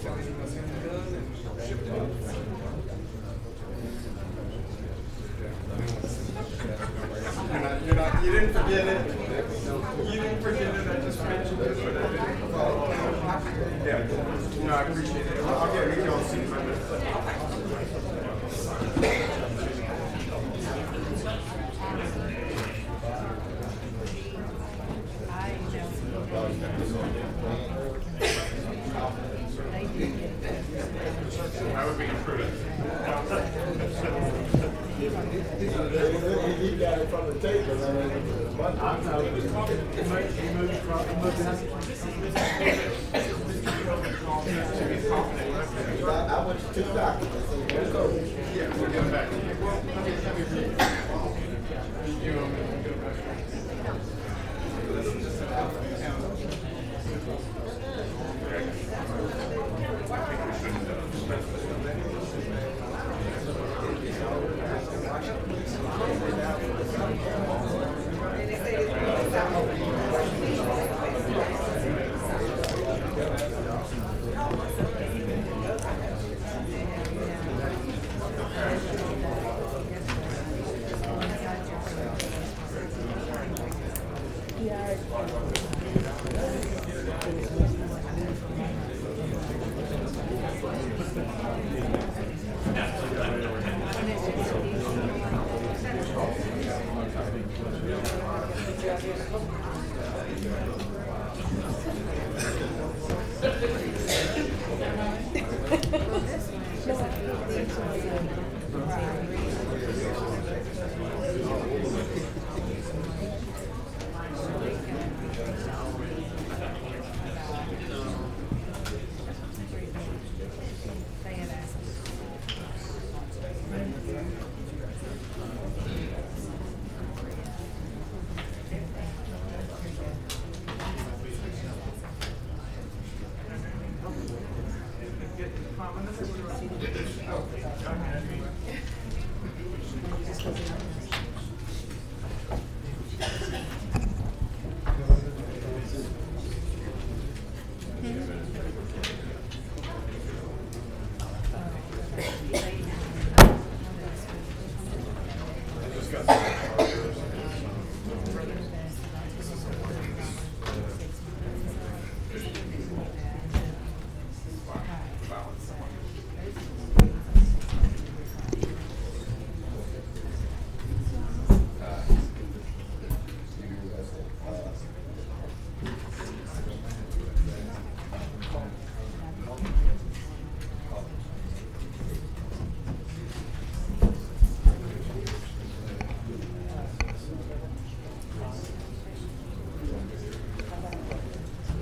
You didn't forget it. You didn't forget it. I just mentioned it, but I didn't follow up. Yeah. No, I appreciate it. I'll get you all soon. I would be imprudent. He got it from the table. I went to two documents. Yeah, we'll get back.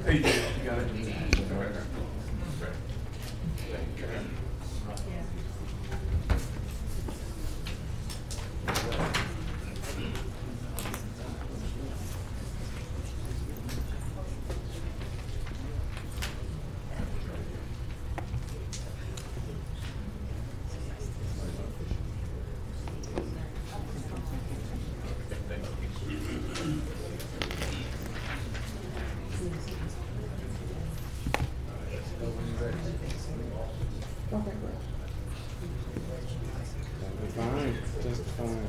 Hey, you got it. Fine, just fine.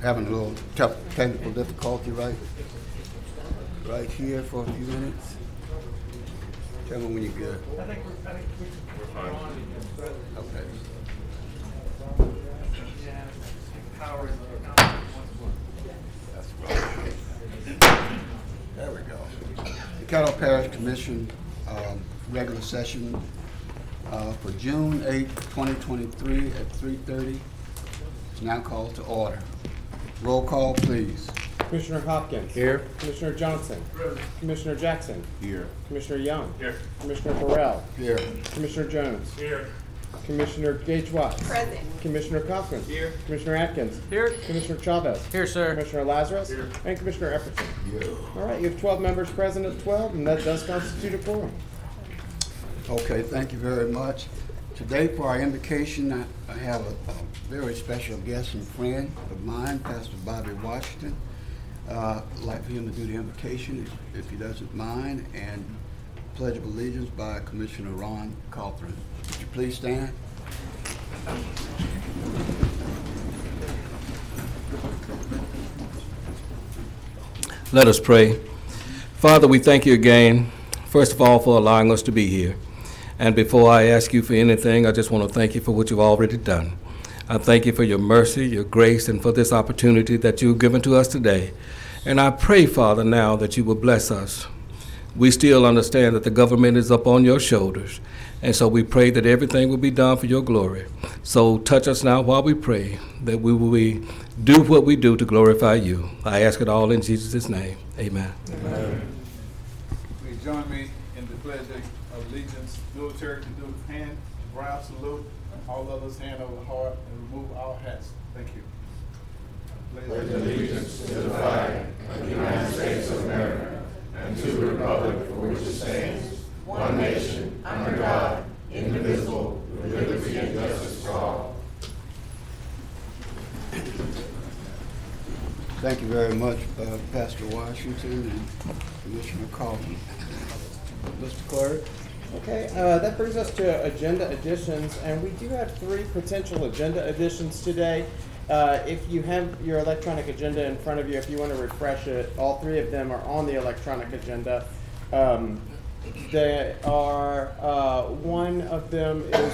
Having a little technical difficulty right here for a few minutes. Tell me when you're good. Okay. That's right. There we go. The Caddo Parish Commission regular session for June 8, 2023 at 3:30 is now called to order. Roll call, please. Commissioner Hopkins. Here. Commissioner Johnson. Commissioner Jackson. Here. Commissioner Young. Here. Commissioner Burrell. Here. Commissioner Jones. Here. Commissioner Gage Watts. Present. Commissioner Cochran. Here. Commissioner Atkins. Here. Commissioner Chavez. Here, sir. Commissioner Lazarus. Here. And Commissioner Epperson. Yeah. All right, you have 12 members present at 12, and that does constitute a quorum. Okay, thank you very much. Today for our invocation, I have a very special guest and friend of mine, Pastor Bobby Washington. I'd like for him to do the invocation, if he doesn't mind, and Pledge of Allegiance by Commissioner Ron Cothran. Would you please stand? Let us pray. Father, we thank you again, first of all, for allowing us to be here. And before I ask you for anything, I just want to thank you for what you've already done. I thank you for your mercy, your grace, and for this opportunity that you've given to us today. And I pray, Father, now that you will bless us. We still understand that the government is up on your shoulders. And so we pray that everything will be done for your glory. So touch us now while we pray, that we will do what we do to glorify you. I ask it all in Jesus' name. Amen. Please join me in the pledge of allegiance. Military to do hand, ground salute, all others hand over heart, and remove all hats. Thank you. Pledge allegiance to the flag of the United States of America and to the republic for which it stands, one nation, under God, indivisible, with liberty and justice for all. Thank you very much, Pastor Washington and Commissioner Coffin. Mr. Clerk? Okay, that brings us to agenda additions, and we do have 3 potential agenda additions today. If you have your electronic agenda in front of you, if you want to refresh it, all 3 of them are on the electronic agenda. They are, one of them is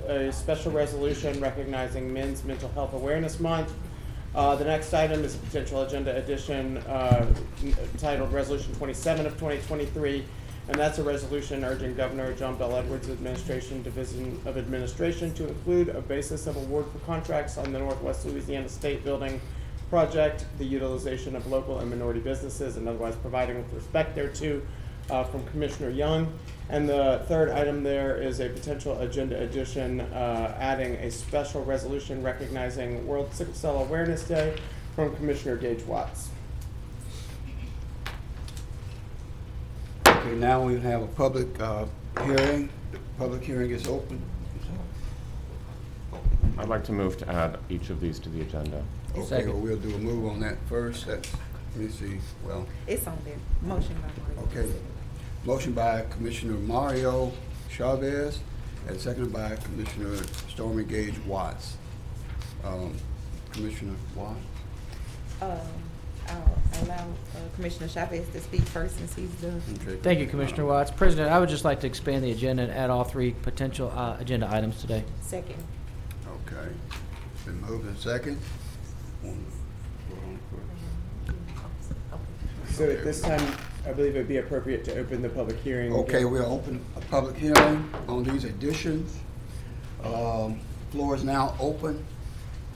a special resolution recognizing Men's Mental Health Awareness Month. The next item is a potential agenda addition titled Resolution 27 of 2023, and that's a resolution urging Governor John Bel Edwards' administration, Division of Administration, to include a basis of award for contracts on the Northwest Louisiana State Building project, the utilization of local and minority businesses, and otherwise providing with respect thereto, from Commissioner Young. And the third item there is a potential agenda addition adding a special resolution recognizing World Sickle Cell Awareness Day from Commissioner Gage Watts. Okay, now we have a public hearing. The public hearing is open. I'd like to move to add each of these to the agenda. Okay, well, we'll do a move on that first. Let me see, well, It's on there. Motion by Mario. okay. Motion by Commissioner Mario Chavez and seconded by Commissioner Stormy Gage Watts. Commissioner Watts? I'll allow Commissioner Chavez to speak first since he's the. Okay. Thank you, Commissioner Watts. President, I would just like to expand the agenda and add all 3 potential agenda items today. Second. Okay. Been moved and second. So at this time, I believe it would be appropriate to open the public hearing. Okay, we'll open a public hearing on these additions. Floor is now open,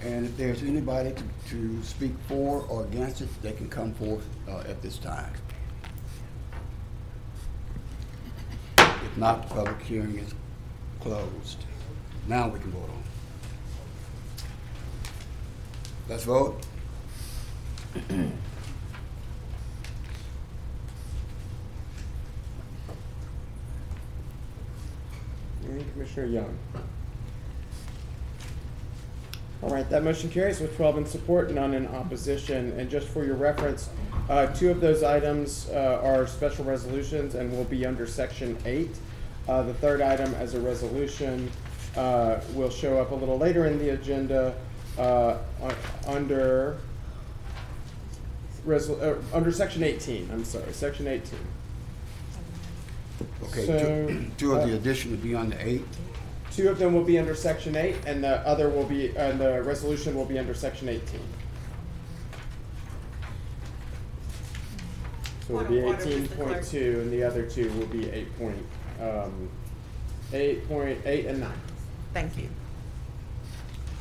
and if there's anybody to speak for or against it, they can come forth at this time. If not, the public hearing is closed. Now we can vote on it. Let's vote. And Commissioner Young. All right, that motion carries with 12 in support, none in opposition. And just for your reference, 2 of those items are special resolutions and will be under Section 8. The third item as a resolution will show up a little later in the agenda under Section 18. I'm sorry, Section 18. Okay, So, two of the addition would be on the 8th. 2 of them will be under Section 8, and the other will be, and the resolution will be under Section 18. So it'll be Point of order, Mr. 18.2, and the other 2 will be 8.8 and 9. Thank you.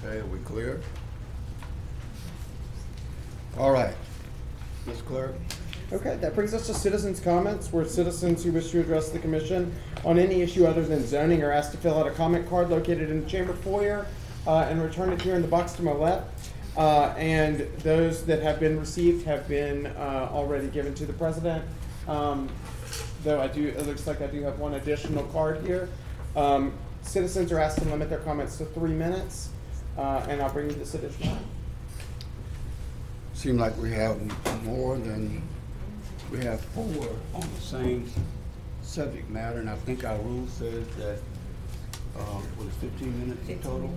Okay, are we clear? All right. Ms. Clerk? Okay, that brings us to citizens' comments, where citizens who wish to address the commission on any issue other than zoning are asked to fill out a comment card located in the chamber foyer and return it here in the box to my left. And those that have been received have been already given to the president. Though it looks like I do have one additional card here. Citizens are asked to limit their comments to 3 minutes, and I'll bring you this additional. Seem like we have more than, we have 4 on the same subject matter, and I think our rule says that, what is 15 minutes in total?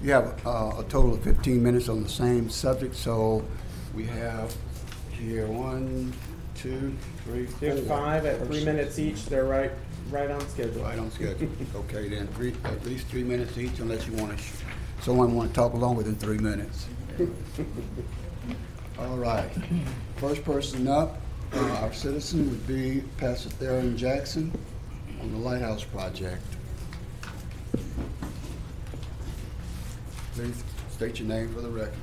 You have a total of 15 minutes on the same subject, so we have here 1, 2, 3, 4. There's 5 at 3 minutes each. They're right on schedule. Right on schedule. Okay, then at least 3 minutes each, unless you want to, someone want to talk longer than 3 minutes. All right. First person up, our citizen would be Pastor Theron Jackson on the Lighthouse Project. Please state your name for the record.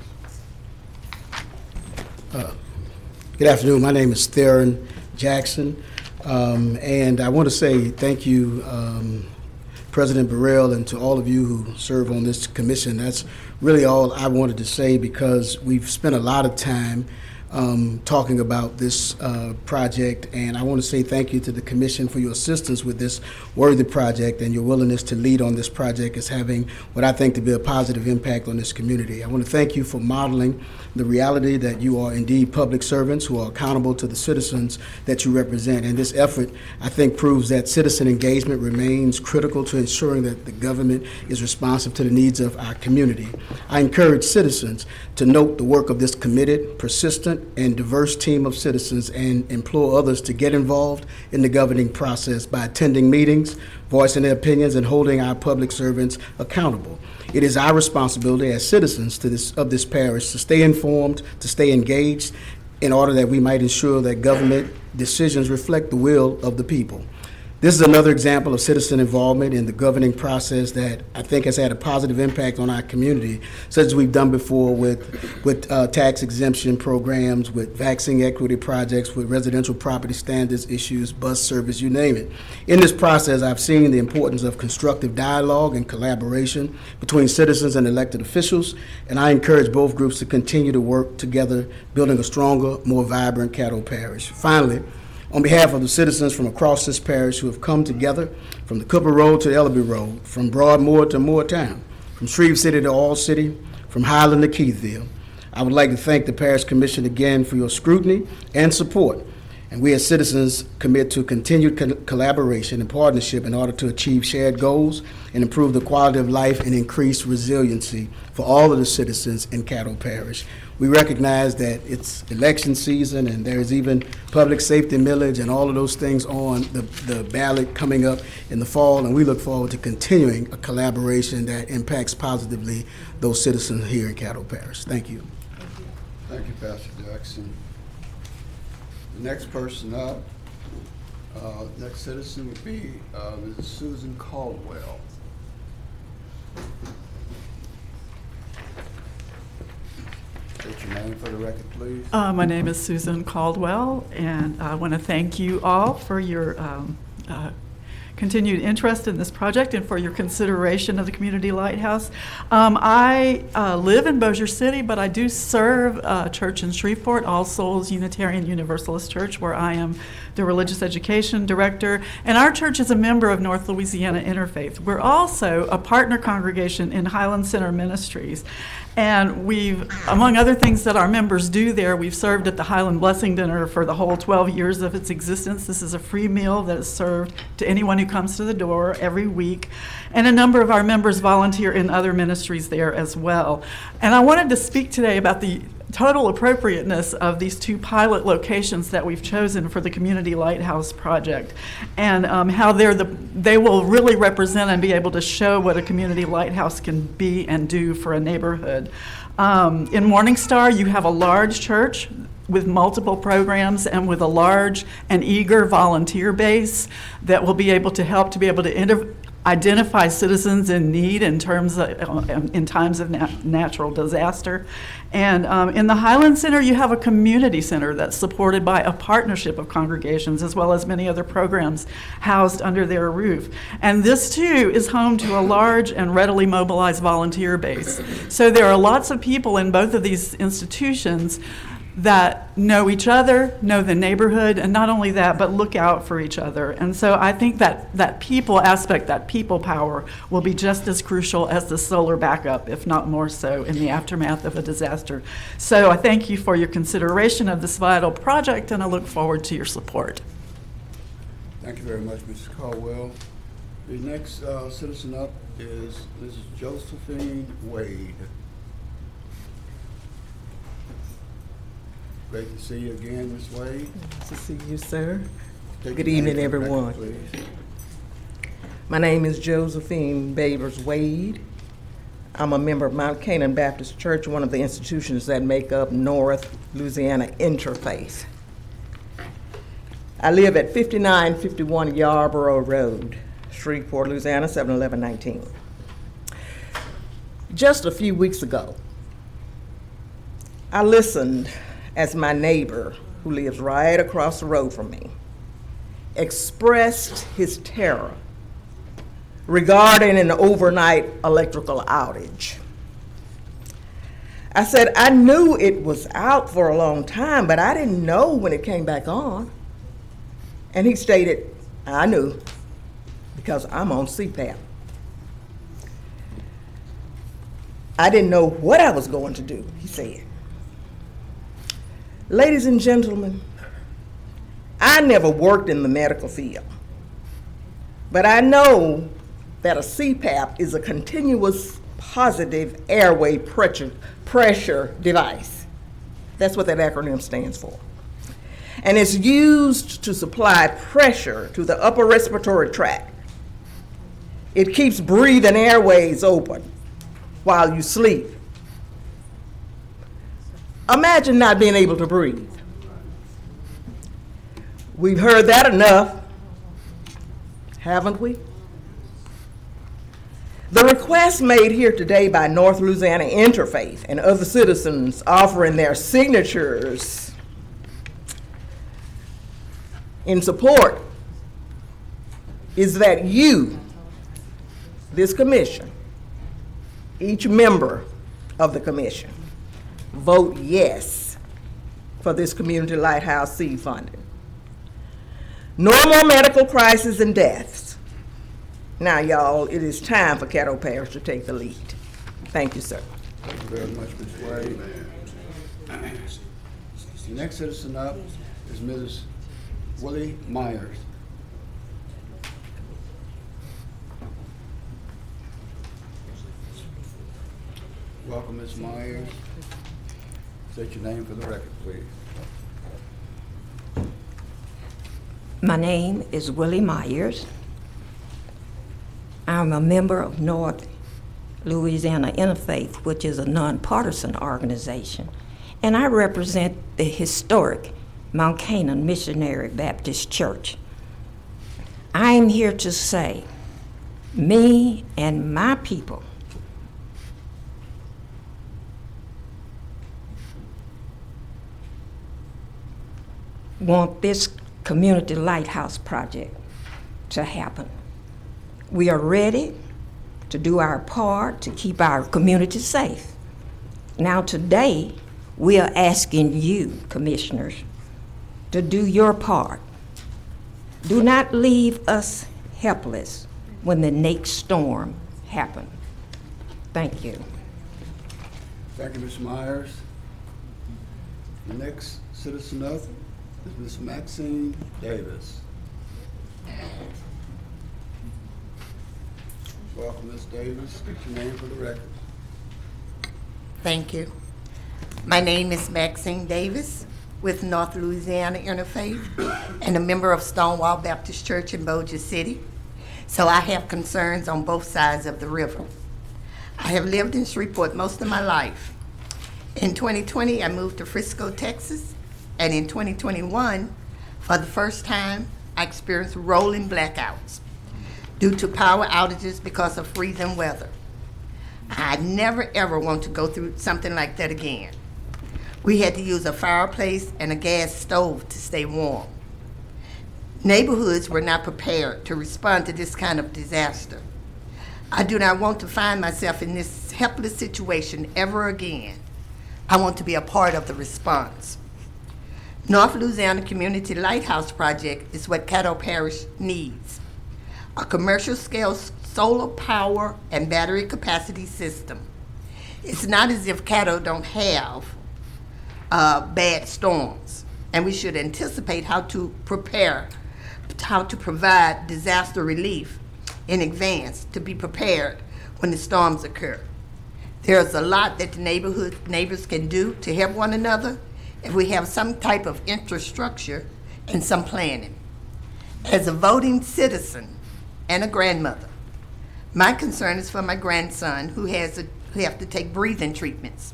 Good afternoon. My name is Theron Jackson, and I want to say thank you, President Burrell, and to all of you who serve on this commission. That's really all I wanted to say, because we've spent a lot of time talking about this project, and I want to say thank you to the commission for your assistance with this worthy project, and your willingness to lead on this project is having what I think to be a positive impact on this community. I want to thank you for modeling the reality that you are indeed public servants who are accountable to the citizens that you represent. And this effort, I think, proves that citizen engagement remains critical to ensuring that the government is responsive to the needs of our community. I encourage citizens to note the work of this committed, persistent, and diverse team of citizens, and implore others to get involved in the governing process by attending meetings, voicing their opinions, and holding our public servants accountable. It is our responsibility as citizens of this parish to stay informed, to stay engaged, in order that we might ensure that government decisions reflect the will of the people. This is another example of citizen involvement in the governing process that I think has had a positive impact on our community, such as we've done before with tax exemption programs, with vaccine equity projects, with residential property standards issues, bus service, you name it. In this process, I've seen the importance of constructive dialogue and collaboration between citizens and elected officials, and I encourage both groups to continue to work together, building a stronger, more vibrant Caddo Parish. Finally, on behalf of the citizens from across this parish who have come together, from the Cooper Road to Ellaby Road, from Broadmoor to Moortown, from Shreve City to All City, from Highland to Keithville, I would like to thank the Parish Commission again for your scrutiny and support. And we as citizens commit to continued collaboration and partnership in order to achieve shared goals and improve the quality of life and increase resiliency for all of the citizens in Caddo Parish. We recognize that it's election season, and there's even public safety millage and all of those things on the ballot coming up in the fall, and we look forward to continuing a collaboration that impacts positively those citizens here in Caddo Parish. Thank you. Thank you, Pastor Jackson. The next person up, next citizen would be Mrs. Susan Caldwell. State your name for the record, please. My name is Susan Caldwell, and I want to thank you all for your continued interest in this project and for your consideration of the Community Lighthouse. I live in Bossier City, but I do serve a church in Shreveport, All Souls Unitarian Universalist Church, where I am the religious education director. And our church is a member of North Louisiana Interfaith. We're also a partner congregation in Highland Center Ministries. And we've, among other things that our members do there, we've served at the Highland Blessing Dinner for the whole 12 years of its existence. This is a free meal that is served to anyone who comes to the door every week. And a number of our members volunteer in other ministries there as well. And I wanted to speak today about the total appropriateness of these 2 pilot locations that we've chosen for the Community Lighthouse project, and how they will really represent and be able to show what a community lighthouse can be and do for a neighborhood. In Morningstar, you have a large church with multiple programs and with a large and eager volunteer base that will be able to help to be able to identify citizens in need in times of natural disaster. And in the Highland Center, you have a community center that's supported by a partnership of congregations, as well as many other programs housed under their roof. And this too is home to a large and readily mobilized volunteer base. So there are lots of people in both of these institutions that know each other, know the neighborhood, and not only that, but look out for each other. And so I think that people aspect, that people power, will be just as crucial as the solar backup, if not more so, in the aftermath of a disaster. So I thank you for your consideration of this vital project, and I look forward to your support. Thank you very much, Mrs. Caldwell. The next citizen up is Mrs. Josephine Wade. Great to see you again, Ms. Wade. Nice to see you, sir. Take Good your name evening, for the everyone. record, please. My name is Josephine Babers Wade. I'm a member of Mount Canaan Baptist Church, one of the institutions that make up North Louisiana Interfaith. I live at 5951 Yarborough Road, Shreveport, Louisiana, 71119. Just a few weeks ago, I listened as my neighbor, who lives right across the road from me, expressed his terror regarding an overnight electrical outage. I said, I knew it was out for a long time, but I didn't know when it came back on. And he stated, I knew, because I'm on CPAP. I didn't know what I was going to do, he said. Ladies and gentlemen, I never worked in the medical field, but I know that a CPAP is a continuous positive airway pressure device. That's what that acronym stands for. And it's used to supply pressure to the upper respiratory tract. It keeps breathing airways open while you sleep. Imagine not being able to breathe. We've heard that enough, haven't we? The request made here today by North Louisiana Interfaith and other citizens offering their signatures in support is that you, this commission, each member of the commission, vote yes for this community lighthouse seed funding. Normal medical crises and deaths. Now, y'all, it is time for Caddo Parish to take the lead. Thank you, sir. Thank you very much, Ms. Wade. The next citizen up is Mrs. Willie Myers. Welcome, Ms. Myers. State your name for the record, please. My name is Willie Myers. I'm a member of North Louisiana Interfaith, which is a nonpartisan organization, and I represent the historic Mount Canaan Missionary Baptist Church. I'm here to say, me and my people want this community lighthouse project to happen. We are ready to do our part to keep our community safe. Now today, we are asking you, commissioners, to do your part. Do not leave us helpless when the next storm happens. Thank you. Thank you, Ms. Myers. The next citizen up is Ms. Maxine Davis. Welcome, Ms. Davis. State your name for the record. Thank you. My name is Maxine Davis with North Louisiana Interfaith and a member of Stonewall Baptist Church in Bossier City. So I have concerns on both sides of the river. I have lived in Shreveport most of my life. In 2020, I moved to Frisco, Texas, and in 2021, for the first time, I experienced rolling blackouts. due to power outages because of freezing weather. I never ever want to go through something like that again. We had to use a fireplace and a gas stove to stay warm. Neighborhoods were not prepared to respond to this kind of disaster. I do not want to find myself in this helpless situation ever again. I want to be a part of the response. North Louisiana Community Lighthouse Project is what Caddo Parish needs. A commercial-scale solar power and battery capacity system. It's not as if Caddo don't have bad storms, and we should anticipate how to provide disaster relief in advance to be prepared when the storms occur. There's a lot that the neighbors can do to help one another if we have some type of infrastructure and some planning. As a voting citizen and a grandmother, my concern is for my grandson who have to take breathing treatments.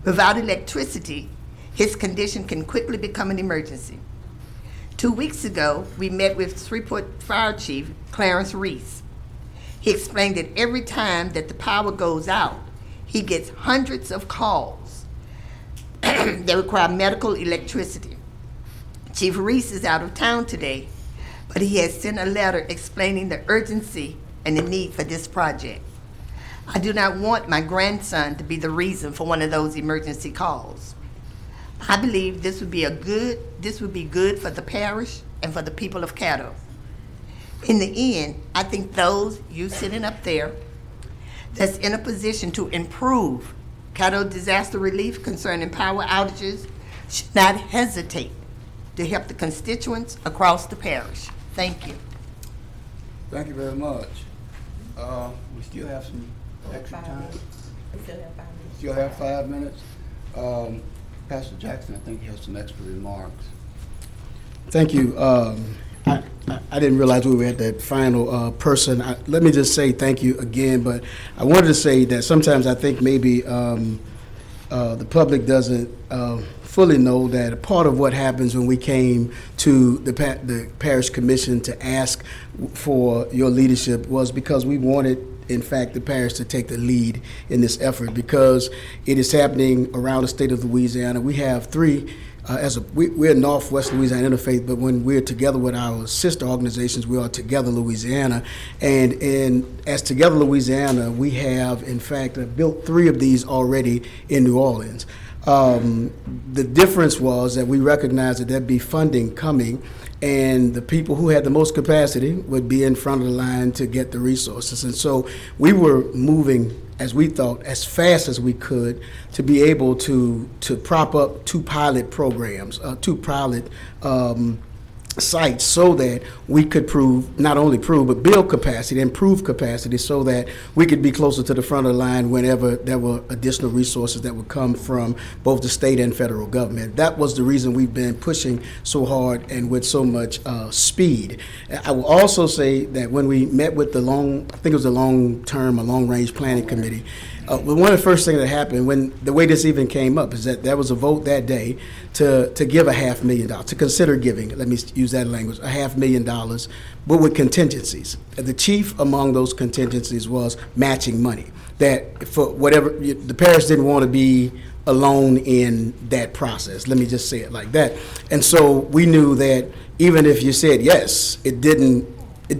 Without electricity, his condition can quickly become an emergency. 2 weeks ago, we met with Shreveport Fire Chief Clarence Reese. He explained that every time that the power goes out, he gets hundreds of calls that require medical electricity. Chief Reese is out of town today, but he has sent a letter explaining the urgency and the need for this project. I do not want my grandson to be the reason for one of those emergency calls. I believe this would be good for the parish and for the people of Caddo. In the end, I think those you sitting up there that's in a position to improve Caddo disaster relief concerning power outages should not hesitate to help the constituents across the parish. Thank you. Thank you very much. We still have some extra time. We still have 5 minutes. Still have 5 minutes. Pastor Jackson, I think, has some extra remarks. Thank you. I didn't realize we were at that final person. Let me just say thank you again, but I wanted to say that sometimes I think maybe the public doesn't fully know that a part of what happens when we came to the Parish Commission to ask for your leadership was because we wanted, in fact, the parish to take the lead in this effort because it is happening around the state of Louisiana. We have three, we're Northwest Louisiana Interfaith, but when we're together with our sister organizations, we are Together Louisiana. And as Together Louisiana, we have, in fact, built 3 of these already in New Orleans. The difference was that we recognized that there'd be funding coming, and the people who had the most capacity would be in front of the line to get the resources. And so we were moving, as we thought, as fast as we could to be able to prop up 2 pilot programs, 2 pilot sites so that we could not only prove, but build capacity, improve capacity so that we could be closer to the front of the line whenever there were additional resources that would come from both the state and federal government. That was the reason we've been pushing so hard and with so much speed. I will also say that when we met with the long-range planning committee, one of the first things that happened when the way this even came up is that there was a vote that day to give $500,000, to consider giving, let me use that language, $500,000, but with contingencies. The chief among those contingencies was matching money. That for whatever, the parish didn't want to be alone in that process. Let me just say it like that. And so we knew that even if you said yes, it didn't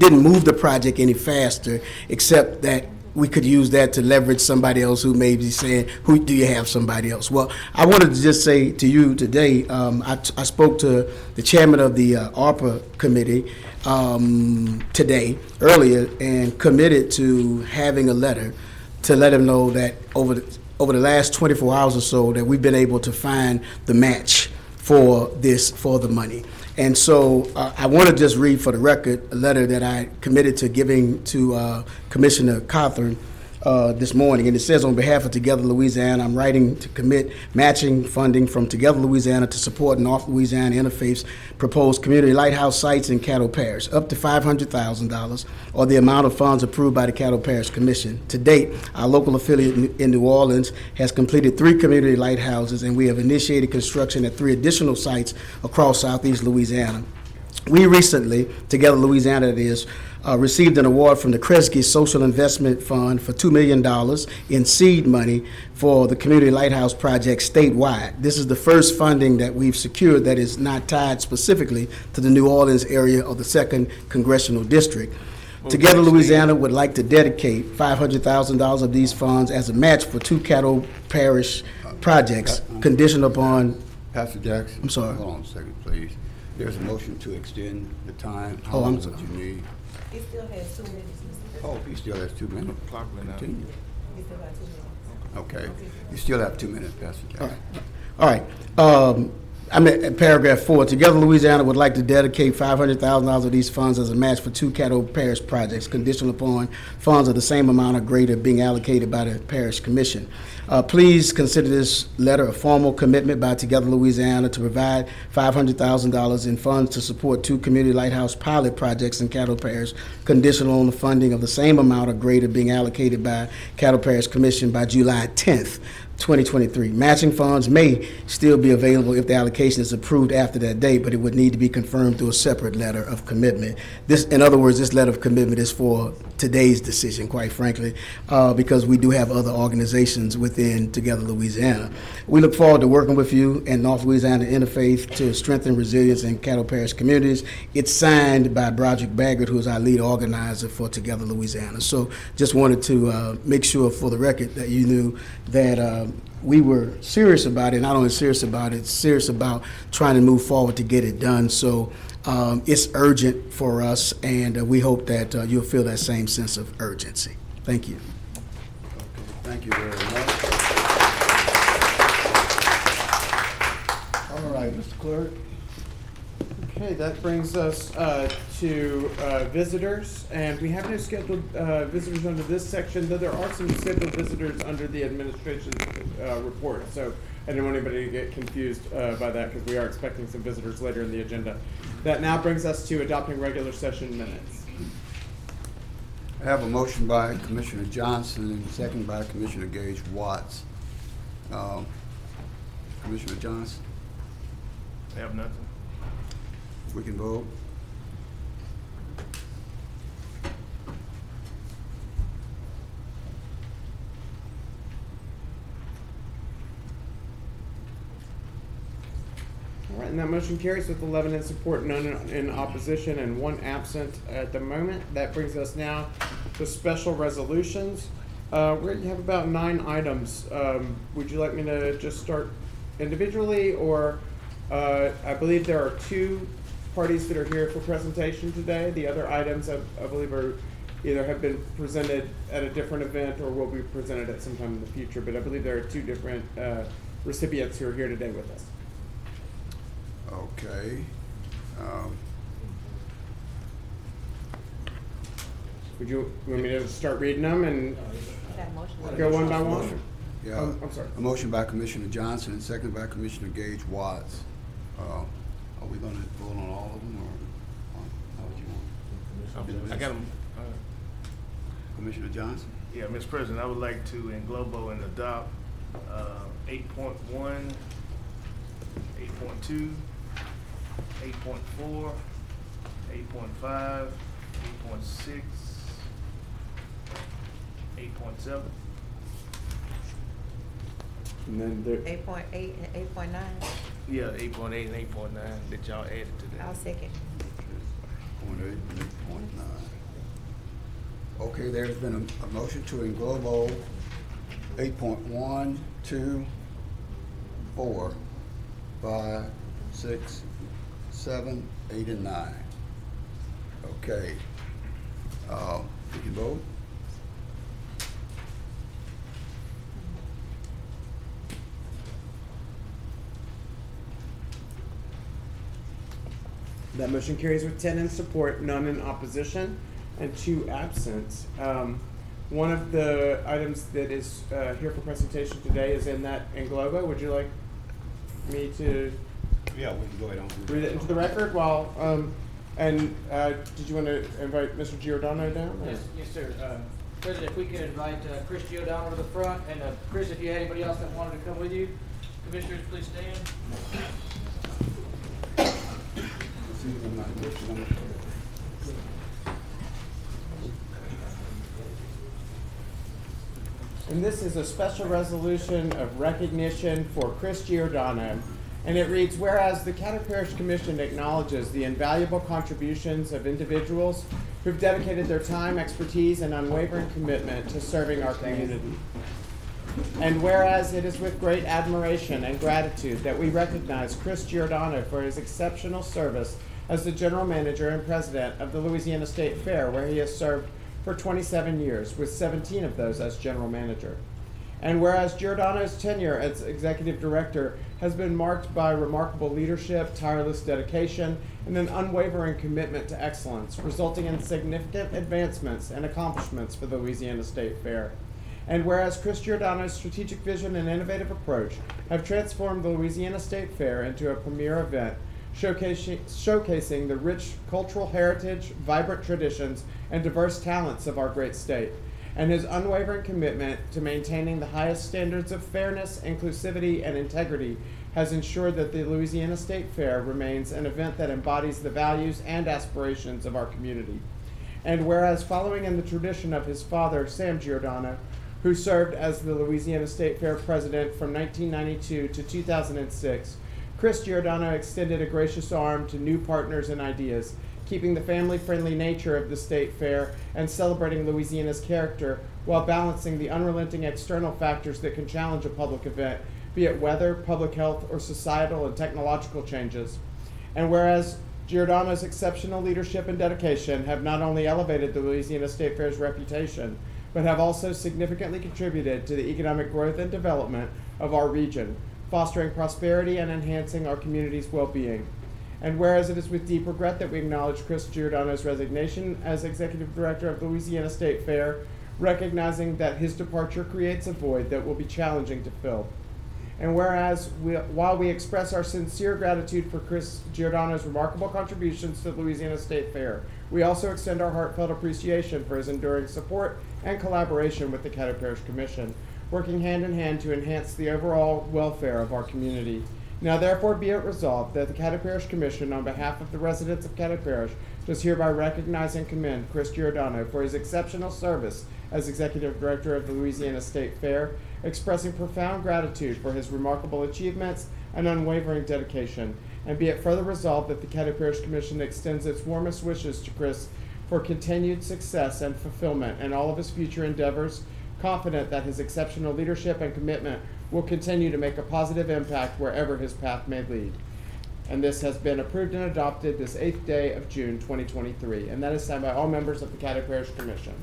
move the project any faster, except that we could use that to leverage somebody else who may be saying, who do you have somebody else? Well, I wanted to just say to you today, I spoke to the chairman of the ARPA committee earlier, and committed to having a letter to let him know that over the last 24 hours or so that we've been able to find the match for the money. And so I want to just read for the record a letter that I committed to giving to Commissioner Cawthorn this morning. And it says, on behalf of Together Louisiana, I'm writing to commit matching funding from Together Louisiana to support North Louisiana Interfaith's proposed community lighthouse sites in Caddo Parish, up to $500,000, or the amount of funds approved by the Caddo Parish Commission. To date, our local affiliate in New Orleans has completed 3 community lighthouses, and we have initiated construction at 3 additional sites across southeast Louisiana. We recently, Together Louisiana it is, received an award from the Kresge Social Investment Fund for $2 million in seed money for the Community Lighthouse Project statewide. This is the first funding that we've secured that is not tied specifically to the New Orleans area of the 2nd Congressional District. Together Louisiana would like to dedicate $500,000 of these funds as a match for 2 Caddo Parish projects, conditioned upon... Pastor Jackson? I'm sorry. Hold on a second, please. There's a motion to extend the time. Oh, I'm How sorry. long would you need? It still has 2 minutes, Mr. Oh, he still has 2 minutes. Continue. He still has 2 minutes. Okay. You still have 2 minutes, Pastor Jackson. All right. I'm at paragraph 4. Together Louisiana would like to dedicate $500,000 of these funds as a match for 2 Caddo Parish projects, conditional upon funds of the same amount or greater being allocated by the Parish Commission. Please consider this letter a formal commitment by Together Louisiana to provide $500,000 in funds to support 2 community lighthouse pilot projects in Caddo Parish, conditional on the funding of the same amount or greater being allocated by Caddo Parish Commission by July 10th. 2023. Matching funds may still be available if the allocation is approved after that date, but it would need to be confirmed through a separate letter of commitment. This, in other words, this letter of commitment is for today's decision, quite frankly, because we do have other organizations within Together Louisiana. We look forward to working with you and North Louisiana Interfaith to strengthen resilience in Caddo Parish communities. It's signed by Broderick Baggert, who is our lead organizer for Together Louisiana. So just wanted to make sure for the record that you knew that we were serious about it, not only serious about it, serious about trying to move forward to get it done. So it's urgent for us, and we hope that you'll feel that same sense of urgency. Thank you. Okay, thank you very much. All right, Mr. Clerk. Okay, that brings us to visitors, and we have no scheduled visitors under this section, though there are some scheduled visitors under the administration's report. So I didn't want anybody to get confused by that, because we are expecting some visitors later in the agenda. That now brings us to adopting regular session minutes. I have a motion by Commissioner Johnson and a second by Commissioner Gage Watts. Commissioner Johnson, I have nothing. we can vote. All right, and that motion carries with 11 in support, none in opposition, and 1 absent at the moment. That brings us now to special resolutions. We have about 9 items. Would you like me to just start individually, or I believe there are 2 parties that are here for presentation today. The other items, I believe, are either have been presented at a different event or will be presented at some time in the future. But I believe there are 2 different recipients who are here today with us. Okay. Would you want me to start reading them and That motion. go one by one? Yeah. I'm sorry. A motion by Commissioner Johnson and second by Commissioner Gage Watts. Are we going to vote on all of them, or how would you want? I got them. Commissioner Johnson? Yeah, Mr. President, I would like to englobo and adopt 8.1, 8.2, 8.4, 8.5, 8.6, 8.7. And then there, 8.8 and 8.9. Yeah, 8.8 and 8.9 that y'all added to I'll that. second. 8.8 and 8.9. Okay, there's been a motion to englobo 8.1, 2, 4, 5, 6, 7, 8, and 9. Okay. You can vote. that motion carries with 10 in support, none in opposition, and 2 absent. One of the items that is here for presentation today is in that englobo. Would you like me to Yeah, we can go ahead and read it into the record while, did you want to invite Mr. Giordano down? or- Yes, sir. President, if we could invite Chris Giordano to the front, and Chris, if you had anybody else that wanted to come with you, commissioners, please stand. See them like And this is a special resolution of recognition for Chris Giordano. And it reads, whereas the Caddo Parish Commission acknowledges the invaluable contributions of individuals who've dedicated their time, expertise, and unwavering commitment to serving our community. And whereas it is with great admiration and gratitude that we recognize Chris Giordano for his exceptional service as the General Manager and President of the Louisiana State Fair, where he has served for 27 years, with 17 of those as General Manager. And whereas Giordano's tenure as Executive Director has been marked by remarkable leadership, tireless dedication, and an unwavering commitment to excellence, resulting in significant advancements and accomplishments for the Louisiana State Fair. And whereas Chris Giordano's strategic vision and innovative approach have transformed the Louisiana State Fair into a premier event, showcasing the rich cultural heritage, vibrant traditions, and diverse talents of our great state. And his unwavering commitment to maintaining the highest standards of fairness, inclusivity, and integrity has ensured that the Louisiana State Fair remains an event that embodies the values and aspirations of our community. And whereas following in the tradition of his father, Sam Giordano, who served as the Louisiana State Fair president from 1992 to 2006, Chris Giordano extended a gracious arm to new partners and ideas, keeping the family-friendly nature of the State Fair and celebrating Louisiana's character while balancing the unrelenting external factors that can challenge a public event, be it weather, public health, or societal and technological changes. And whereas Giordano's exceptional leadership and dedication have not only elevated the Louisiana State Fair's reputation, but have also significantly contributed to the economic growth and development of our region, fostering prosperity and enhancing our community's well-being. And whereas it is with deep regret that we acknowledge Chris Giordano's resignation as Executive Director of the Louisiana State Fair, recognizing that his departure creates a void that will be challenging to fill. And whereas while we express our sincere gratitude for Chris Giordano's remarkable contributions to the Louisiana State Fair, we also extend our heartfelt appreciation for his enduring support and collaboration with the Caddo Parish Commission, working hand in hand to enhance the overall welfare of our community. Now therefore be it resolved that the Caddo Parish Commission, on behalf of the residents of Caddo Parish, does hereby recognize and commend Chris Giordano for his exceptional service as Executive Director of the Louisiana State Fair, expressing profound gratitude for his remarkable achievements and unwavering dedication. And be it further resolved that the Caddo Parish Commission extends its warmest wishes to Chris for continued success and fulfillment in all of his future endeavors, confident that his exceptional leadership and commitment will continue to make a positive impact wherever his path may lead. And this has been approved and adopted this 8th day of June 2023, and that is signed by all members of the Caddo Parish Commission.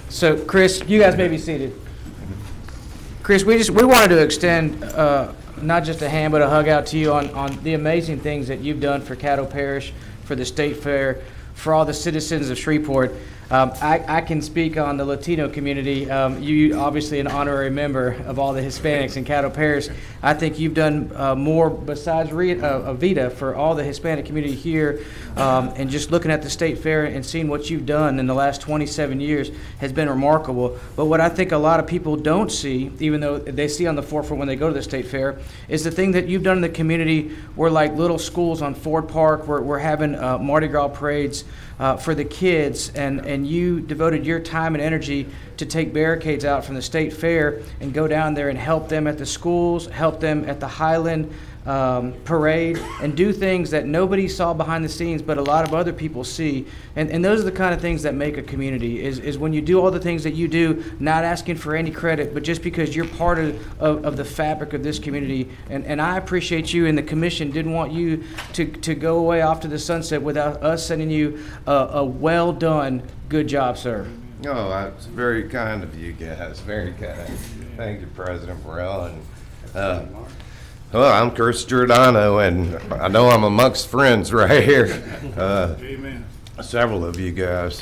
So, Chris, you guys may be seated. Chris, we wanted to extend not just a hand but a hug out to you on the amazing things that you've done for Caddo Parish, for the State Fair, for all the citizens of Shreveport. I can speak on the Latino community. You obviously an honorary member of all the Hispanics in Caddo Parish. I think you've done more besides Vita for all the Hispanic community here. And just looking at the State Fair and seeing what you've done in the last 27 years has been remarkable. But what I think a lot of people don't see, even though they see on the forefront when they go to the State Fair, is the thing that you've done in the community. We're like little schools on Ford Park. We're having Mardi Gras parades for the kids, and you devoted your time and energy to take barricades out from the State Fair and go down there and help them at the schools, help them at the Highland parade, and do things that nobody saw behind the scenes but a lot of other people see. And those are the kind of things that make a community, is when you do all the things that you do, not asking for any credit, but just because you're part of the fabric of this community. And I appreciate you, and the commission didn't want you to go away off to the sunset without us sending you a well done, good job, sir. Oh, that's very kind of you guys, very kind. Thank you, President Burrell. And well, I'm Chris Giordano, and I know I'm amongst friends right here. Amen. Several of you guys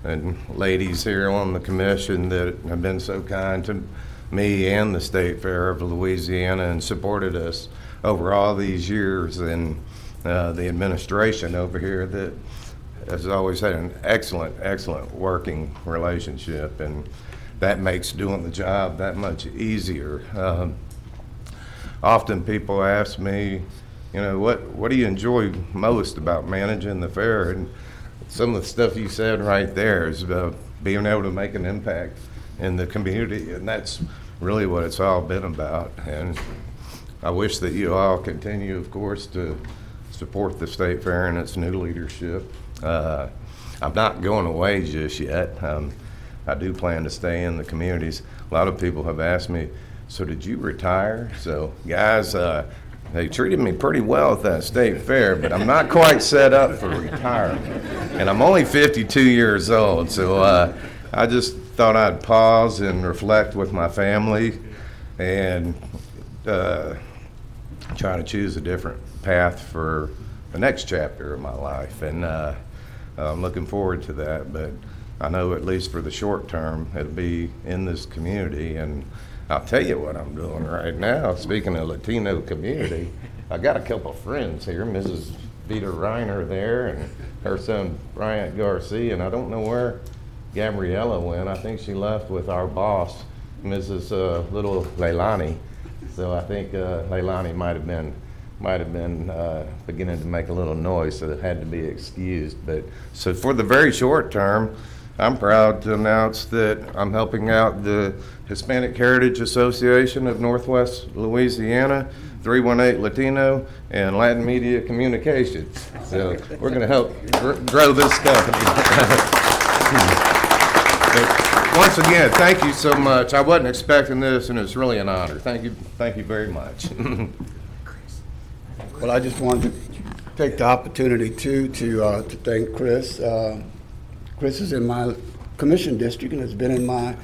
and ladies here on the commission that have been so kind to me and the State Fair of Louisiana and supported us over all these years, and the administration over here that has always had an excellent working relationship. And that makes doing the job that much easier. Often people ask me, you know, what do you enjoy most about managing the fair? And some of the stuff you said right there is about being able to make an impact in the community, and that's really what it's all been about. And I wish that you all continue, of course, to support the State Fair and its new leadership. I'm not going away just yet. I do plan to stay in the communities. A lot of people have asked me, so did you retire? So guys, they treated me pretty well at that State Fair, but I'm not quite set up for retirement. And I'm only 52 years old, so I just thought I'd pause and reflect with my family and try to choose a different path for the next chapter of my life. And I'm looking forward to that, but I know at least for the short term, it'll be in this community. And I'll tell you what I'm doing right now. Speaking of Latino community, I got a couple friends here, Mrs. Vita Reiner there and her son Bryant Garcia, and I don't know where Gabriella went. I think she left with our boss, Mrs. Little Leilani. So I think Leilani might have been beginning to make a little noise, so it had to be excused. But so for the very short term, I'm proud to announce that I'm helping out the Hispanic Heritage Association of Northwest Louisiana, 318 Latino, and Latin Media Communications. So we're going to help grow this company. Once again, thank you so much. I wasn't expecting this, and it's really an honor. Thank you very much. Well, I just wanted to take the opportunity to thank Chris. Chris is in my commission district and has been in my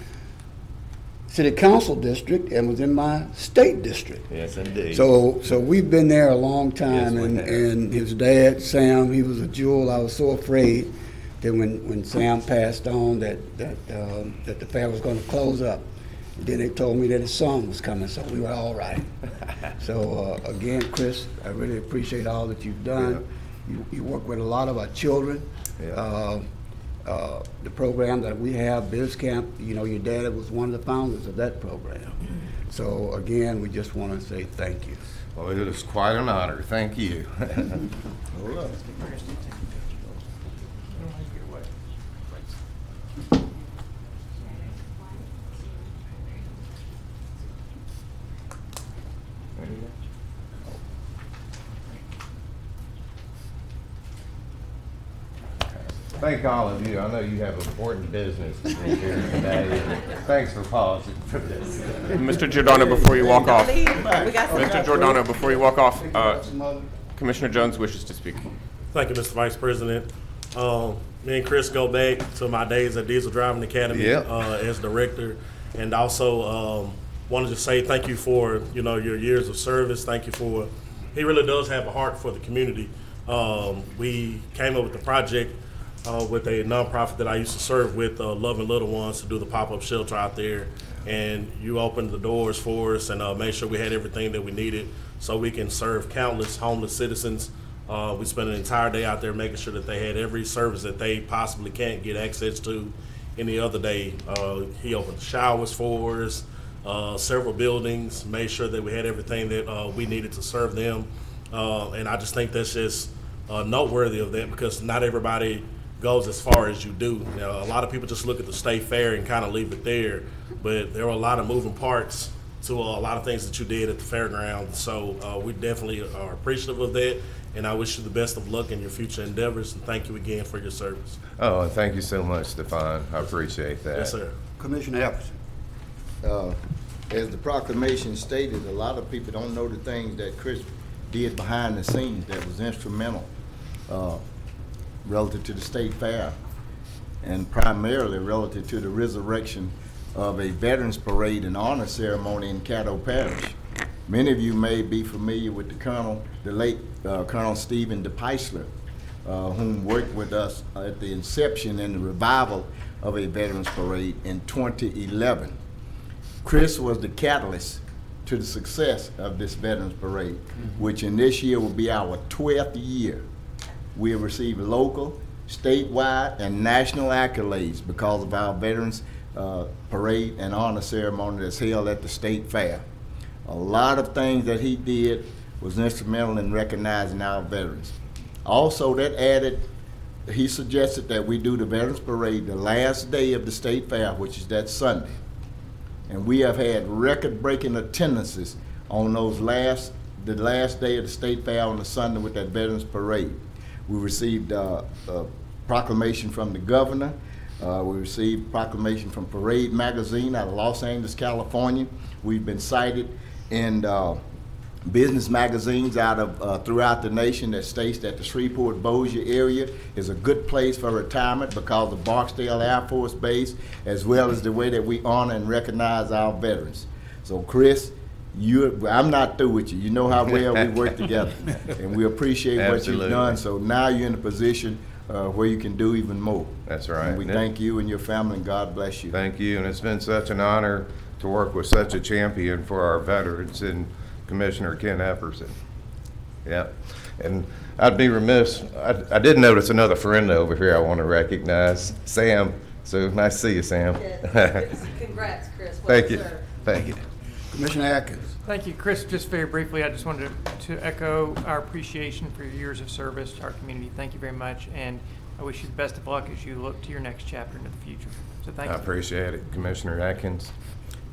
city council district and was in my state district. Yes, indeed. So we've been there a long time, Yes, and his dad, Sam, he was a jewel. I was so afraid that when Sam passed on that the fair was going to close up. And then they told me that his son was coming, so we were all right. So again, Chris, I really appreciate all that you've done. Yeah. You work with a lot of our children. Yeah. The program that we have, Biz Camp, you know, your dad was one of the founders of that program. So again, we just want to say thank you. Well, it is quite an honor. Thank you. Hold up. Thank all of you. I know you have important business to do here today. Thanks for pausing for this. Mr. Giordano, before you walk off, Mr. Giordano, before you walk off, Commissioner Jones wishes to speak. Thank you, Mr. Vice President. Me and Chris go back to my days at Diesel Driving Academy as director, and also wanted to say thank you for your years of service. Thank you for. He really does have a heart for the community. We came up with the project with a nonprofit that I used to serve with, Loving Little Ones, to do the pop-up shelter out there. And you opened the doors for us and made sure we had everything that we needed so we can serve countless homeless citizens. We spent an entire day out there making sure that they had every service that they possibly can't get access to any other day. He opened the showers for us, several buildings, made sure that we had everything that we needed to serve them. And I just think that's just noteworthy of that, because not everybody goes as far as you do. A lot of people just look at the state fair and kind of leave it there, but there were a lot of moving parts to a lot of things that you did at the fairground. So we definitely are appreciative of that, and I wish you the best of luck in your future endeavors, and thank you again for your service. Oh, thank you so much, Stefan. I appreciate that. Yes, sir. Commissioner Epperson. As the proclamation stated, a lot of people don't know the things that Chris did behind the scenes that was instrumental relative to the state fair, and primarily relative to the resurrection of a Veterans Parade and honor ceremony in Caddo Parish. Many of you may be familiar with the late Colonel Stephen DePeisler, whom worked with us at the inception and the revival of a Veterans Parade in 2011. Chris was the catalyst to the success of this Veterans Parade, which in this year will be our 12th year. We have received local, statewide, and national accolades because of our veterans parade and honor ceremony that's held at the State Fair. A lot of things that he did was instrumental in recognizing our veterans. Also, he suggested that we do the Veterans Parade the last day of the State Fair, which is that Sunday. And we have had record-breaking attendances on the last day of the State Fair on the Sunday with that Veterans Parade. We received a proclamation from the governor. We received proclamation from Parade Magazine out of Los Angeles, California. We've been cited in business magazines out of throughout the nation that states that the Shreveport-Bossier area is a good place for retirement because of Barksdale Air Force Base, as well as the way that we honor and recognize our veterans. So, Chris, I'm not through with you. You know how well we work together, and we appreciate what you've done. So now you're in a position where you can do even more. That's right. And we thank you and your family, and God bless you. Thank you, and it's been such an honor to work with such a champion for our veterans and Commissioner Ken Epperson. Yeah, and I'd be remiss, I did notice another friend over here I want to recognize, Sam. So nice to see you, Sam. Yes. Congrats, Chris. Well Thank you. deserved. Thank you. Commissioner Atkins. Thank you, Chris. Just very briefly, I just wanted to echo our appreciation for your years of service to our community. Thank you very much, and I wish you the best of luck as you look to your next chapter into the future. So thank you. I appreciate it. Commissioner Atkins.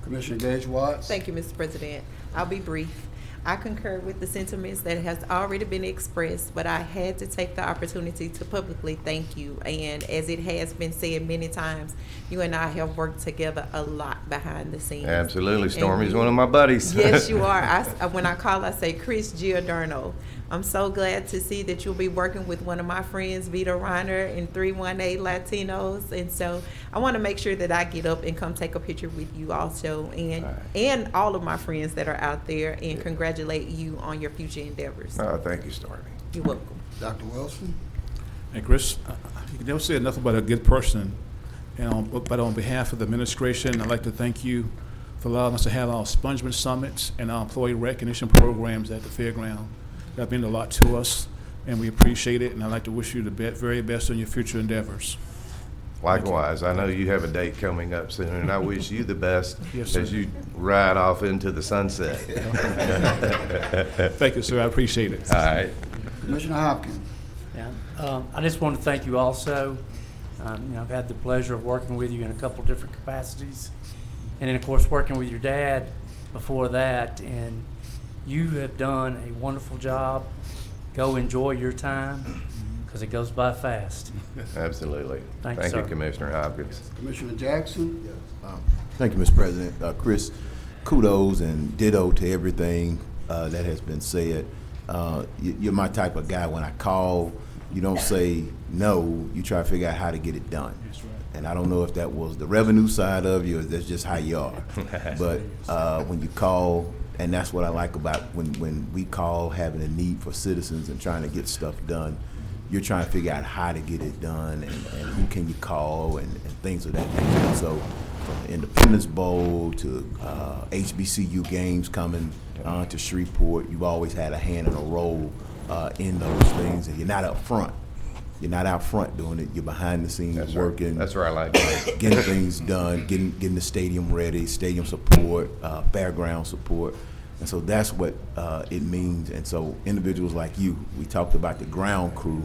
Commissioner Gage Watts. Thank you, Mr. President. I'll be brief. I concur with the sentiments that has already been expressed, but I had to take the opportunity to publicly thank you. And as it has been said many times, you and I have worked together a lot behind the scenes. Absolutely. Stormy's one of my buddies. Yes, you are. When I call, I say Chris Giordano. I'm so glad to see that you'll be working with one of my friends, Vito Reiner, in 318 Latinos. And so I want to make sure that I get up and come take a picture with you also, and all of my friends that are out there, and congratulate you on your future endeavors. Oh, thank you, Stormy. You're welcome. Dr. Wilson. Hey, Chris, you can never say nothing but a good person. But on behalf of the administration, I'd like to thank you for allowing us to have our expungement summits and our employee recognition programs at the fairground. That meant a lot to us, and we appreciate it, and I'd like to wish you the very best on your future endeavors. Likewise, I know you have a date coming up soon, and I wish you the best Yes, sir. as you ride off into the sunset. Thank you, sir. I appreciate it. All right. Commissioner Hopkins. Yeah, I just want to thank you also. I've had the pleasure of working with you in a couple different capacities, and then of course working with your dad before that, and you have done a wonderful job. Go enjoy your time, because it goes by fast. Absolutely. Thank you, sir. Commissioner Hopkins. Commissioner Jackson. Thank you, Mr. President. Chris, kudos and ditto to everything that has been said. You're my type of guy. When I call, you don't say no, you try to figure out how to get it done. That's right. And I don't know if that was the revenue side of you or that's just how you are. But when you call, and that's what I like about when we call, having a need for citizens and trying to get stuff done, you're trying to figure out how to get it done and who can you call and things of that nature. So from Independence Bowl to HBCU games coming to Shreveport, you've always had a hand and a role in those things, and you're not up front. You're not out front doing it. You're behind the scenes working. That's where I like it. Getting things done, getting the stadium ready, stadium support, fairground support. And so that's what it means. And so individuals like you, we talked about the ground crew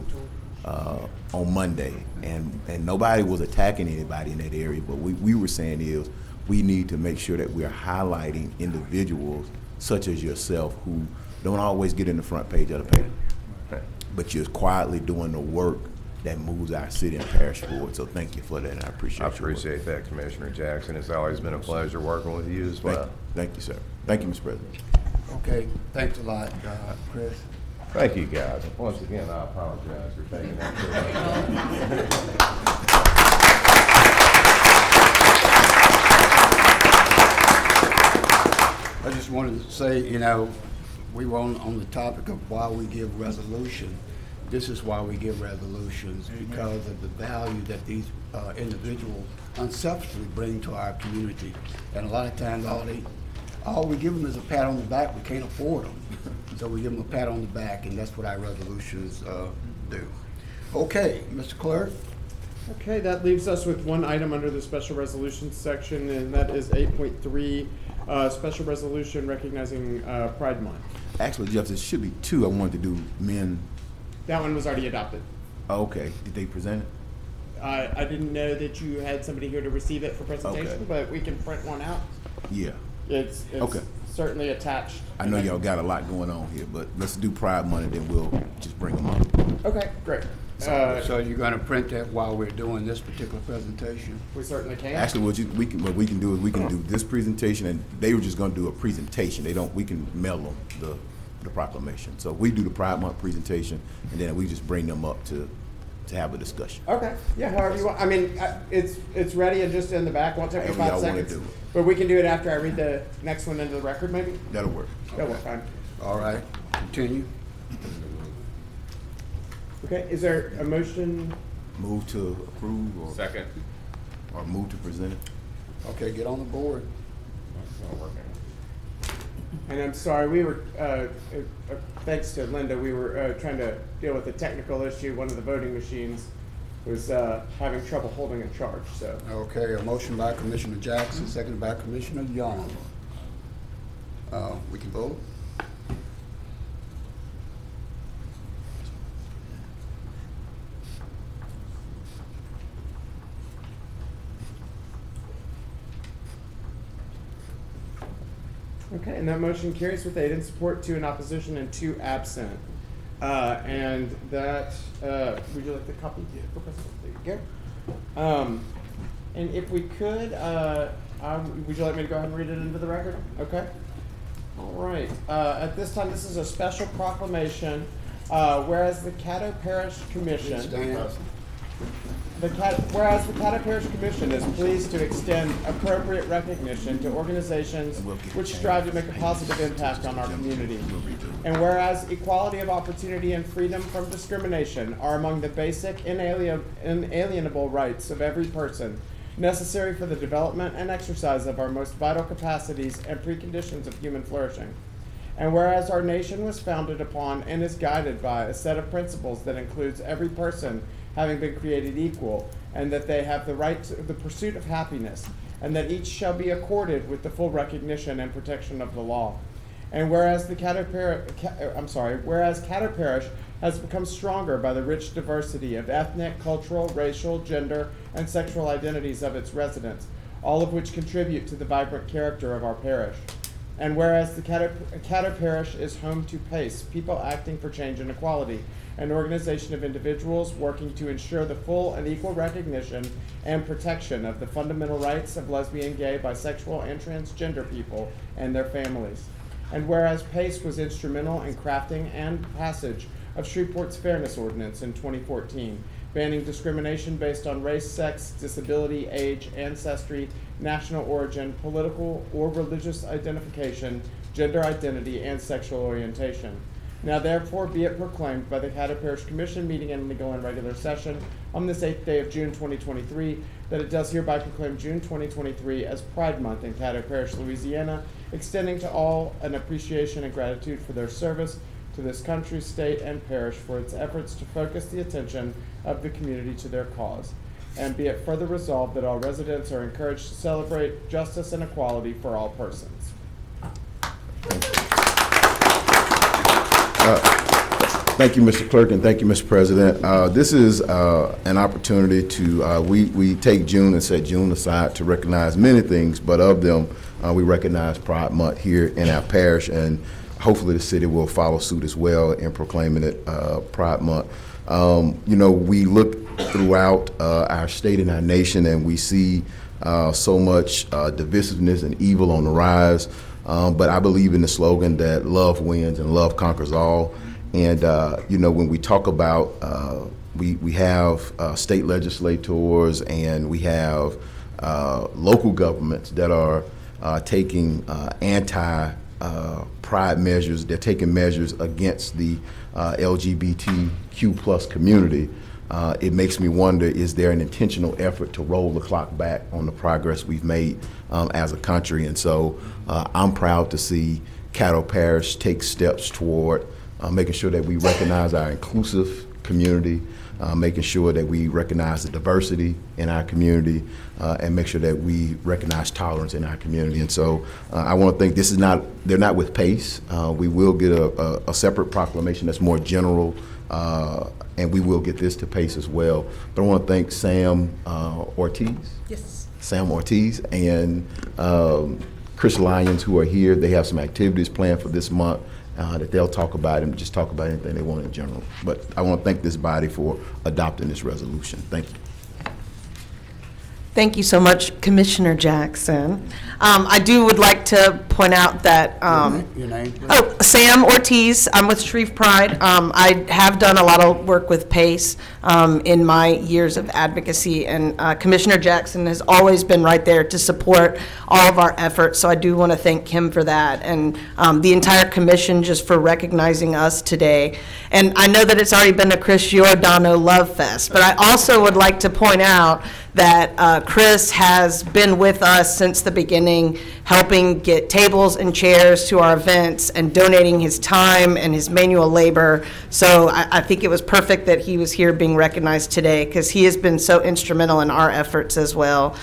on Monday, and nobody was attacking anybody in that area, but we were saying is we need to make sure that we're highlighting individuals such as yourself who don't always get in the front page of the paper, but you're quietly doing the work that moves our city and parish forward. So thank you for that, and I appreciate that, Commissioner Jackson. It's always been a pleasure working with you as well. Thank you, sir. Thank you, Mr. President. Okay, thanks a lot, Chris. Thank you, guys. Once again, I apologize for taking that too long. I just wanted to say, we were on the topic of why we give resolution. This is why we give resolutions, because of the value that these individuals unselfishly bring to our community. And a lot of times, all we give them is a pat on the back. We can't afford them. So we give them a pat on the back, and that's what our resolutions do. Okay, Mr. Clerk. Okay, that leaves us with one item under the special resolutions section, and that is 8.3, special resolution recognizing Pride Month. Actually, Jeff, there should be two I wanted to do men. That one was already adopted. Okay, did they present it? I didn't know that you had somebody here to receive it for presentation, Okay. but we can print one out. Yeah. It's Okay. certainly attached. I know y'all got a lot going on here, but let's do Pride Month and then we'll just bring them up. Okay, great. So you're gonna print that while we're doing this particular presentation? We certainly can. Actually, what we can do is we can do this presentation, and they were just gonna do a presentation. We can mail them the proclamation. So we do the Pride Month presentation, and then we just bring them up to have a discussion. Okay, yeah, however you want. I mean, it's ready and just in the back. Won't take me However 5 y'all wanna seconds. do it. But we can do it after I read the next one into the record, maybe? That'll work. That'll work fine. All right, continue. Okay, is there a motion? Move to approve or? Second. Or move to present it? Okay, get on the board. And I'm sorry, we were, thanks to Linda, we were trying to deal with a technical issue. One of the voting machines was having trouble holding a charge, so. Okay, a motion by Commissioner Jackson, seconded by Commissioner Young. We can vote? Okay, and that motion carries with 8 in support, 2 in opposition, and 2 absent. And that, would you like the copy? Yeah, there you go. And if we could, would you like me to go ahead and read it into the record? Okay. All right. At this time, this is a special proclamation, whereas the Caddo Parish Commission. Whereas the Caddo Parish Commission is pleased to extend appropriate recognition to organizations which strive to make a positive impact on our community. And whereas equality of opportunity and freedom from discrimination are among the basic inalienable rights of every person, necessary for the development and exercise of our most vital capacities and preconditions of human flourishing. And whereas our nation was founded upon and is guided by a set of principles that includes every person having been created equal, and that they have the right to the pursuit of happiness, and that each shall be accorded with the full recognition and protection of the law. And whereas Caddo Parish has become stronger by the rich diversity of ethnic, cultural, racial, gender, and sexual identities of its residents, all of which contribute to the vibrant character of our parish. And whereas the Caddo Parish is home to PACE, People Acting for Change and Equality, an organization of individuals working to ensure the full and equal recognition and protection of the fundamental rights of lesbian, gay, bisexual, and transgender people and their families. And whereas PACE was instrumental in crafting and passage of Shreveport's Fairness Ordinance in 2014, banning discrimination based on race, sex, disability, age, ancestry, national origin, political or religious identification, gender identity, and sexual orientation. Now therefore be it proclaimed by the Caddo Parish Commission meeting in legal and regular session on this 8th day of June 2023 that it does hereby proclaim June 2023 as Pride Month in Caddo Parish, Louisiana, extending to all an appreciation and gratitude for their service to this country, state, and parish for its efforts to focus the attention of the community to their cause. And be it further resolved that all residents are encouraged to celebrate justice and equality for all persons. Thank you, Mr. Clerk, and thank you, Mr. President. This is an opportunity to, we take June and set June aside to recognize many things, but of them, we recognize Pride Month here in our parish, and hopefully the city will follow suit as well in proclaiming it Pride Month. You know, we look throughout our state and our nation, and we see so much divisiveness and evil on the rise. But I believe in the slogan that love wins and love conquers all. And, you know, when we talk about, we have state legislators and we have local governments that are taking anti-pride measures. They're taking measures against the LGBTQ plus community. It makes me wonder, is there an intentional effort to roll the clock back on the progress we've made as a country? And so I'm proud to see Caddo Parish take steps toward making sure that we recognize our inclusive community, making sure that we recognize the diversity in our community and make sure that we recognize tolerance in our community. And so I want to think they're not with PACE. We will get a separate proclamation that's more general, and we will get this to PACE as well. But I want to thank Sam Ortiz. Yes. Sam Ortiz and Chris Lyons, who are here. They have some activities planned for this month that they'll talk about and just talk about anything they want in general. But I want to thank this body for adopting this resolution. Thank you. Thank you so much, Commissioner Jackson. I would like to point out that, Your name, please? oh, Sam Ortiz, I'm with Shreve Pride. I have done a lot of work with PACE in my years of advocacy, and Commissioner Jackson has always been right there to support all of our efforts, so I do want to thank him for that, and the entire commission just for recognizing us today. And I know that it's already been a Chris Giordano Love Fest, but I also would like to point out that Chris has been with us since the beginning, helping get tables and chairs to our events and donating his time and his manual labor. So I think it was perfect that he was here being recognized today, because he has been so instrumental in our efforts as well.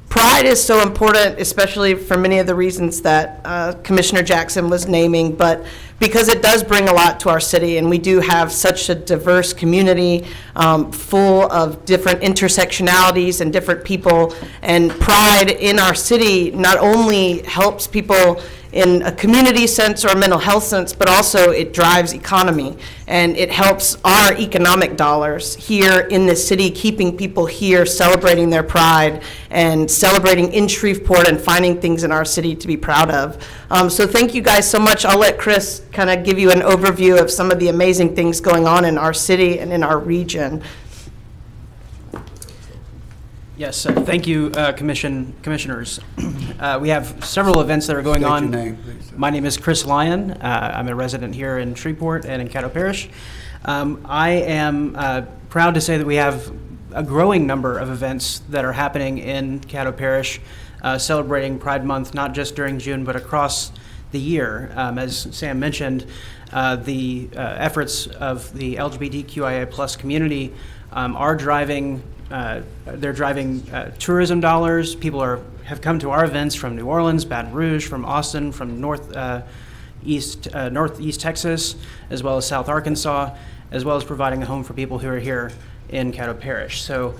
Pride is so important, especially for many of the reasons that Commissioner Jackson was naming, but because it does bring a lot to our city, and we do have such a diverse community full of different intersectionalities and different people. And Pride in our city not only helps people in a community sense or a mental health sense, but also it drives economy, and it helps our economic dollars here in the city, keeping people here celebrating their pride and celebrating in Shreveport and finding things in our city to be proud of. So thank you guys so much. I'll let Chris kind of give you an overview of some of the amazing things going on in our city and in our region. Yes, thank you, commissioners. We have several events that are going on. State your name, please. My name is Chris Lyon. I'm a resident here in Shreveport and in Caddo Parish. I am proud to say that we have a growing number of events that are happening in Caddo Parish, celebrating Pride Month, not just during June, but across the year. As Sam mentioned, the efforts of the LGBTQIA plus community are driving tourism dollars. People have come to our events from New Orleans, Baton Rouge, from Austin, from northeast Texas, as well as South Arkansas, as well as providing a home for people who are here in Caddo Parish. So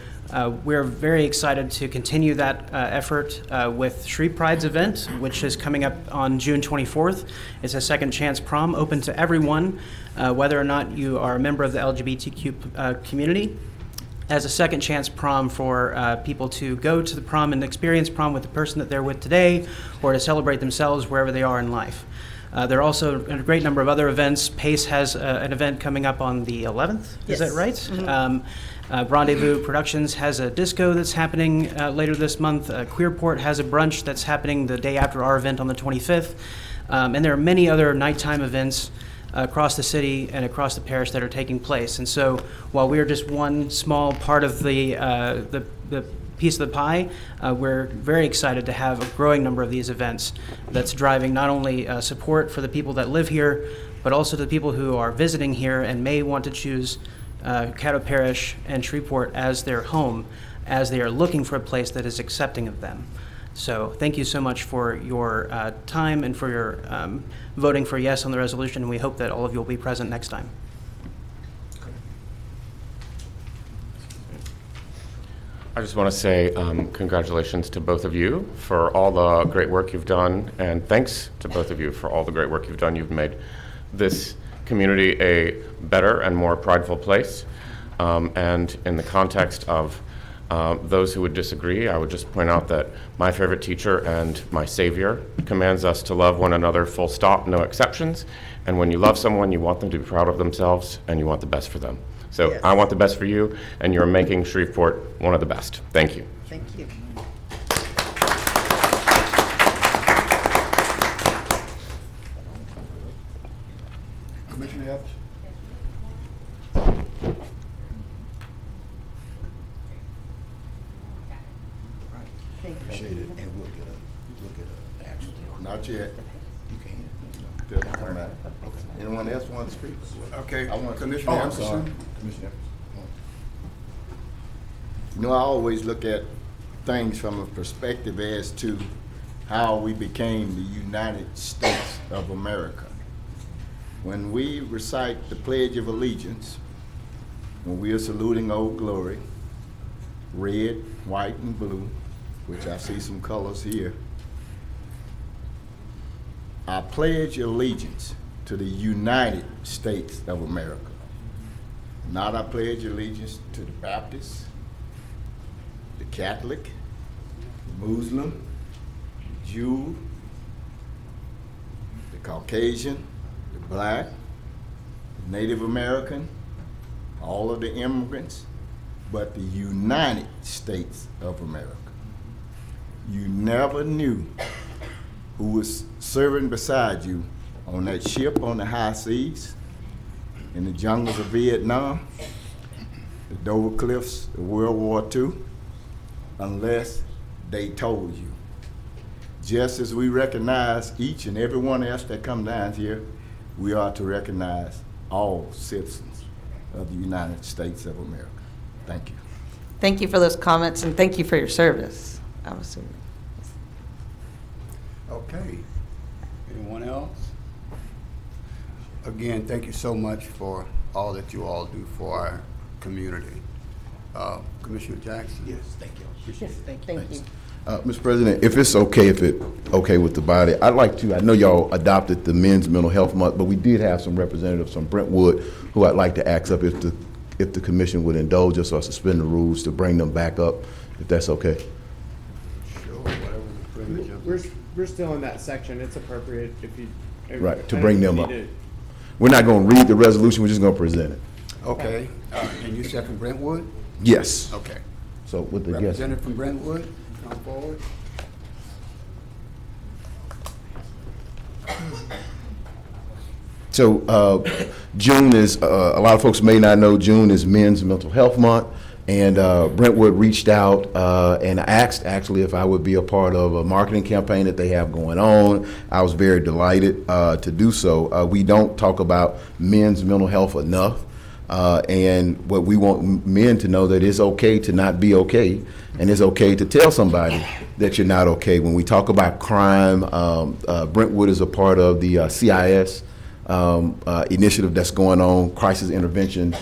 we're very excited to continue that effort with Shreve Pride's event, which is coming up on June 24th. It's a second chance prom open to everyone, whether or not you are a member of the LGBTQ community. As a second chance prom for people to go to the prom and experience prom with the person that they're with today, or to celebrate themselves wherever they are in life. There are also a great number of other events. PACE has an event coming up on the 11th, Yes. Is that right? Mm-hmm. Rendezvous Productions has a disco that's happening later this month. Queerport has a brunch that's happening the day after our event on the 25th. And there are many other nighttime events across the city and across the parish that are taking place. And so while we're just one small part of the piece of the pie, we're very excited to have a growing number of these events that's driving not only support for the people that live here, but also the people who are visiting here and may want to choose Caddo Parish and Shreveport as their home, as they are looking for a place that is accepting of them. So thank you so much for your time and for your voting for yes on the resolution, and we hope that all of you will be present next time. I just want to say congratulations to both of you for all the great work you've done, and thanks to both of you for all the great work you've done. You've made this community a better and more prideful place. And in the context of those who would disagree, I would just point out that my favorite teacher and my savior commands us to love one another, full stop, no exceptions. And when you love someone, you want them to be proud of themselves and you want the best for them. So yes. I want the best for you, and you're making Shreveport one of the best. Thank you. Thank you. Commissioner Epps? Appreciate it, and we'll get a look at action. Not yet. You can. Till they come back. Anyone else want to speak? Okay, I want Commissioner I'm sorry. Epperson. Commissioner. You know, I always look at things from a perspective as to how we became the United States of America. When we recite the Pledge of Allegiance, when we are saluting Old Glory, red, white, and blue, which I see some colors here, I pledge allegiance to the United States of America. Not I pledge allegiance to the Baptist, the Catholic, the Muslim, the Jew, the Caucasian, the Black, the Native American, all of the immigrants, but the United States of America. You never knew who was serving beside you on that ship on the high seas, in the jungles of Vietnam, the Dover Cliffs of World War II, unless they told you. Just as we recognize each and every one of us that come down here, we are to recognize all citizens of the United States of America. Thank you. Thank you for those comments, and thank you for your service. I'm assuming. Okay. Anyone else? Again, thank you so much for all that you all do for our community. Commissioner Jackson? Yes, thank you. Appreciate it. Thank you. Mr. President, if it's okay, with the body, I'd like to, I know y'all adopted the Men's Mental Health Month, but we did have some representatives from Brentwood who I'd like to ask up if the commission would indulge us or suspend the rules to bring them back up, if that's okay. Sure, whatever the privilege of. We're still in that section. It's appropriate if you. Right, to bring them up. We're not going to read the resolution, we're just going to present it. Okay, and you said from Brentwood? Yes. Okay. So with the guest. Representative from Brentwood, come forward. So June is, a lot of folks may not know, June is Men's Mental Health Month. And Brentwood reached out and asked actually if I would be a part of a marketing campaign that they have going on. I was very delighted to do so. We don't talk about men's mental health enough. And what we want men to know that it's okay to not be okay, and it's okay to tell somebody that you're not okay. When we talk about crime, Brentwood is a part of the CIS initiative that's going on, crisis intervention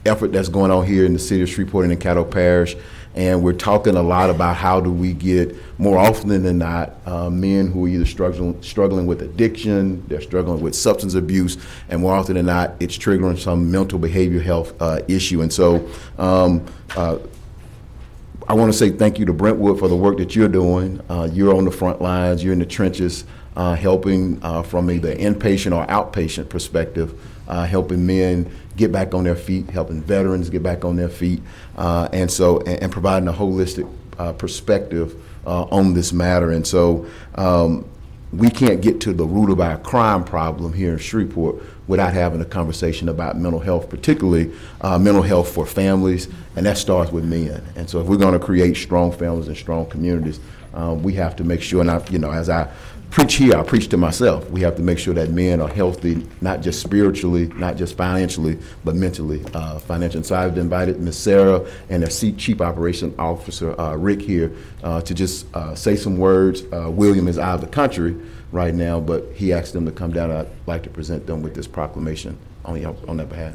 effort that's going on here in the city of Shreveport and in Caddo Parish. And we're talking a lot about how do we get, more often than not, men who are either struggling with addiction, they're struggling with substance abuse, and more often than not, it's triggering some mental behavior health issue. And so I want to say thank you to Brentwood for the work that you're doing. You're on the front lines, you're in the trenches, helping from either inpatient or outpatient perspective, helping men get back on their feet, helping veterans get back on their feet, and providing a holistic perspective on this matter. And so we can't get to the root of our crime problem here in Shreveport without having a conversation about mental health, particularly mental health for families, and that starts with men. And so if we're going to create strong families and strong communities, we have to make sure, and as I preach here, I preach to myself. We have to make sure that men are healthy, not just spiritually, not just financially, but mentally, financially. So I've invited Ms. Sarah and their Chief Operation Officer, Rick, here to just say some words. William is out of the country right now, but he asked them to come down. I'd like to present them with this proclamation on their behalf.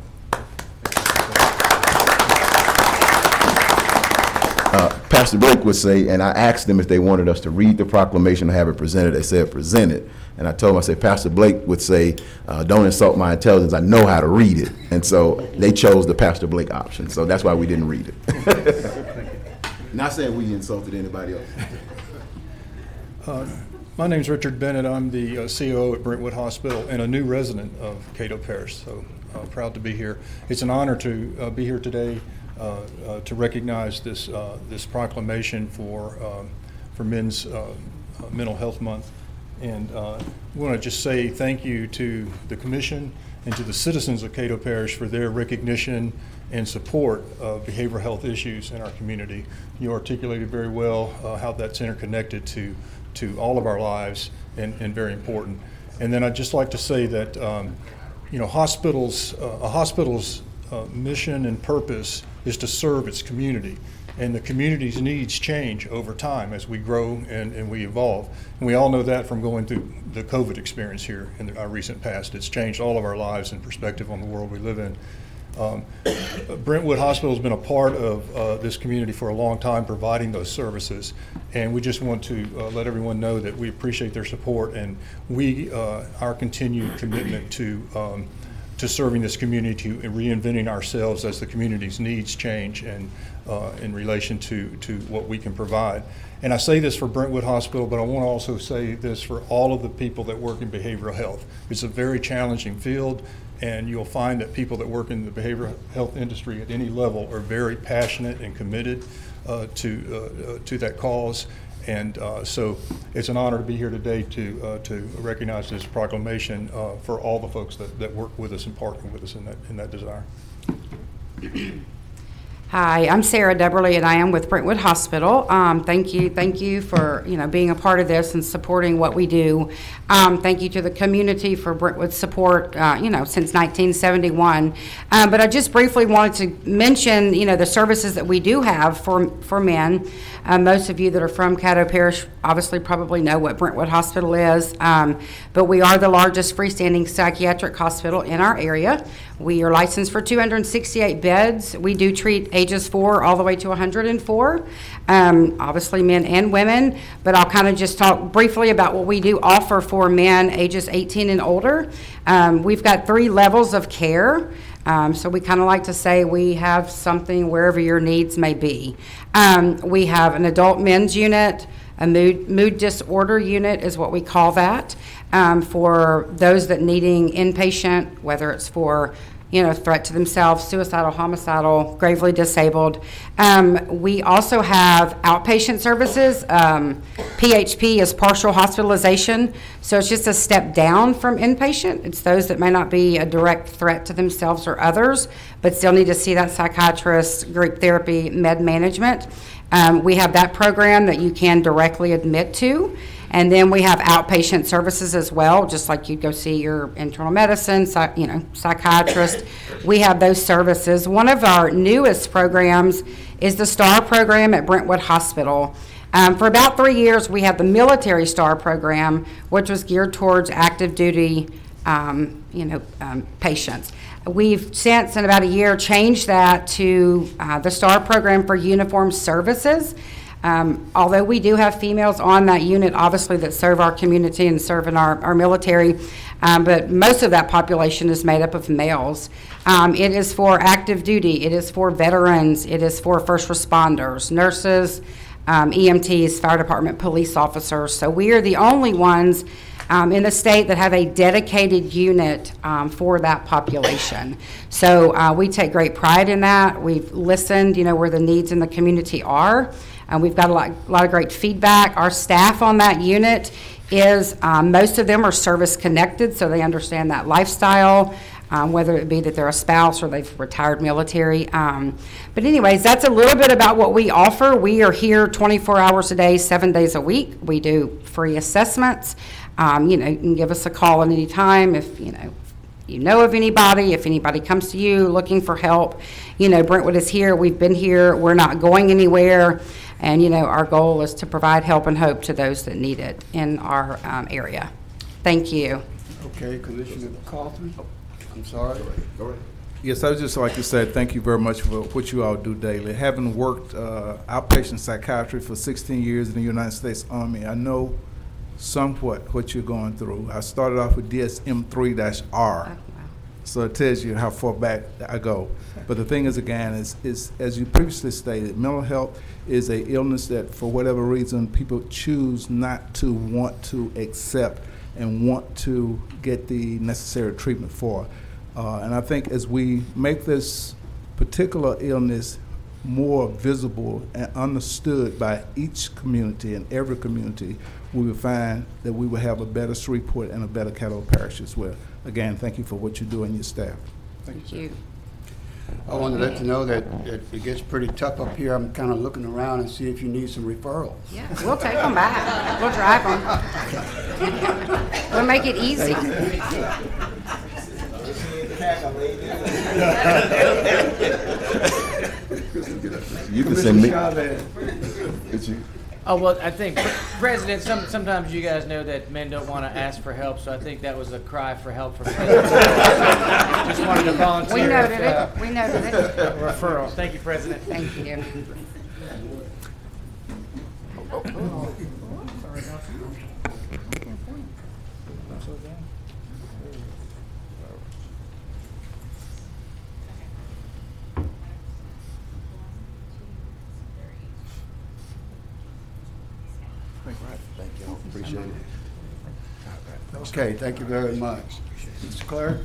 Pastor Blake would say, and I asked them if they wanted us to read the proclamation or have it presented. They said present it. And I told them, I said, Pastor Blake would say, don't insult my intelligence. I know how to read it. And so they chose the Pastor Blake option. So that's why we didn't read it. Not saying we insulted anybody else. My name's Richard Bennett. I'm the COO at Brentwood Hospital and a new resident of Caddo Parish. So proud to be here. It's an honor to be here today to recognize this proclamation for Men's Mental Health Month. And I want to just say thank you to the Commission and to the citizens of Caddo Parish for their recognition and support of behavioral health issues in our community. You articulated very well how that's interconnected to all of our lives and very important. And then I'd just like to say that a hospital's mission and purpose is to serve its community. And the community's needs change over time as we grow and we evolve. And we all know that from going through the COVID experience here in our recent past. It's changed all of our lives and perspective on the world we live in. Brentwood Hospital has been a part of this community for a long time, providing those services. And we just want to let everyone know that we appreciate their support, and our continued commitment to serving this community and reinventing ourselves as the community's needs change and in relation to what we can provide. And I say this for Brentwood Hospital, but I want to also say this for all of the people that work in behavioral health. It's a very challenging field, and you'll find that people that work in the behavioral health industry at any level are very passionate and committed to that cause. And so it's an honor to be here today to recognize this proclamation for all the folks that work with us and partner with us in that desire. Hi, I'm Sarah Deberly, and I am with Brentwood Hospital. Thank you for being a part of this and supporting what we do. Thank you to the community for Brentwood's support, since 1971. But I just briefly wanted to mention, the services that we do have for men. Most of you that are from Caddo Parish obviously probably know what Brentwood Hospital is, but we are the largest freestanding psychiatric hospital in our area. We are licensed for 268 beds. We do treat ages 4 all the way to 104, obviously men and women, but I'll kind of just talk briefly about what we do offer for men ages 18 and older. We've got 3 levels of care. So we kind of like to say we have something wherever your needs may be. We have an adult men's unit, a mood disorder unit is what we call that, for those that needing inpatient, whether it's for threat to themselves, suicidal, homicidal, gravely disabled. We also have outpatient services. PHP is partial hospitalization, so it's just a step down from inpatient. It's those that may not be a direct threat to themselves or others, but still need to see that psychiatrist, group therapy, med management. We have that program that you can directly admit to. And then we have outpatient services as well, just like you'd go see your internal medicine, psychiatrist. We have those services. One of our newest programs is the STAR program at Brentwood Hospital. For about 3 years, we had the military STAR program, which was geared towards active duty, patients. We've since, in about a year, changed that to the STAR program for uniformed services. Although we do have females on that unit, obviously, that serve our community and serve in our military, but most of that population is made up of males. It is for active duty, it is for veterans, it is for first responders, nurses, EMTs, fire department, police officers. So we are the only ones in the state that have a dedicated unit for that population. So we take great pride in that. We've listened, where the needs in the community are. We've got a lot of great feedback. Our staff on that unit is, most of them are service connected, so they understand that lifestyle, whether it be that they're a spouse or they've retired military. But anyways, that's a little bit about what we offer. We are here 24 hours a day, 7 days a week. We do free assessments. You can give us a call at any time if, you know of anybody, if anybody comes to you looking for help. Brentwood is here. We've been here. We're not going anywhere. And, our goal is to provide help and hope to those that need it in our area. Thank you. Okay, Commissioner Carlton. I'm sorry. Go ahead. Yes, I would just like to say thank you very much for what you all do daily. Having worked outpatient psychiatry for 16 years in the United States Army, I know somewhat what you're going through. I started off with DSM-3-R. So it tells you how far back I go. But the thing is, again, is as you previously stated, mental health is an illness that, for whatever reason, people choose not to want to accept and want to get the necessary treatment for. And I think as we make this particular illness more visible and understood by each community and every community, we will find that we will have a better Shreveport and a better Caddo Parish as well. Again, thank you for what you do and your staff. Thank you. I want to let you know that it gets pretty tough up here. I'm kind of looking around and see if you need some referrals. Yeah, we'll take them back. We'll drive them. We'll make it easy. You can send me. Oh, well, I think, President, sometimes you guys know that men don't want to ask for help, so I think that was a cry for help from President. Just wanted to volunteer. We noted it. We noted it. Referral. Thank you, President. Thank you. Thank you. Appreciate it. Okay, thank you very much. Mr. Clerk?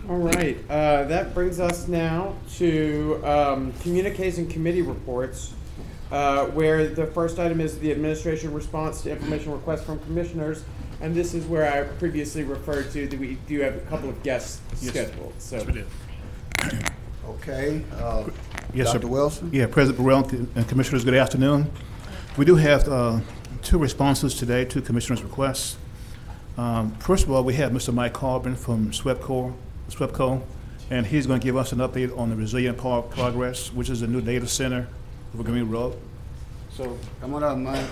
All right, that brings us now to communication committee reports, where the first item is the administration response to information requests from commissioners, and this is where I previously referred to that we do have a couple of guests scheduled. So. Yes, we did. Okay. Yes, Dr. sir. Wilson? Yeah, President Burrell and Commissioners, good afternoon. We do have two responses today to Commissioners' requests. First of all, we have Mr. Mike Corbin from SWEPCO, and he's going to give us an update on the Resilient Park progress, which is a new data center over Green Road. So, come on up, Mike.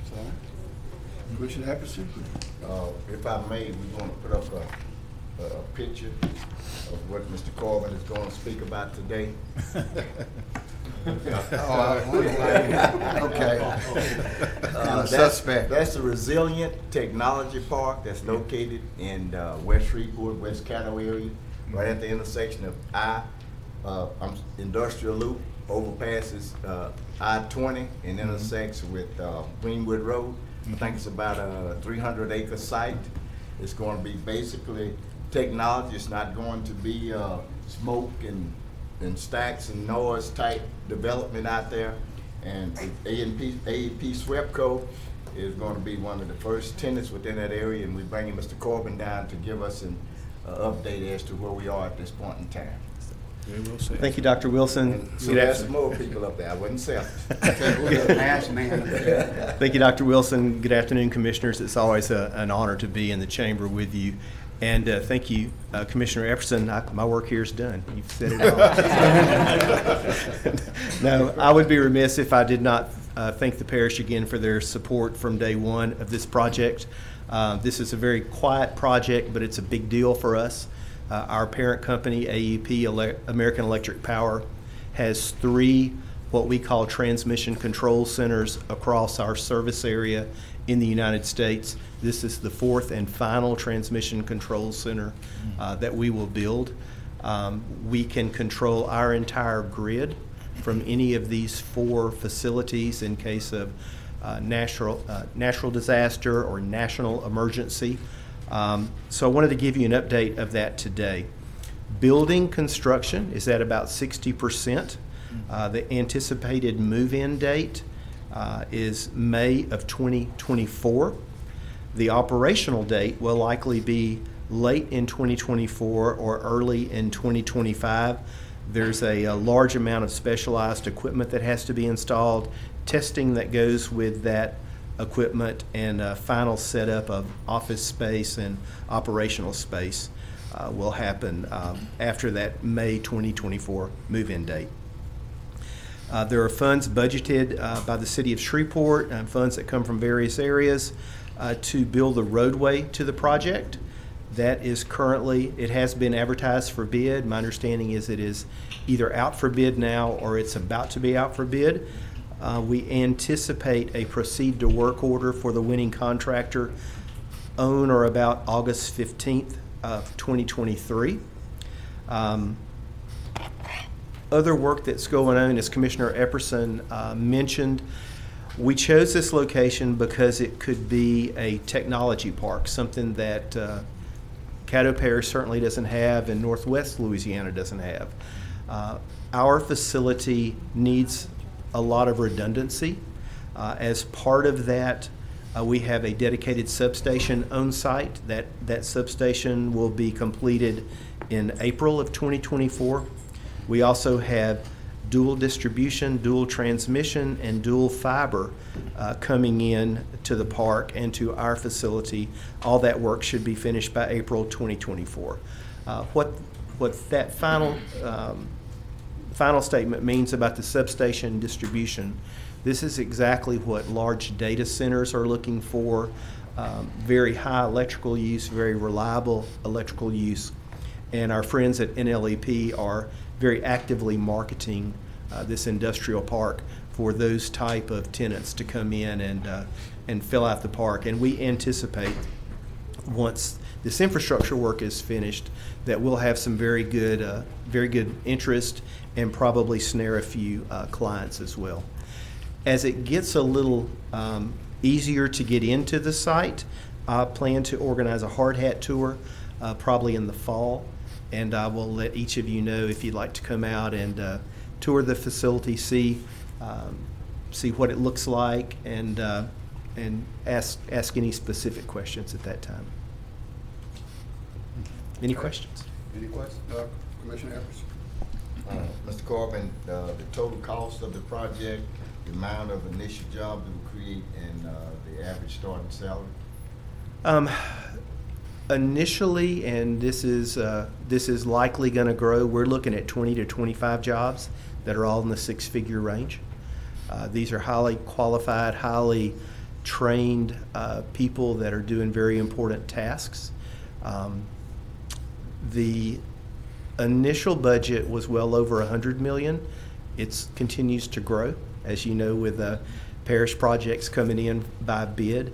Sorry. Commissioner Epperson? If I may, we want to put up a picture of what Mr. Corbin is going to speak about today. Okay. Suspect. That's the Resilient Technology Park that's located in West Shreveport, West Caddo area, right at the intersection of Industrial Loop, overpasses I-20 and intersects with Greenwood Road. I think it's about a 300-acre site. It's going to be basically technology. It's not going to be smoke and stacks and noise type development out there. And AEP SWEPCO is going to be one of the first tenants within that area, and we're bringing Mr. Corbin down to give us an update as to where we are at this point in time. Thank you, Dr. Wilson. So there's some more people up there. I wasn't selfish. Thank you, Dr. Wilson. Good afternoon, Commissioners. It's always an honor to be in the chamber with you. And thank you, Commissioner Epperson. My work here is done. You've said it all. No, I would be remiss if I did not thank the parish again for their support from day one of this project. This is a very quiet project, but it's a big deal for us. Our parent company, AEP, American Electric Power, has 3 what we call transmission control centers across our service area in the United States. This is the 4th and final transmission control center that we will build. We can control our entire grid from any of these 4 facilities in case of natural disaster or national emergency. So I wanted to give you an update of that today. Building construction is at about 60%. The anticipated move-in date is May of 2024. The operational date will likely be late in 2024 or early in 2025. There's a large amount of specialized equipment that has to be installed, testing that goes with that equipment, and final setup of office space and operational space will happen after that May 2024 move-in date. There are funds budgeted by the city of Shreveport and funds that come from various areas to build the roadway to the project. That is currently, it has been advertised for bid. My understanding is it is either out for bid now or it's about to be out for bid. We anticipate a proceed to work order for the winning contractor on or about August 15th of 2023. Other work that's going on, as Commissioner Epperson mentioned, we chose this location because it could be a technology park, something that Caddo Parish certainly doesn't have and Northwest Louisiana doesn't have. Our facility needs a lot of redundancy. As part of that, We have a dedicated substation on site. That substation will be completed in April of 2024. We also have dual distribution, dual transmission, and dual fiber coming in to the park and to our facility. All that work should be finished by April 2024. What that final statement means about the substation distribution, this is exactly what large data centers are looking for. Very high electrical use, very reliable electrical use. And our friends at NLEP are very actively marketing this industrial park for those type of tenants to come in and fill out the park. And we anticipate, once this infrastructure work is finished, that we'll have some very good interest and probably snare a few clients as well. As it gets a little easier to get into the site, I plan to organize a hard hat tour probably in the fall, and I will let each of you know if you'd like to come out and tour the facility, see what it looks like, and ask any specific questions at that time. Any questions? Any questions, Commissioner Evers? Mr. Corbin, the total cost of the project, the amount of initial job it will create, and the average starting salary? Initially, and this is likely going to grow, we're looking at 20 to 25 jobs that are all in the six-figure range. These are highly qualified, highly trained people that are doing very important tasks. The initial budget was well over $100 million. It continues to grow, as you know, with parish projects coming in by bid.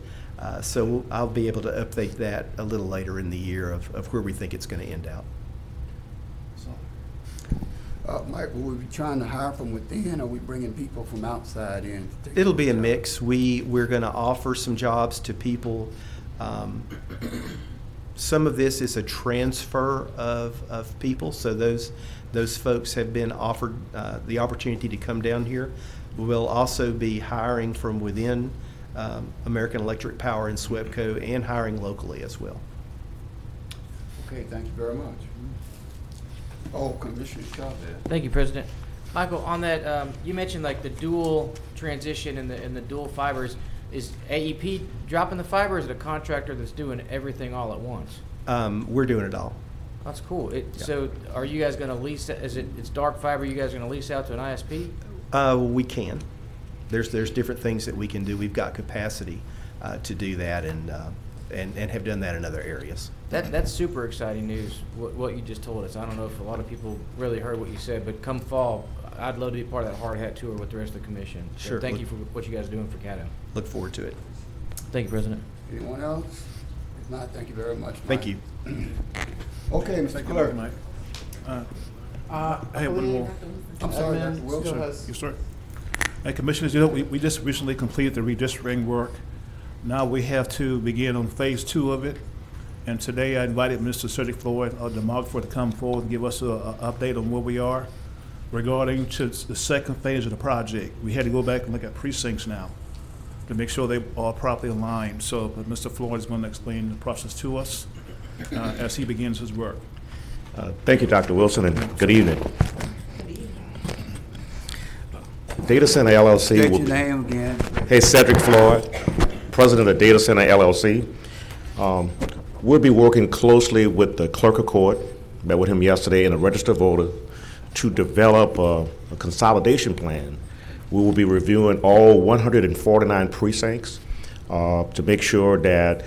So I'll be able to update that a little later in the year of where we think it's going to end out. Mike, will we be trying to hire from within, or are we bringing people from outside in? It'll be a mix. We're going to offer some jobs to people. Some of this is a transfer of people, so those folks have been offered the opportunity to come down here. We'll also be hiring from within American Electric Power and SWEPCO, and hiring locally as well. Okay, thank you very much. Oh, Commissioner Shaw. Thank you, President. Michael, on that, you mentioned like the dual transition and the dual fibers. Is AEP dropping the fiber, or is it a contractor that's doing everything all at once? We're doing it all. That's cool. Yeah. So are you guys going to lease, it's dark fiber, you guys going to lease out to an ISP? We can. There's different things that we can do. We've got capacity to do that, and have done that in other areas. That's super exciting news, what you just told us. I don't know if a lot of people really heard what you said, but come fall, I'd love to be part of that hard hat tour with the rest of the commission. So Sure. thank you for what you guys are doing for Caddo. Look forward to it. Thank you, President. Anyone else? If not, thank you very much, Mike. Thank you. Okay, Mr. Thank you, Clerk. Mike. I have one more. I'm sorry, Dr. Admin Wilson. still has- Yes, sir. Hey, Commissioners, you know, we just recently completed the redistricting work. Now we have to begin on phase 2 of it. And today I invited Mr. Cedric Floyd of Demographer to come forward and give us an update on where we are regarding to the second phase of the project. We had to go back and look at precincts now to make sure they are properly aligned. So Mr. Floyd is going to explain the process to us as he begins his work. Thank you, Dr. Wilson, and good evening. Data Center LLC. State your name again. Hey, Cedric Floyd, President of Data Center LLC. We'll be working closely with the Clerk of Court, met with him yesterday, and a registered voter to develop a consolidation plan. We will be reviewing all 149 precincts to make sure that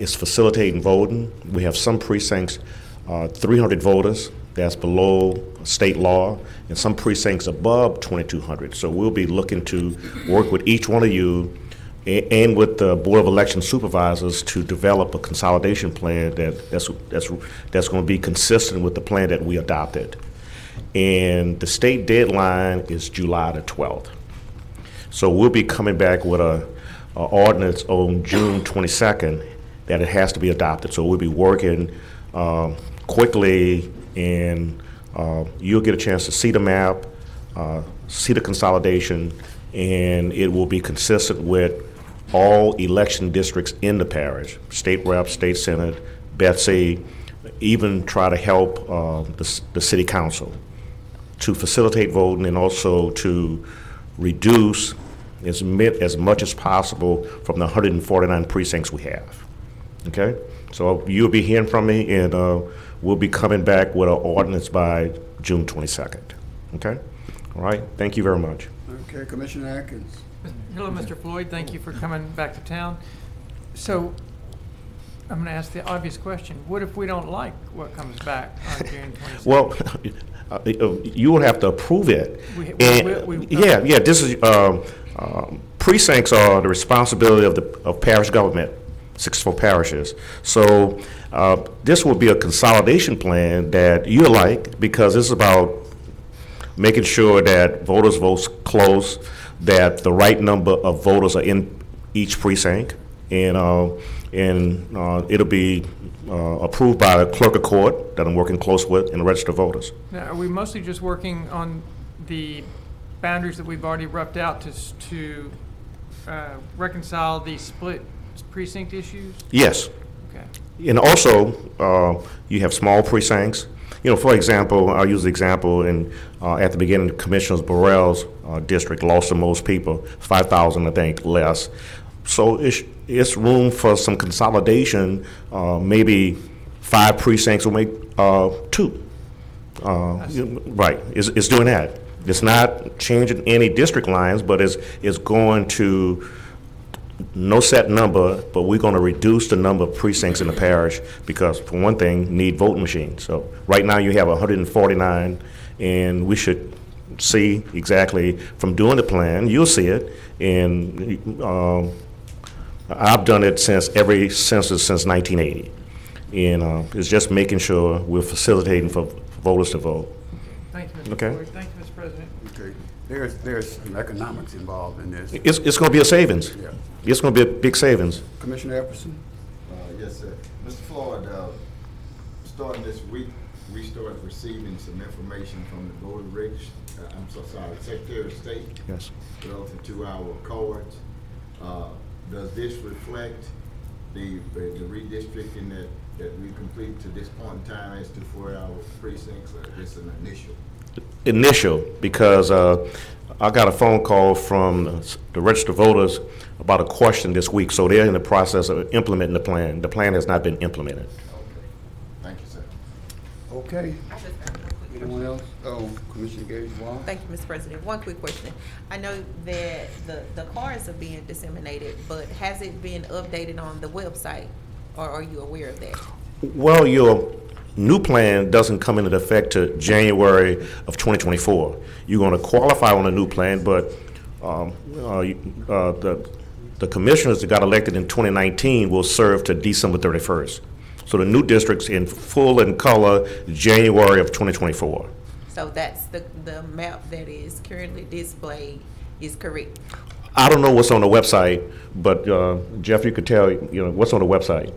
it's facilitating voting. We have some precincts, 300 voters, that's below state law, and some precincts above 2,200. So we'll be looking to work with each one of you and with the Board of Election Supervisors to develop a consolidation plan that's going to be consistent with the plan that we adopted. And the state deadline is July the 12th. So we'll be coming back with a ordinance on June 22nd that it has to be adopted. So we'll be working quickly, and you'll get a chance to see the map, see the consolidation, and it will be consistent with all election districts in the parish, state rep, state senate, Betsy, even try to help the city council to facilitate voting and also to reduce as much as possible from the 149 precincts we have. Okay? So you'll be hearing from me, and we'll be coming back with an ordinance by June 22nd. Okay? All right? Thank you very much. Okay, Commissioner Atkins. Hello, Mr. Floyd. Thank you for coming back to town. So I'm going to ask the obvious question. What if we don't like what comes back on June 26th? Well, you will have to approve it. Yeah, this is, precincts are the responsibility of parish government, 64 parishes. So this will be a consolidation plan that you like, because it's about making sure that voters vote close, that the right number of voters are in each precinct, and it'll be approved by the clerk of court that I'm working close with and the registered voters. Now, are we mostly just working on the boundaries that we've already roughed out to reconcile the split precinct issues? Yes. Okay. And also, you have small precincts. You know, for example, I'll use the example at the beginning, Commissioner Burrell's district lost the most people, 5,000, I think, less. So it's room for some consolidation. Maybe 5 precincts will make 2. Right, it's doing that. It's not changing any district lines, but it's going to no set number, but we're going to reduce the number of precincts in the parish because, for one thing, need voting machines. So right now you have 149, and we should see exactly from doing the plan. You'll see it, and I've done it since every census since 1980, and it's just making sure we're facilitating for voters to vote. Thank you, Mr. Okay. Floyd. Thank you, Mr. President. Okay. There's some economics involved in this. It's going to be a savings. Yeah. It's going to be a big savings. Commissioner Epperson? Yes, sir. Mr. Floyd, starting this week, we started receiving some information from the voter registry. Secretary of State. Yes. Relative to our cards. Does this reflect the redistricting that we completed to this point in time as to 4 our precincts, or just an initial? Initial, because I got a phone call from the registered voters about a question this week, so they're in the process of implementing the plan. The plan has not been implemented. Okay. Thank you, sir. Okay. Anyone else? Oh, Commissioner Gage Wall. Thank you, Mr. President. One quick question. I know that the cards are being disseminated, but has it been updated on the website, or are you aware of that? Well, your new plan doesn't come into effect to January of 2024. You're going to qualify on a new plan, but the commissioners that got elected in 2019 will serve to December 31st. So the new districts in full and color January of 2024. So that's the map that is currently displayed is correct? I don't know what's on the website, but Jeff, you could tell, what's on the website.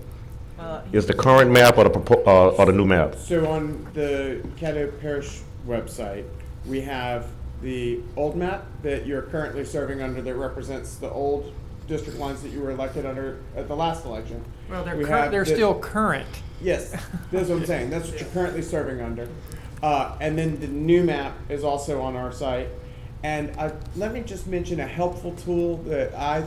Is the current map or the new map? So on the Caddo Parish website, we have the old map that you're currently serving under that represents the old district lines that you were elected under at the last election. Well, they're still current. Yes, that's what I'm saying. That's what you're currently serving under. And then the new map is also on our site. And let me just mention a helpful tool that I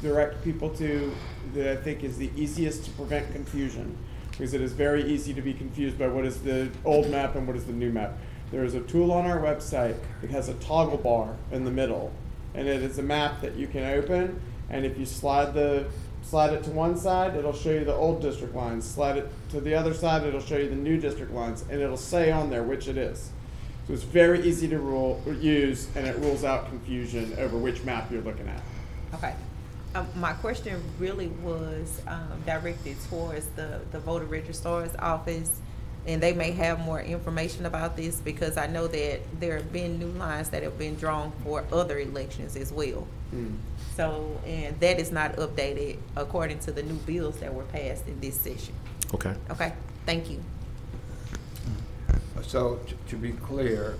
direct people to that I think is the easiest to prevent confusion, because it is very easy to be confused by what is the old map and what is the new map. There is a tool on our website that has a toggle bar in the middle, and it is a map that you can open, and if you slide it to one side, it'll show you the old district lines. Slide it to the other side, it'll show you the new district lines, and it'll say on there which it is. So it's very easy to use, and it rules out confusion over which map you're looking at. Okay. My question really was directed towards the voter registrar's office, and they may have more information about this, because I know that there have been new lines that have been drawn for other elections as well. So, and that is not updated according to the new bills that were passed in this session. Okay. Okay, thank you. So to be clear,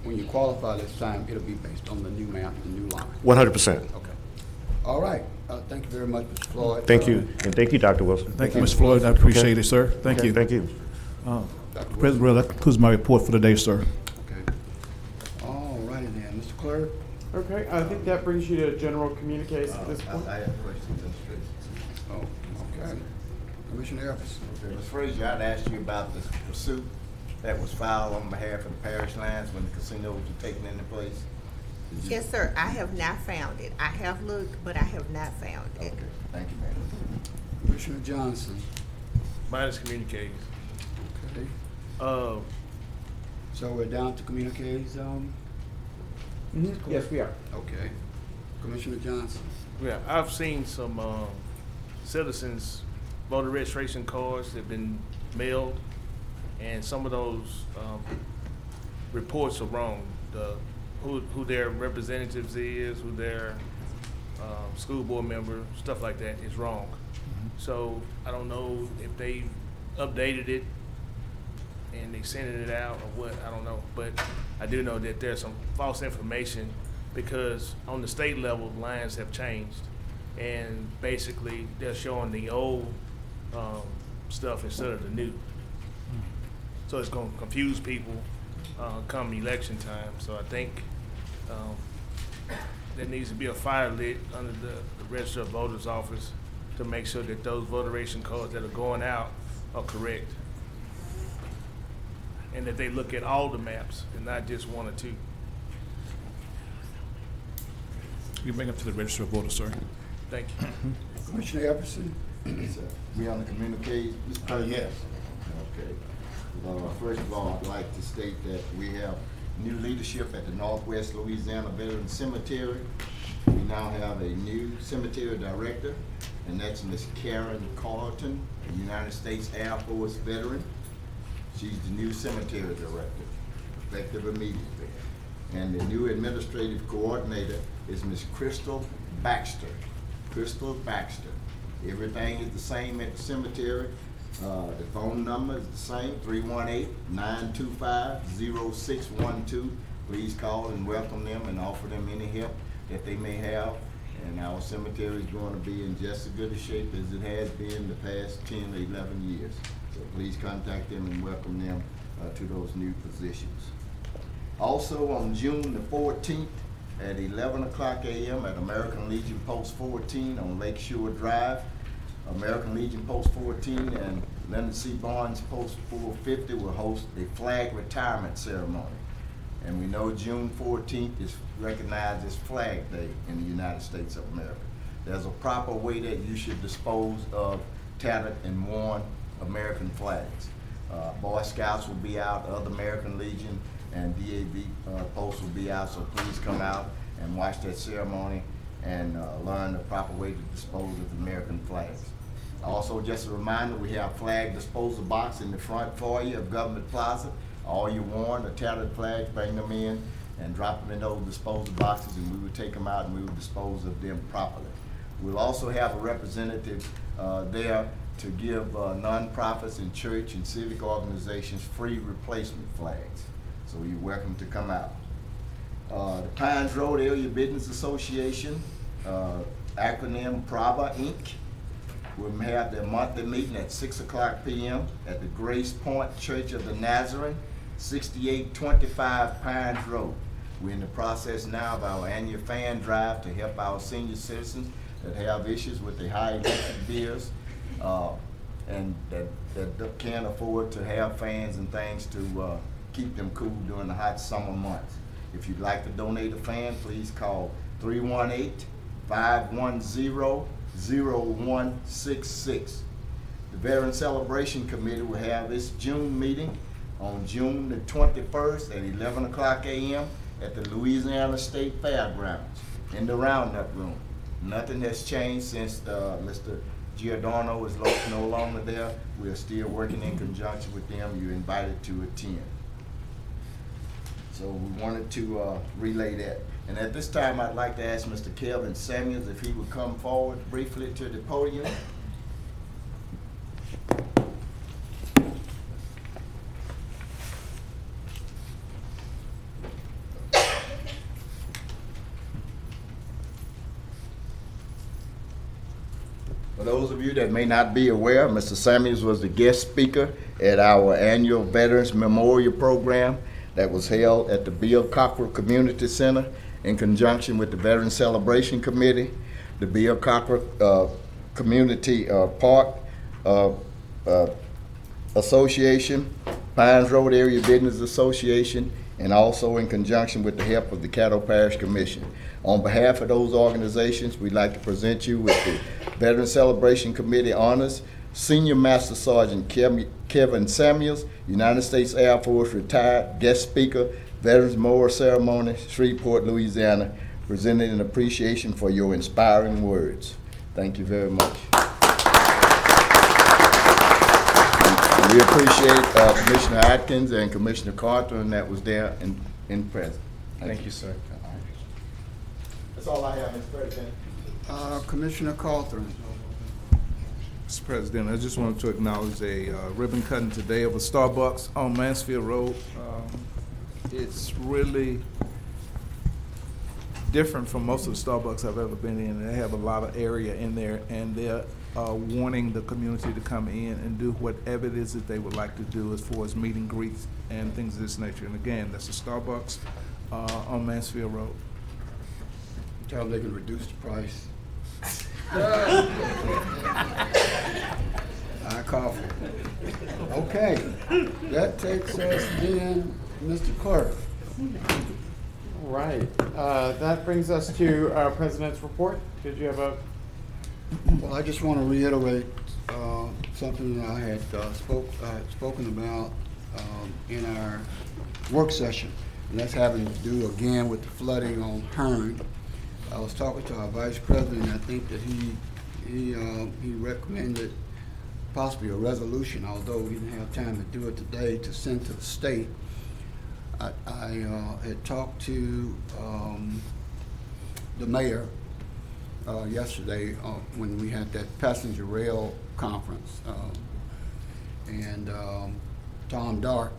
when you qualify this time, it'll be based on the new map, the new line. 100%. Okay. All right. Thank you very much, Mr. Floyd. Thank you, and thank you, Dr. Wilson. Thank you, Mr. Floyd. I appreciate Okay. it, sir. Thank Okay, you. Thank you. President Burrell, that concludes my report for the day, sir. Okay. All righty then, Mr. Clerk. Okay, I think that brings you to general communiques at this point. I have questions. Oh, okay. Commissioner Evans. Ms. Frazier, I'd asked you about the pursuit that was filed on behalf of the parish lands when the casinos were taken into place. Yes, sir. I have not found it. I have looked, but I have not found it. Okay, thank you, ma'am. Commissioner Johnson. Mine is communicating. Okay. Uh, So we're down to communiques, Yes, we are. Okay. Commissioner Johnson. yeah, I've seen some citizens' voter registration cards that have been mailed, and some of those reports are wrong. Who their representatives is, who their school board member, stuff like that is wrong. So I don't know if they updated it and they sending it out or what, I don't know. But I do know that there's some false information because on the state level, lines have changed. And basically, they're showing the old stuff instead of the new. So it's gonna confuse people come election time. So I think there needs to be a fire lit under the Register of Voters office to make sure that those voteration cards that are going out are correct. And that they look at all the maps and not just one or two. You bring up to the Register of Voters, sir. Thank you. Commissioner Everson. We on the communique, Mr. President? Yes. Okay. First of all, I'd like to state that we have new leadership at the Northwest Louisiana Veterans Cemetery. We now have a new cemetery director, and that's Ms. Karen Carlton, a United States Air Force veteran. She's the new cemetery director, effective immediately. And the new administrative coordinator is Ms. Crystal Baxter. Crystal Baxter. Everything is the same at the cemetery. The phone number is the same, 318-925-0612. Please call and welcome them and offer them any help that they may have. And our cemetery is going to be in just as good a shape as it has been the past 10 or 11 years. So please contact them and welcome them to those new positions. Also on June the 14th at 11 o'clock a.m. at American Legion Post 14 on Lakeshore Drive, American Legion Post 14 and Leonard C. Barnes Post 450 will host a flag retirement ceremony. And we know June 14th is recognized as Flag Day in the United States of America. There's a proper way that you should dispose of tattered and worn American flags. Boy Scouts will be out, other American Legion and DAV posts will be out, so please come out and watch that ceremony and learn the proper way to dispose of American flags. Also, just a reminder, we have flag disposal box in the front foyer of Government Plaza. All your worn or tattered flags, bring them in and drop them in those disposal boxes, and we will take them out and we will dispose of them properly. We'll also have a representative there to give nonprofits and church and civic organizations free replacement flags. So you're welcome to come out. The Pines Road Area Business Association, acronym PRAVA Inc., will have their monthly meeting at 6 o'clock p.m. at the Grace Point Church of the Nazarene, 6825 Pines Road. We're in the process now of our annual fan drive to help our senior citizens that have issues with the high electric bills and that can't afford to have fans and things to keep them cool during the hot summer months. If you'd like to donate a fan, please call 318-510-0166. The Veteran Celebration Committee will have its June meeting on June the 21st at 11 o'clock a.m. at the Louisiana State Fairgrounds in the Roundup Room. Nothing has changed since Mr. Giordano is no longer there. We are still working in conjunction with them. You're invited to attend. So we wanted to relay that. And at this time, I'd like to ask Mr. Kelvin Samuels if he would come forward briefly to the podium. those of you that may not be aware, Mr. Samuels was the guest speaker at our annual Veterans Memorial Program that was held at the Bill Cockrell Community Center in conjunction with the Veterans Celebration Committee, the Bill Cockrell Community Park Association, Pines Road Area Business Association, and also in conjunction with the help of the Caddo Parish Commission. On behalf of those organizations, we'd like to present you with the Veterans Celebration Committee honors, Senior Master Sergeant Kevin Samuels, United States Air Force retired, guest speaker, Veterans Memorial Ceremony, Shreveport, Louisiana, presenting an appreciation for your inspiring words. Thank you very much. We appreciate Commissioner Atkins and Commissioner Carter, and that was there in present. Thank you, sir. That's all I have, Mr. President. Commissioner Carter. Mr. President, I just wanted to acknowledge a ribbon cutting today of a Starbucks on Mansfield Road. It's really different from most of the Starbucks I've ever been in. They have a lot of area in there, and they're wanting the community to come in and do whatever it is that they would like to do as far as meet and greets and things of this nature. And again, that's a Starbucks on Mansfield Road. Tell them they can reduce the price. Coffee. Okay, that takes us then, Mr. Clerk. All right, that brings us to President's report. Did you have a? Well, I just want to reiterate something that I had spoken about in our work session, and that's having to do again with the flooding on Hearn. I was talking to our Vice President, and I think that he recommended possibly a resolution, although we didn't have time to do it today, to send to the state. I had talked to the mayor yesterday when we had that passenger rail conference, and Tom Dart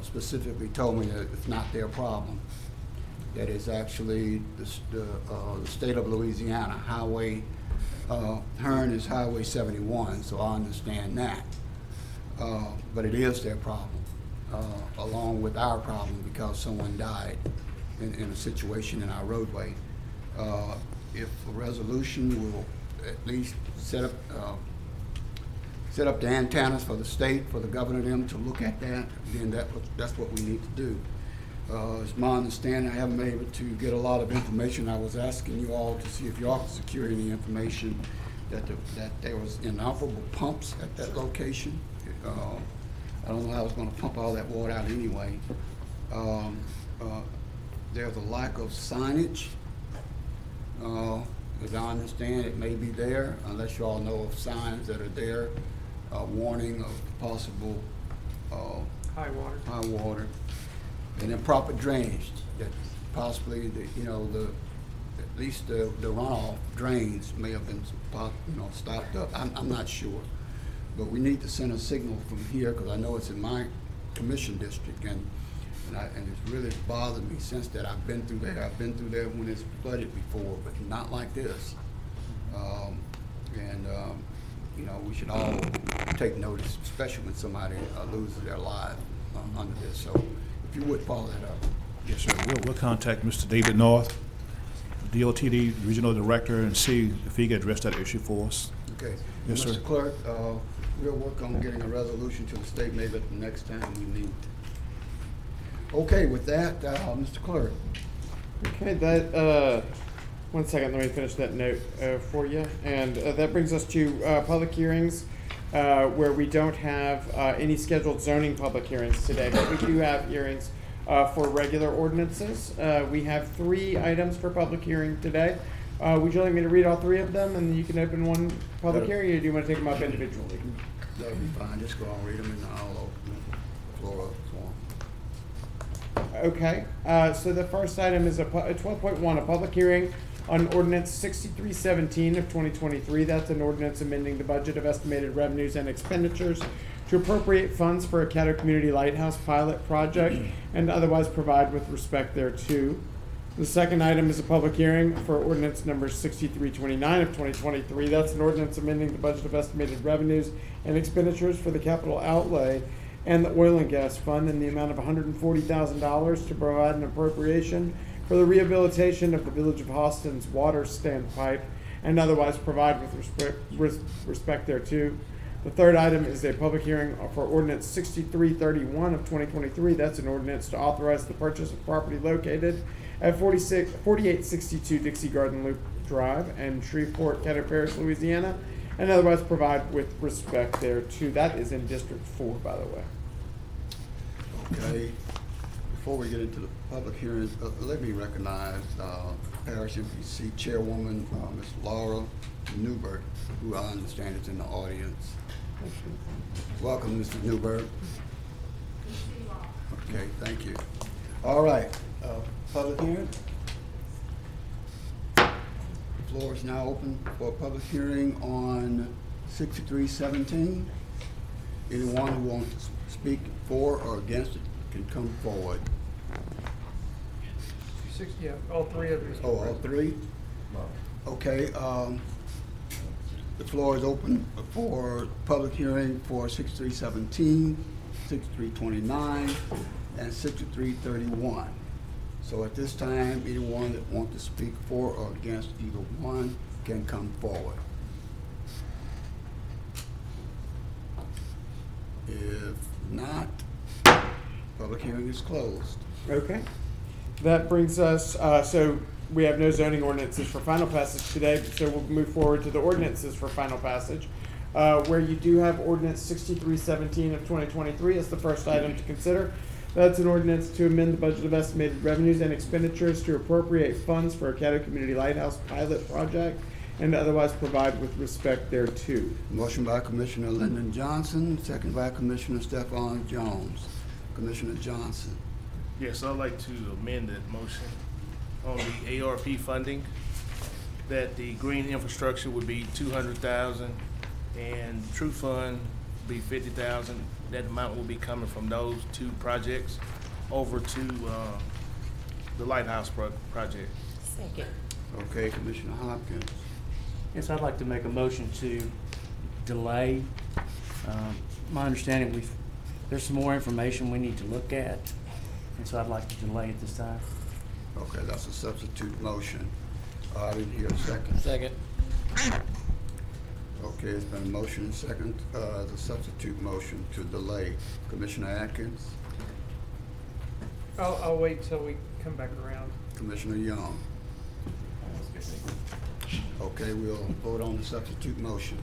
specifically told me that it's not their problem, that it's actually the state of Louisiana highway. Hearn is Highway 71, so I understand that. But it is their problem, along with our problem, because someone died in a situation in our roadway. If a resolution will at least set up the antennas for the state, for the governor them to look at that, then that's what we need to do. It's my understanding, I haven't been able to get a lot of information. I was asking you all to see if you all could secure any information that there was inoperable pumps at that location. I don't know how I was going to pump all that water out anyway. There's a lack of signage. As I understand, it may be there, unless you all know of signs that are there, warning of possible High water. And then proper drainage, that possibly at least the runoff drains may have been stopped up. I'm not sure, but we need to send a signal from here, because I know it's in my commission district, and it's really bothered me since that. I've been through there. I've been through there when it's flooded before, but not like this. We should all take notice, especially when somebody loses their life under this. So if you would follow that up. Yes, sir. We'll contact Mr. David North, DOTD Regional Director, and see if he can address that issue for us. Okay. Yes, sir. Mr. Clerk, we'll work on getting a resolution to the state maybe at the next time we meet. Okay, with that, Mr. Clerk. Okay, that, 1 second, let me finish that note for you. And that brings us to public hearings, where we don't have any scheduled zoning public hearings today, but we do have hearings for regular ordinances. We have 3 items for public hearing today. Would you like me to read all 3 of them, and you can open one public hearing, or do you want to take them up individually? That'll be fine. Just go and read them, and I'll open the floor up for them. Okay, so the first item is 12.1, a public hearing on ordinance 6317 of 2023. That's an ordinance amending the budget of estimated revenues and expenditures to appropriate funds for a Caddo Community Lighthouse pilot project and otherwise provide with respect thereto. The second item is a public hearing for ordinance number 6329 of 2023. That's an ordinance amending the budget of estimated revenues and expenditures for the capital outlay and the oil and gas fund in the amount of $140,000 to provide an appropriation for the rehabilitation of the Village of Austin's water standpipe and otherwise provide with respect thereto. The third item is a public hearing for ordinance 6331 of 2023. That's an ordinance to authorize the purchase of property located at 4862 Dixie Garden Loop Drive and Shreveport, Caddo Parish, Louisiana, and otherwise provide with respect thereto. That is in District 4, by the way. Okay, before we get into the public hearings, let me recognize Parish MPC Chairwoman, Ms. Laura Newberg, who I understand is in the audience. Welcome, Mr. Newberg. Okay, thank you. All right, public hearing. The floor is now open for a public hearing on 6317. Anyone who wants to speak for or against it can come forward. Yeah, all three of you. Oh, all three? Okay, the floor is open for public hearing for 6317, 6329, and 6331. So at this time, anyone that wants to speak for or against either one can come forward. If not, public hearing is closed. Okay. That brings us, so we have no zoning ordinances for final passage today, so we'll move forward to the ordinances for final passage, where you do have ordinance 6317 of 2023 as the first item to consider. That's an ordinance to amend the budget of estimated revenues and expenditures to appropriate funds for a Caddo Community Lighthouse pilot project and otherwise provide with respect thereto. Motion by Commissioner Lyndon Johnson, second by Commissioner Stephon Jones. Commissioner Johnson. Yes, I'd like to amend that motion on the ARP funding, that the green infrastructure would be $200,000 and True Fund would be $50,000. That amount will be coming from those two projects over to the Lighthouse project. Second. Okay, Commissioner Hopkins. Yes, I'd like to make a motion to delay. My understanding, there's some more information we need to look at, and so I'd like to delay at this time. Okay, that's a substitute motion. I didn't hear a second. Second. Okay, it's been a motion and second, the substitute motion to delay. Commissioner Atkins, I'll wait till we come back around. Commissioner Young. Okay, we'll vote on the substitute motion.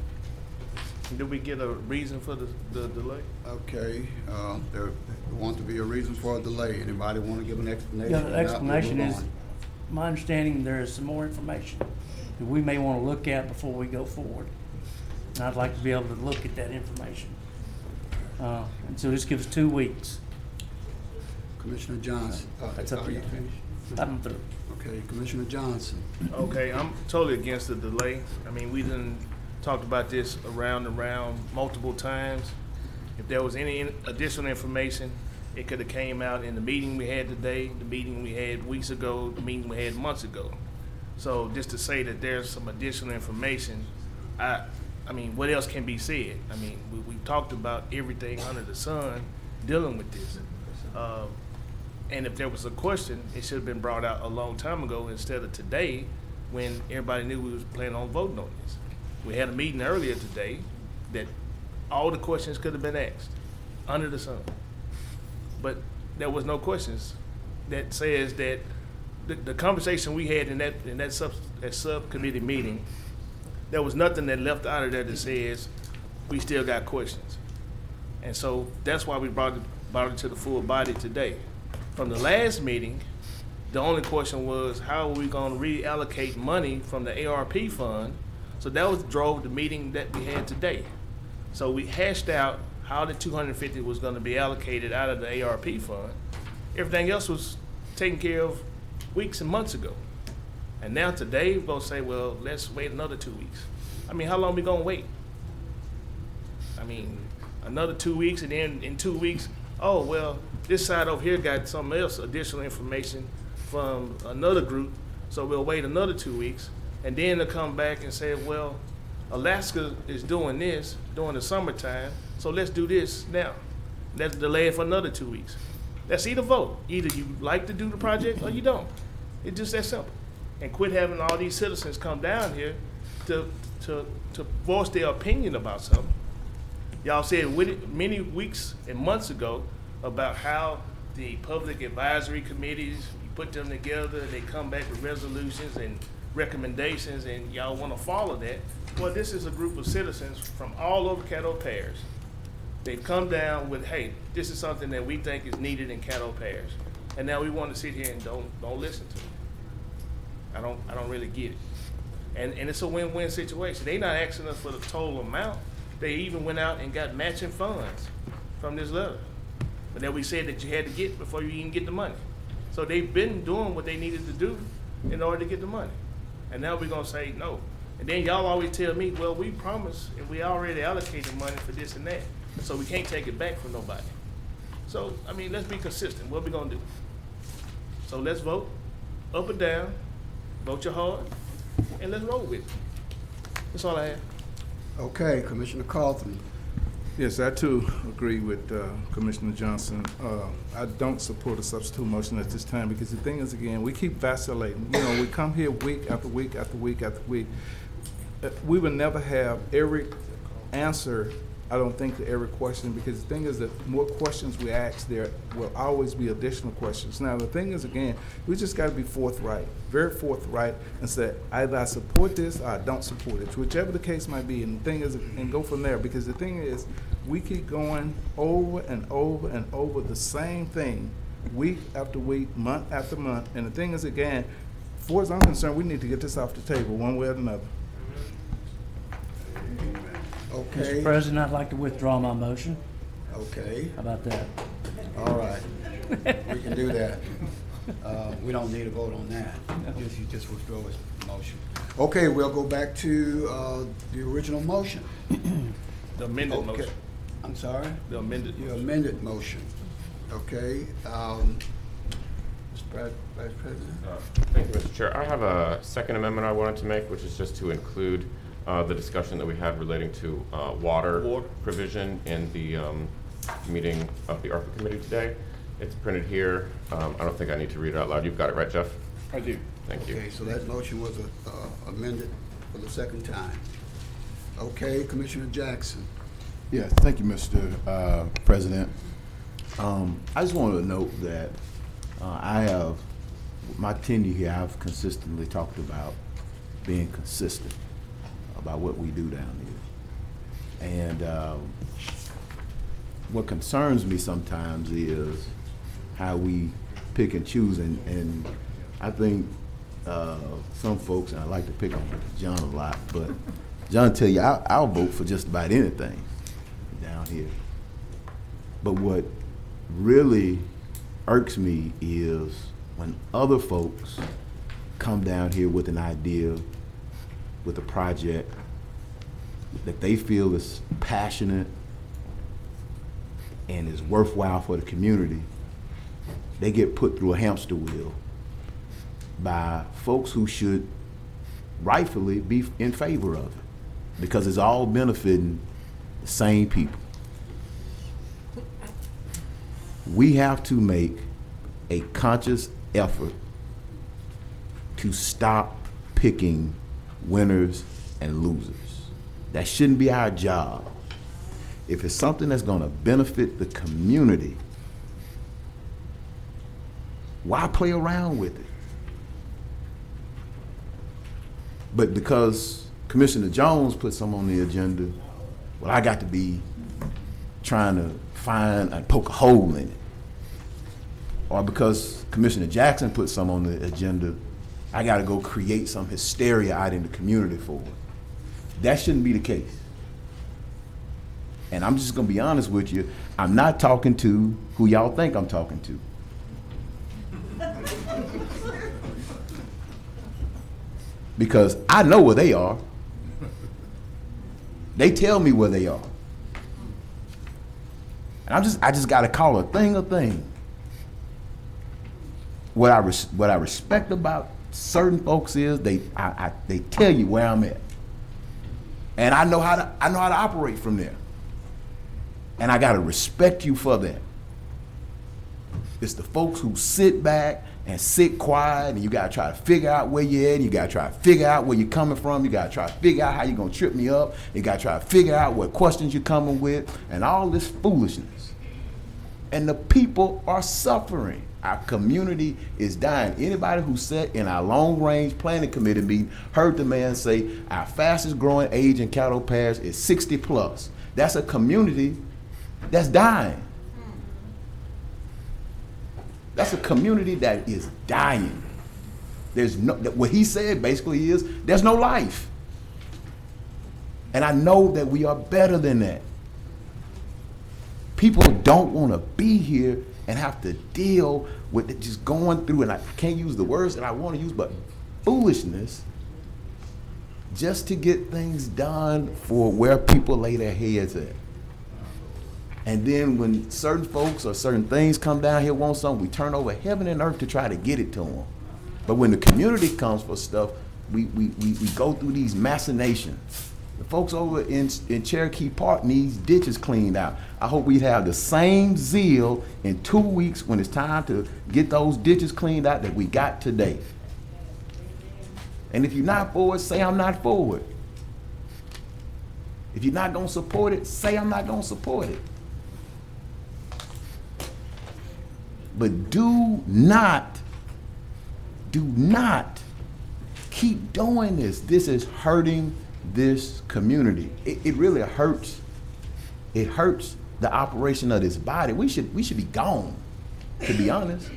Did we get a reason for the delay? Okay, there wants to be a reason for a delay. Anybody want to give an explanation? Yeah, If the not, we'll explanation move is, on. my understanding, there is some more information that we may want to look at before we go forward. And I'd like to be able to look at that information. And so this gives 2 weeks. Commissioner Johnson. That's up Are to you you. finished? I'm through. Okay, Commissioner Johnson. Okay, I'm totally against the delay. I mean, we done talked about this around and around multiple times. If there was any additional information, it could have came out in the meeting we had today, the meeting we had weeks ago, the meeting we had months ago. So just to say that there's some additional information, I mean, what else can be said? I mean, we've talked about everything under the sun dealing with this. And if there was a question, it should have been brought out a long time ago instead of today when everybody knew we was planning on voting on this. We had a meeting earlier today that all the questions could have been asked under the sun. But there was no questions that says that the conversation we had in that subcommittee meeting, there was nothing that left out of there that says we still got questions. And so that's why we brought it to the full body today. From the last meeting, the only question was how are we going to reallocate money from the ARP fund? So that drove the meeting that we had today. So we hashed out how the $250 was going to be allocated out of the ARP fund. Everything else was taken care of weeks and months ago. And now today, we're going to say, well, let's wait another 2 weeks. I mean, how long are we going to wait? I mean, another 2 weeks, and then in 2 weeks, oh, well, this side over here got something else, additional information from another group, so we'll wait another 2 weeks, and then they'll come back and say, well, Alaska is doing this during the summertime, so let's do this now. Let's delay it for another 2 weeks. That's either vote. Either you like to do the project or you don't. It's just that simple. And quit having all these citizens come down here to voice their opinion about something. Y'all said many weeks and months ago about how the public advisory committees, you put them together, they come back with resolutions and recommendations, and y'all want to follow that. Well, this is a group of citizens from all over Caddo Parish. They've come down with, hey, this is something that we think is needed in Caddo Parish, and now we want to sit here and don't listen to them. I don't really get it, and it's a win-win situation. They're not asking us for the total amount. They even went out and got matching funds from this letter, but then we said that you had to get before you even get the money. So they've been doing what they needed to do in order to get the money, and now we're gonna say no. And then y'all always tell me, well, we promised and we already allocated money for this and that, so we can't take it back from nobody. So, I mean, let's be consistent. What we gonna do? So let's vote up or down, vote your heart, and let's roll with it. That's all I have. Okay, Commissioner Carlton. Yes, I too agree with Commissioner Johnson. I don't support a substitute motion at this time because the thing is, again, we keep vacillating. You know, we come here week after week after week after week. We will never have every answer, I don't think, to every question, because the thing is that the more questions we ask, there will always be additional questions. Now, the thing is, again, we just got to be forthright, very forthright, and say, either I support this or I don't support it, whichever the case might be. And the thing is, and go from there, because the thing is, we keep going over and over and over the same thing, week after week, month after month. And the thing is, again, as far as I'm concerned, we need to get this off the table one way or another. Okay. Mr. President, I'd like to withdraw my motion. Okay. How about that? All right. We can do that. We don't need a vote on that. You just withdraw his motion. Okay, we'll go back to the original motion. The amended motion. I'm sorry? The amended The motion. amended motion. Okay. Mr. Vice President? Thank you, Mr. Chair. I have a second amendment I wanted to make, which is just to include the discussion that we had relating to water provision in the meeting of the ARPA committee today. It's printed here. I don't think I need to read it out loud. You've got it, right, Jeff? I do. Thank you. Okay, so that motion was amended for the second time. Okay, Commissioner Jackson. Yeah, thank you, Mr. President. I just wanted to note that I have, my tenure here, I've consistently talked about being consistent about what we do down here. And what concerns me sometimes is how we pick and choose. And I think some folks, and I like to pick on John a lot, but John tell you, I'll vote for just about anything down here. But what really irks me is when other folks come down here with an idea, with a project that they feel is passionate and is worthwhile for the community, they get put through a hamster wheel by folks who should rightfully be in favor of it, because it's all benefiting the same people. We have to make a conscious effort to stop picking winners and losers. That shouldn't be our job. If it's something that's going to benefit the community, why play around with it? But because Commissioner Jones put some on the agenda, well, I got to be trying to find and poke a hole in it. Or because Commissioner Jackson put some on the agenda, I got to go create some hysteria out in the community for it. That shouldn't be the case. And I'm just going to be honest with you, I'm not talking to who y'all think I'm talking to. Because I know where they are. They tell me where they are. And I just got to call a thing a thing. what I respect about certain folks is they tell you where I'm at, and I know how to operate from there, and I gotta respect you for that. It's the folks who sit back and sit quiet, and you gotta try to figure out where you're at, and you gotta try to figure out where you're coming from, you gotta try to figure out how you're gonna trip me up, you gotta try to figure out what questions you're coming with, and all this foolishness. And the people are suffering. Our community is dying. Anybody who sat in our long-range planning committee meeting heard the man say our fastest growing age in Caddo Parish is 60 plus. That's a community that's dying. That's a community that is dying. There's no, what he said basically is, there's no life. And I know that we are better than that. People don't want to be here and have to deal with it just going through, and I can't use the words that I want to use, but foolishness, just to get things done for where people lay their heads at. And then when certain folks or certain things come down here, want something, we turn over heaven and earth to try to get it to them. But when the community comes for stuff, we go through these machinations. The folks over in Cherokee Park needs ditches cleaned out. I hope we'd have the same zeal in 2 weeks when it's time to get those ditches cleaned out that we got today. And if you're not for it, say I'm not for it. If you're not gonna support it, say I'm not gonna support it. But do not keep doing this. This is hurting this community. It really hurts. It hurts the operation of this body. We should be gone, to be honest,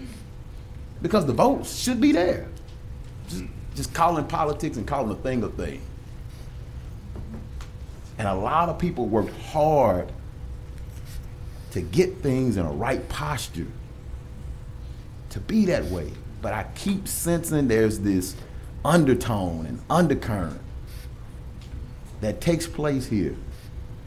because the votes should be there. Just calling politics and calling a thing a thing. And a lot of people worked hard to get things in a right posture to be that way. But I keep sensing there's this undertone and undercurrent that takes place here.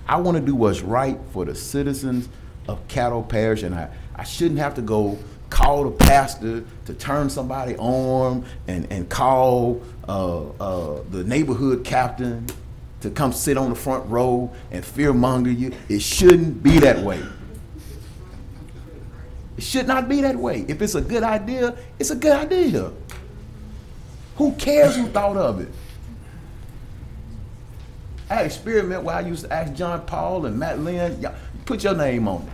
I want to do what's right for the citizens of Caddo Parish, and I shouldn't have to go call the pastor to turn somebody on and call the neighborhood captain to come sit on the front row and fearmonger you. It shouldn't be that way. It should not be that way. If it's a good idea, it's a good idea. Who cares who thought of it? I had an experiment where I used to ask John Paul and Matt Lynn, put your name on it.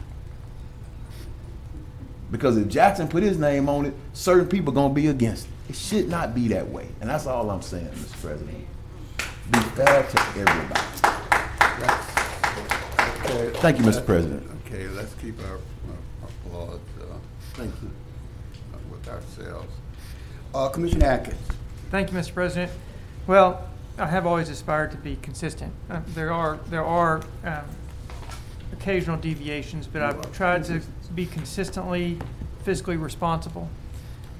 Because if Jackson put his name on it, certain people are going to be against it. It should not be that way. And that's all I'm saying, Mr. President. Be fair to everybody. Okay. Thank you, Mr. President. Okay, let's keep our applause. Thank you. With ourselves. Commissioner Atkins. Thank you, Mr. President. Well, I have always aspired to be consistent. There are occasional deviations, but I've tried to be consistently fiscally responsible.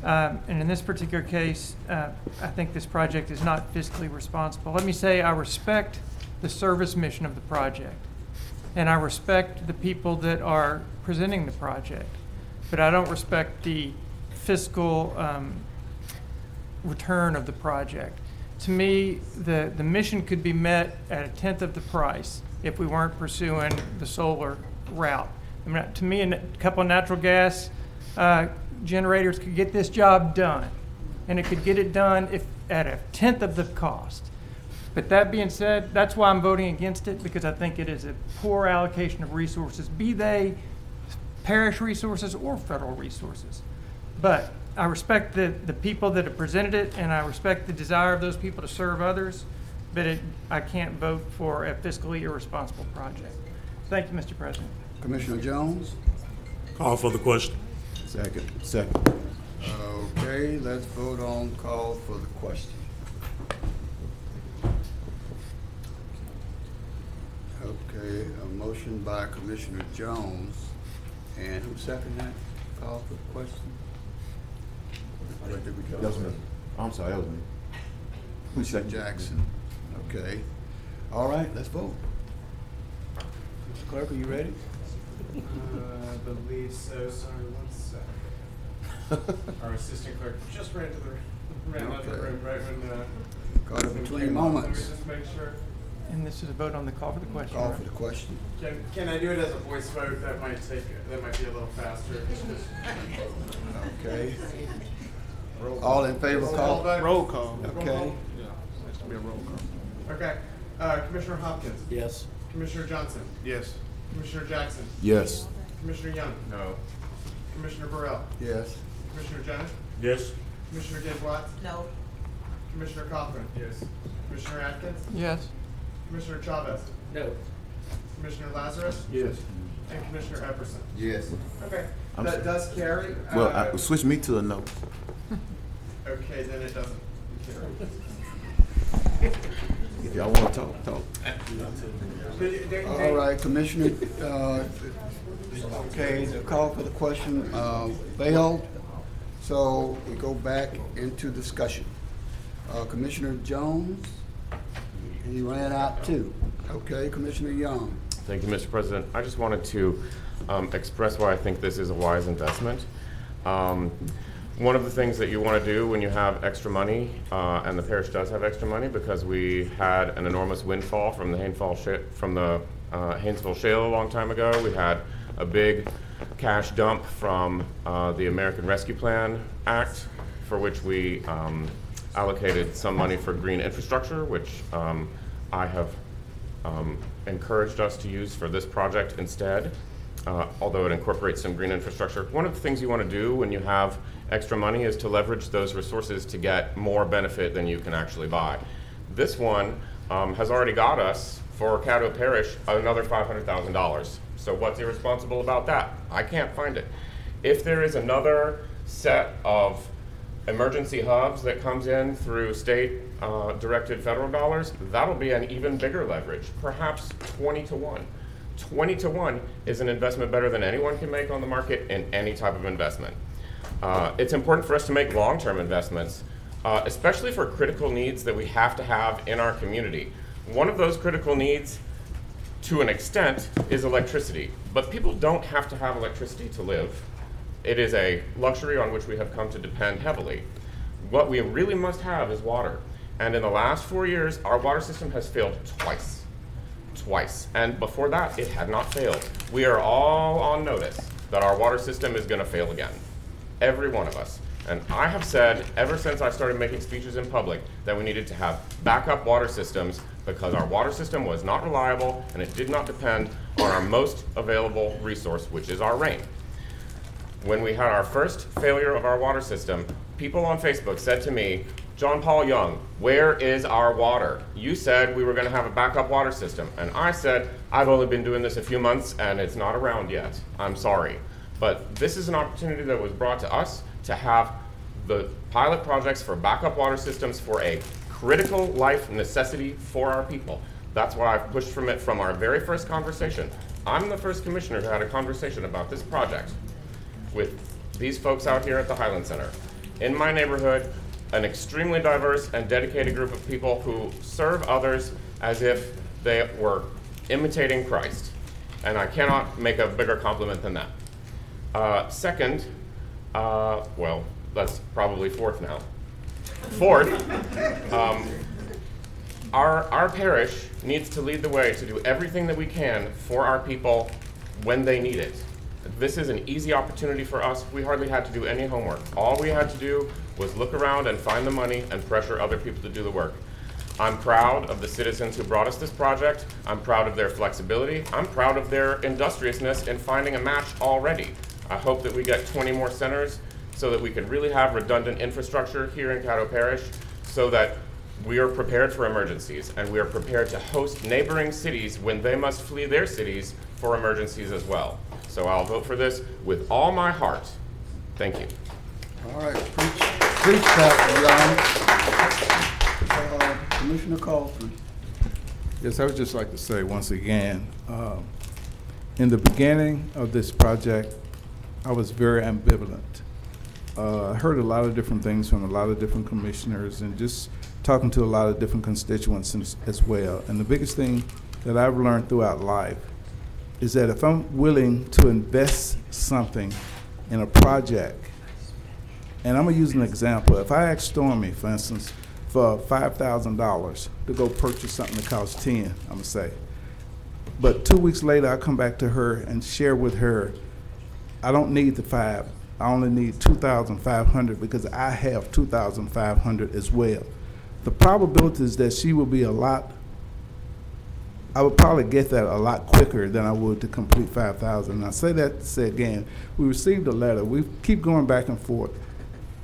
And in this particular case, I think this project is not fiscally responsible. Let me say I respect the service mission of the project, and I respect the people that are presenting the project, but I don't respect the fiscal return of the project. To me, the mission could be met at 1/10 of the price if we weren't pursuing the solar route. I mean, to me, a couple of natural gas generators could get this job done, and it could get it done if at 1/10 of the cost. But that being said, that's why I'm voting against it, because I think it is a poor allocation of resources, be they parish resources or federal resources. But I respect the people that have presented it, and I respect the desire of those people to serve others, but I can't vote for a fiscally irresponsible project. Thank you, Mr. President. Commissioner Jones. Call for the question. Second. Okay, let's vote on call for the question. Okay, a motion by Commissioner Jones, and who seconded that call for the question? Or did we go? That was me. I'm sorry, that was me. Who seconded? Jackson. Okay. All right, let's vote. Mr. Clerk, are you ready? I believe so. Sorry, 1 second. Our assistant clerk just ran out of the room right when. Caught it between moments. Let me just make sure. And this is a vote on the call for the question. Call right? for the question. Can I do it as a voice vote? That might be a little faster. Okay. All in favor, call. Roll call. Okay. Yeah, has to be a roll call. Okay. Commissioner Hopkins. Yes. Commissioner Johnson. Yes. Commissioner Jackson. Yes. Commissioner Young. No. Commissioner Burrell. Yes. Commissioner Jones. Yes. Commissioner Didwat. No. Commissioner Cochran. Yes. Commissioner Atkins. Yes. Commissioner Chavez. No. Commissioner Lazarus. Yes. And Commissioner Epperson. Yes. Okay. I'm That does carry. Well, switch me to a no. Okay, then it doesn't carry. If y'all want to talk. All right, Commissioner, okay, the call for the question failed, so we go back into discussion. Commissioner Jones, he ran out too. Okay, Commissioner Young. Thank you, Mr. President. I just wanted to express why I think this is a wise investment. One of the things that you want to do when you have extra money, and the parish does have extra money because we had an enormous windfall from the Haynesville Shale a long time ago. We had a big cash dump from the American Rescue Plan Act, for which we allocated some money for green infrastructure, which I have encouraged us to use for this project instead, although it incorporates some green infrastructure. One of the things you want to do when you have extra money is to leverage those resources to get more benefit than you can actually buy. This one has already got us, for Caddo Parish, another $500,000. So what's irresponsible about that? I can't find it. If there is another set of emergency hubs that comes in through state directed federal dollars, that'll be an even bigger leverage, perhaps 20 to 1. 20 to 1 is an investment better than anyone can make on the market in any type of investment. It's important for us to make long-term investments, especially for critical needs that we have to have in our community. One of those critical needs, to an extent, is electricity. But people don't have to have electricity to live. It is a luxury on which we have come to depend heavily. What we really must have is water. And in the last 4 years, our water system has failed twice. And before that, it had not failed. We are all on notice that our water system is going to fail again. Every one of us. And I have said ever since I started making speeches in public that we needed to have backup water systems because our water system was not reliable and it did not depend on our most available resource, which is our rain. When we had our first failure of our water system, people on Facebook said to me, John Paul Young, where is our water? You said we were going to have a backup water system. And I said, I've only been doing this a few months and it's not around yet. I'm sorry. But this is an opportunity that was brought to us to have the pilot projects for backup water systems for a critical life necessity for our people. That's why I've pushed from it from our very first conversation. I'm the first commissioner who had a conversation about this project with these folks out here at the Highland Center. In my neighborhood, an extremely diverse and dedicated group of people who serve others as if they were imitating Christ. And I cannot make a bigger compliment than that. Second, well, that's probably fourth now. Fourth, our parish needs to lead the way to do everything that we can for our people when they need it. This is an easy opportunity for us. We hardly had to do any homework. All we had to do was look around and find the money and pressure other people to do the work. I'm proud of the citizens who brought us this project. I'm proud of their flexibility. I'm proud of their industriousness in finding a match already. I hope that we get 20 more centers so that we can really have redundant infrastructure here in Caddo Parish so that we are prepared for emergencies and we are prepared to host neighboring cities when they must flee their cities for emergencies as well. So I'll vote for this with all my heart. Thank you. All right, preach that, John. Commissioner Cochran. Yes, I would just like to say once again, in the beginning of this project, I was very ambivalent. I heard a lot of different things from a lot of different commissioners and just talking to a lot of different constituents as well. And the biggest thing that I've learned throughout life is that if I'm willing to invest something in a project And I'm gonna use an example. If I ask Stormy, for instance, for $5,000 to go purchase something that costs 10, I'm gonna say. But 2 weeks later, I come back to her and share with her, I don't need the 5, I only need 2,500 because I have 2,500 as well. The probability is that she will be I would probably get that a lot quicker than I would to complete 5,000. And I say that to say again, we received a letter. We keep going back and forth,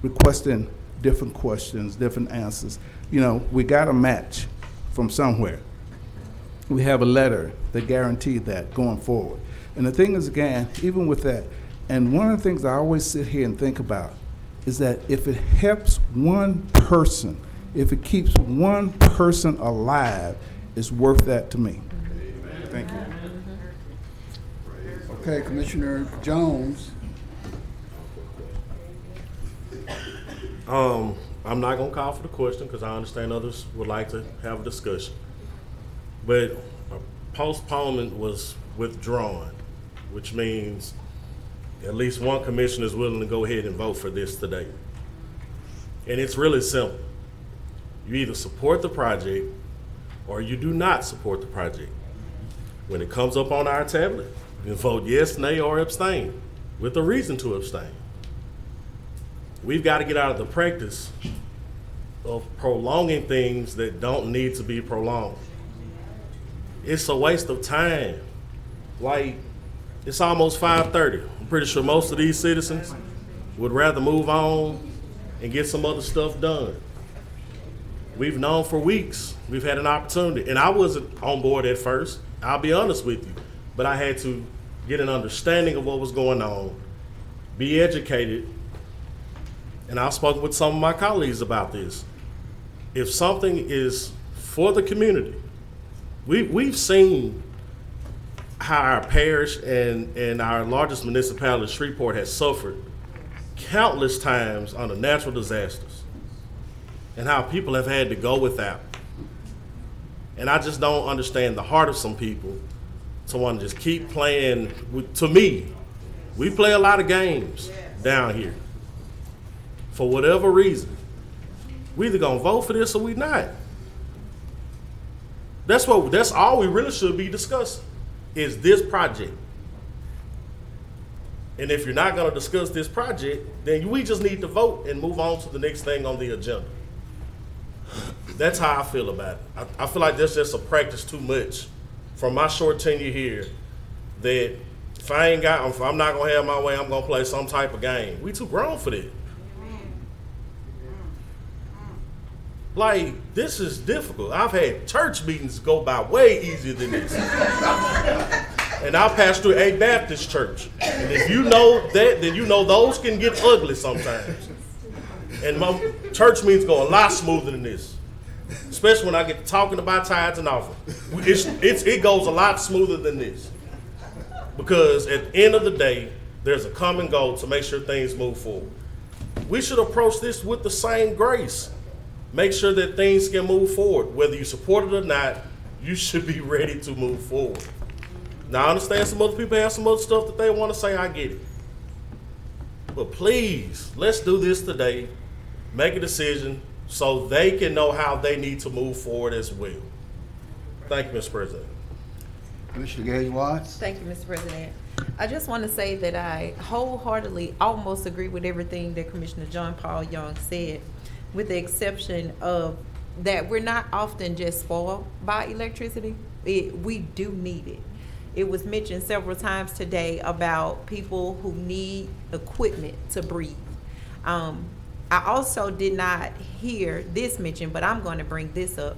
requesting different questions, different answers. You know, we got a match from somewhere. We have a letter that guaranteed that going forward. And the thing is, again, even with that, and one of the things I always sit here and think about is that if it helps one person, if it keeps one person alive, it's worth that to me. Thank you. Okay, Commissioner Jones. I'm not gonna call for the question because I understand others would like to have a discussion. But a postponement was withdrawn, which means at least one commissioner is willing to go ahead and vote for this today. And it's really simple. You either support the project or you do not support the project. When it comes up on our tablet, you vote yes, nay, or abstain with a reason to abstain. We've got to get out of the practice of prolonging things that don't need to be prolonged. It's a waste of time. Like, it's almost 5:30. I'm pretty sure most of these citizens would rather move on and get some other stuff done. We've known for weeks, we've had an opportunity, and I wasn't on board at first, I'll be honest with you, but I had to get an understanding of what was going on, be educated, and I've spoken with some of my colleagues about this. If something is for the community, we've seen how our parish and our largest municipality, Shreveport, has suffered countless times under natural disasters, and how people have had to go without. And I just don't understand the heart of some people to want to just keep playing. To me, we play a lot of games down here. For whatever reason, we either gonna vote for this or we not. That's all we really should be discussing, is this project. And if you're not gonna discuss this project, then we just need to vote and move on to the next thing on the agenda. That's how I feel about it. I feel like that's just a practice too much from my short tenure here, that if I'm not gonna have my way, I'm gonna play some type of game. We too grown for that. Like, this is difficult. I've had church meetings go by way easier than this. And I pastor a Baptist church. And if you know that, then you know those can get ugly sometimes. And my church meetings go a lot smoother than this. Especially when I get to talking about tithes and offerings. It goes a lot smoother than this. Because at the end of the day, there's a common goal to make sure things move forward. We should approach this with the same grace. Make sure that things can move forward. Whether you support it or not, you should be ready to move forward. Now, I understand some other people have some other stuff that they want to say, I get it. But please, let's do this today. Make a decision so they can know how they need to move forward as well. Thank you, Mr. President. Commissioner Gage Watts. Thank you, Mr. President. I just want to say that I wholeheartedly almost agree with everything that Commissioner John Paul Young said, with the exception of that we're not often just spoiled by electricity. We do need it. It was mentioned several times today about people who need equipment to breathe. I also did not hear this mentioned, but I'm going to bring this up.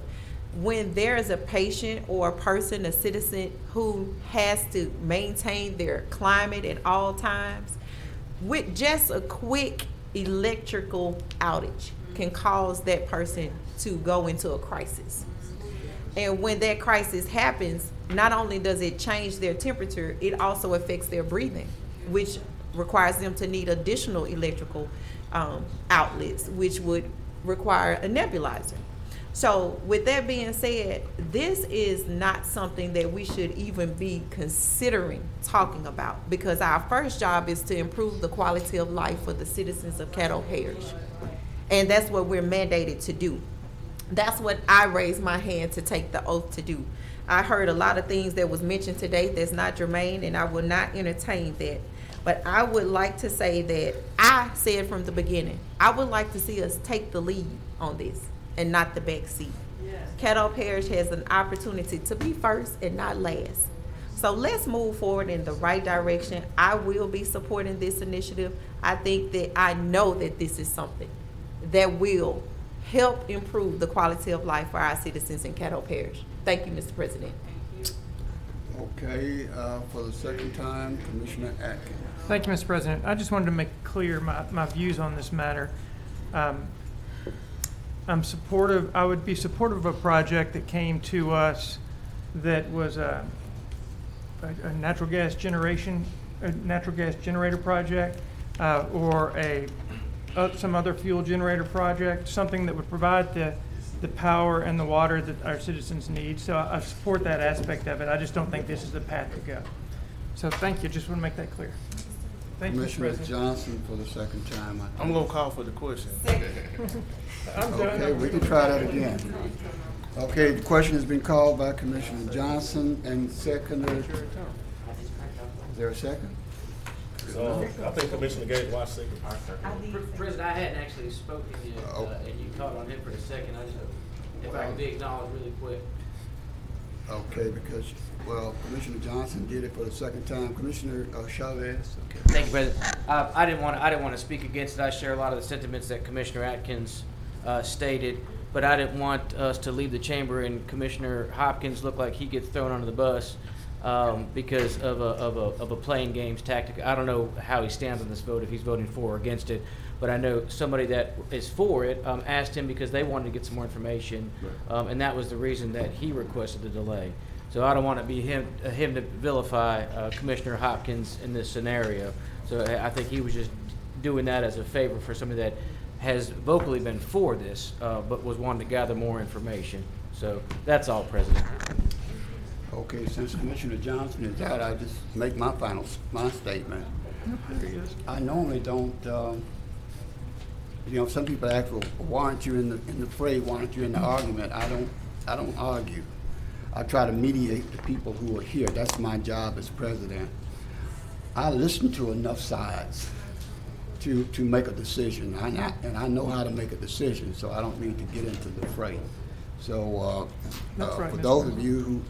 When there is a patient or a person, a citizen who has to maintain their climate at all times, with just a quick electrical outage can cause that person to go into a crisis. And when that crisis happens, not only does it change their temperature, it also affects their breathing, which requires them to need additional electrical outlets, which would require a nebulizer. So with that being said, this is not something that we should even be considering talking about, because our first job is to improve the quality of life for the citizens of Caddo Parish. And that's what we're mandated to do. That's what I raised my hand to take the oath to do. I heard a lot of things that was mentioned today that's not germane, and I will not entertain that. But I would like to say that I said from the beginning, I would like to see us take the lead on this and not the back seat. Caddo Parish has an opportunity to be first and not last. So let's move forward in the right direction. I will be supporting this initiative. I think that I know that this is something that will help improve the quality of life for our citizens in Caddo Parish. Thank you, Mr. President. Okay, for the second time, Commissioner Atkins. Thank you, Mr. President. I just wanted to make clear my views on this matter. I'm supportive, I would be supportive of a project that came to us that was a natural gas generator project, or some other fuel generator project, something that would provide the power and the water that our citizens need. So I support that aspect of it. I just don't think this is the path to go. So thank you. Just want to make that clear. Thank you, Mr. Commissioner President. Johnson for the second time. I'm gonna call for the question. I'm done. Okay, we can try that again. Okay, the question has been called by Commissioner Johnson and seconded. Is there a second? So I think Commissioner Gage watched second. President, I hadn't actually spoken yet, and you caught on him for a second. I just, if I could be acknowledged really quick. Okay, because, well, Commissioner Johnson did it for the second time. Commissioner Chavez, okay. Thank you, President. I didn't want to speak against it. I share a lot of the sentiments that Commissioner Atkins stated, but I didn't want us to leave the chamber and Commissioner Hopkins look like he gets thrown under the bus because of a playing games tactic. I don't know how he stands on this vote, if he's voting for or against it, but I know somebody that is for it asked him because they wanted to get some more information, and that was the reason that he requested the delay. So I don't want to be him to vilify Commissioner Hopkins in this scenario. So I think he was just doing that as a favor for somebody that has vocally been for this, but was wanting to gather more information. So that's all, President. Okay, since Commissioner Johnson is out, I just make my statement. I normally don't, some people ask, well, why aren't you in the fray? Why aren't you in the argument? I don't argue. I try to mediate the people who are here. That's my job as president. I listen to enough sides to make a decision, and I know how to make a decision, so I don't need to get into the fray. So for those of you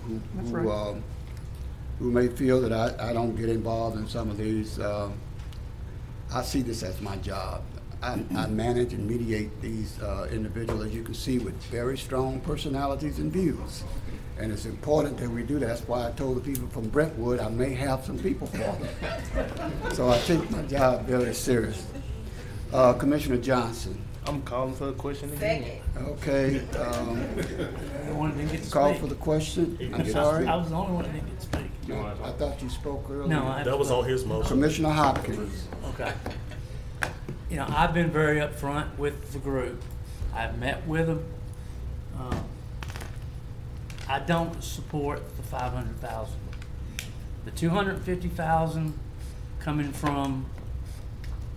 who may feel that I don't get involved in some of these, I see this as my job. I manage and mediate these individuals, as you can see, with very strong personalities and views. And it's important that we do that. That's why I told the people from Brentwood I may have some people for them. So I take my job very serious. Commissioner Johnson. I'm calling for a question again. Okay. One didn't get to Call speak. for the question. I'm sorry. I was the only one that didn't get to speak. I thought you spoke earlier. No, That was on his motion. Commissioner Hopkins. Okay. I've been very upfront with the group. I've met with them. I don't support the 500,000. The 250,000 coming from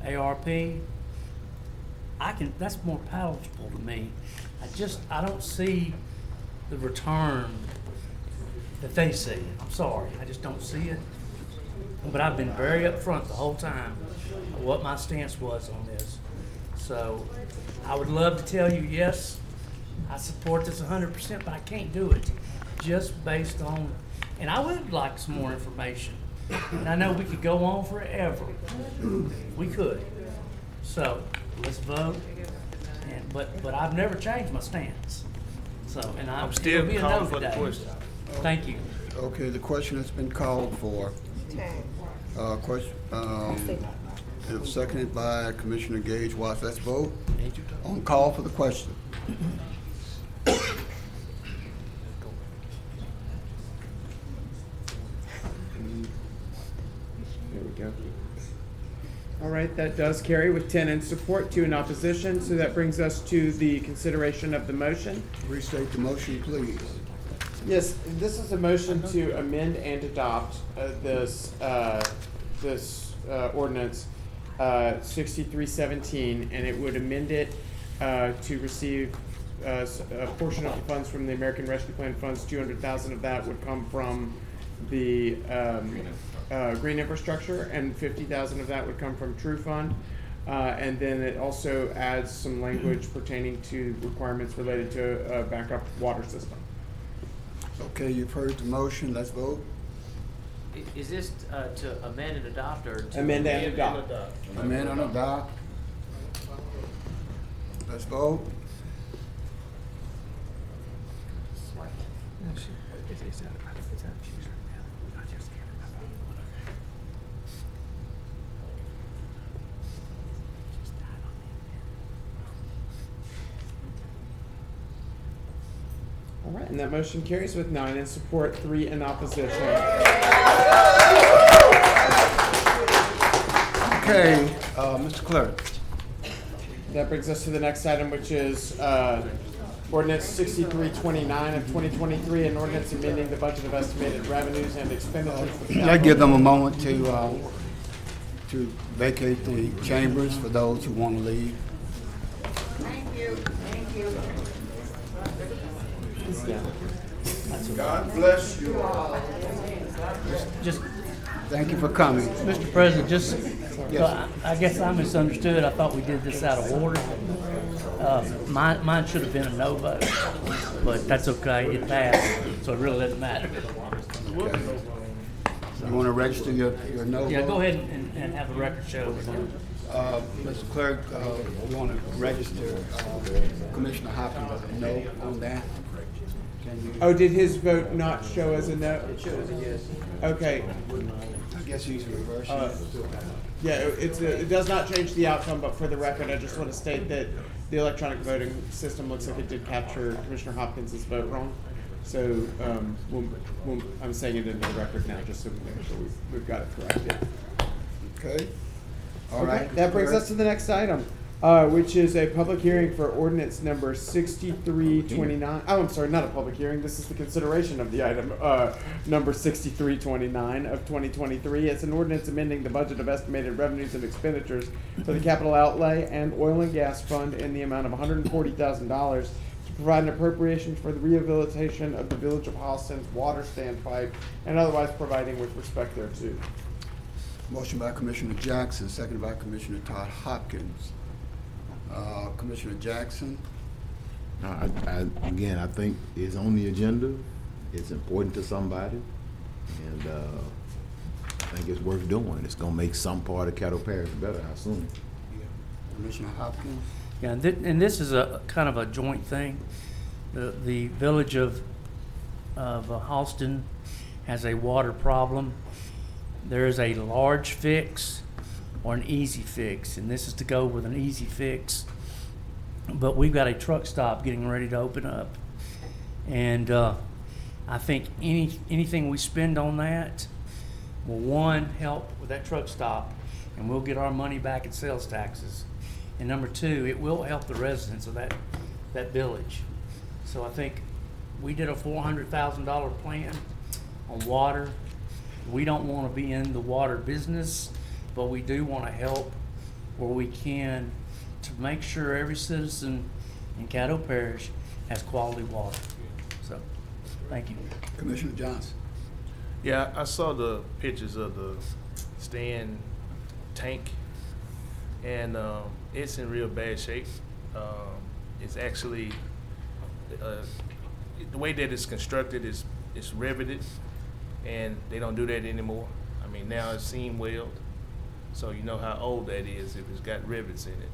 ARP, that's more palatable to me. I don't see the return that they see. I'm sorry, I just don't see it. But I've been very upfront the whole time of what my stance was on this. So I would love to tell you, yes, I support this 100%, but I can't do it just based on, and I would like some more information. And I know we could go on forever. We could. So let's vote. But I've never changed my stance. So, and I'm still it'll be a calling no for the today. question. Thank you. Okay, the question has been called for. Question, it was seconded by Commissioner Gage Watts. Let's vote on call for the question. There we go. All right, that does carry with 10 in support, 2 in opposition. So that brings us to the consideration of the motion. Restate the motion, please. Yes, this is a motion to amend and adopt this ordinance 6317, and it would amend it to receive a portion of the funds from the American Rescue Plan funds. 200,000 of that would come from the green infrastructure, and 50,000 of that would come from True Fund. And then it also adds some language pertaining to requirements related to a backup water system. Okay, you've heard the motion, let's vote. Is this to amend and adopt or to? Amend and adopt. Amend and adopt. Let's vote. All right, and that motion carries with 9 in support, 3 in opposition. Okay, Mr. Clerk. That brings us to the next item, which is ordinance 6329 of 2023, an ordinance amending the budget of estimated revenues and expenditures. For the I give them a moment to vacate the chambers for those who want to leave. Thank you, thank you. God bless you all. Just, Thank you for coming. Mr. President, just, Yes. I guess I misunderstood. I thought we did this out of order. Mine should have been a no vote, but that's okay. It passed, so it really doesn't matter. You want to register your no vote? Yeah, go ahead and have the record show. Mr. Clerk, you want to register Commissioner Hopkins as a no on that? Can you? Oh, did his vote not show as a no? It shows a yes. Okay. I guess he's reversing it. Yeah, it does not change the outcome, but for the record, I just want to state that the electronic voting system looks like it did capture Commissioner Hopkins' vote wrong. So I'm saying it into the record now, just so we make sure we've got it corrected. Okay. All Okay, right. that brings us to the next item, which is a public hearing for ordinance number 6329. Oh, I'm sorry, not a public hearing. This is the consideration of the item, number 6329 of 2023. It's an ordinance amending the budget of estimated revenues and expenditures for the capital outlay and oil and gas fund in the amount of $140,000 to provide an appropriation for the rehabilitation of the Village of Holston's water standpipe and otherwise providing with respect thereto. Motion by Commissioner Jackson, seconded by Commissioner Todd Hopkins. Commissioner Jackson. Again, I think it's on the agenda. It's important to somebody, and I think it's worth doing. It's gonna make some part of Caddo Parish better, I assume. Commissioner Hopkins. Yeah, and this is a kind of a joint thing. The village of Halston has a water problem. There is a large fix or an easy fix, and this is to go with an easy fix. But we've got a truck stop getting ready to open up, and I think anything we spend on that will, one, help with that truck stop, and we'll get our money back in sales taxes. And number two, it will help the residents of that village. So I think we did a $400,000 plan on water. We don't want to be in the water business, but we do want to help where we can to make sure every citizen in Caddo Parish has quality water. So, thank you. Commissioner Johnson. Yeah, I saw the pictures of the stand tank, and it's in real bad shape. It's actually, the way that it's constructed is riveted, and they don't do that anymore. I mean, now it's seam welded, so you know how old that is if it's got rivets in it.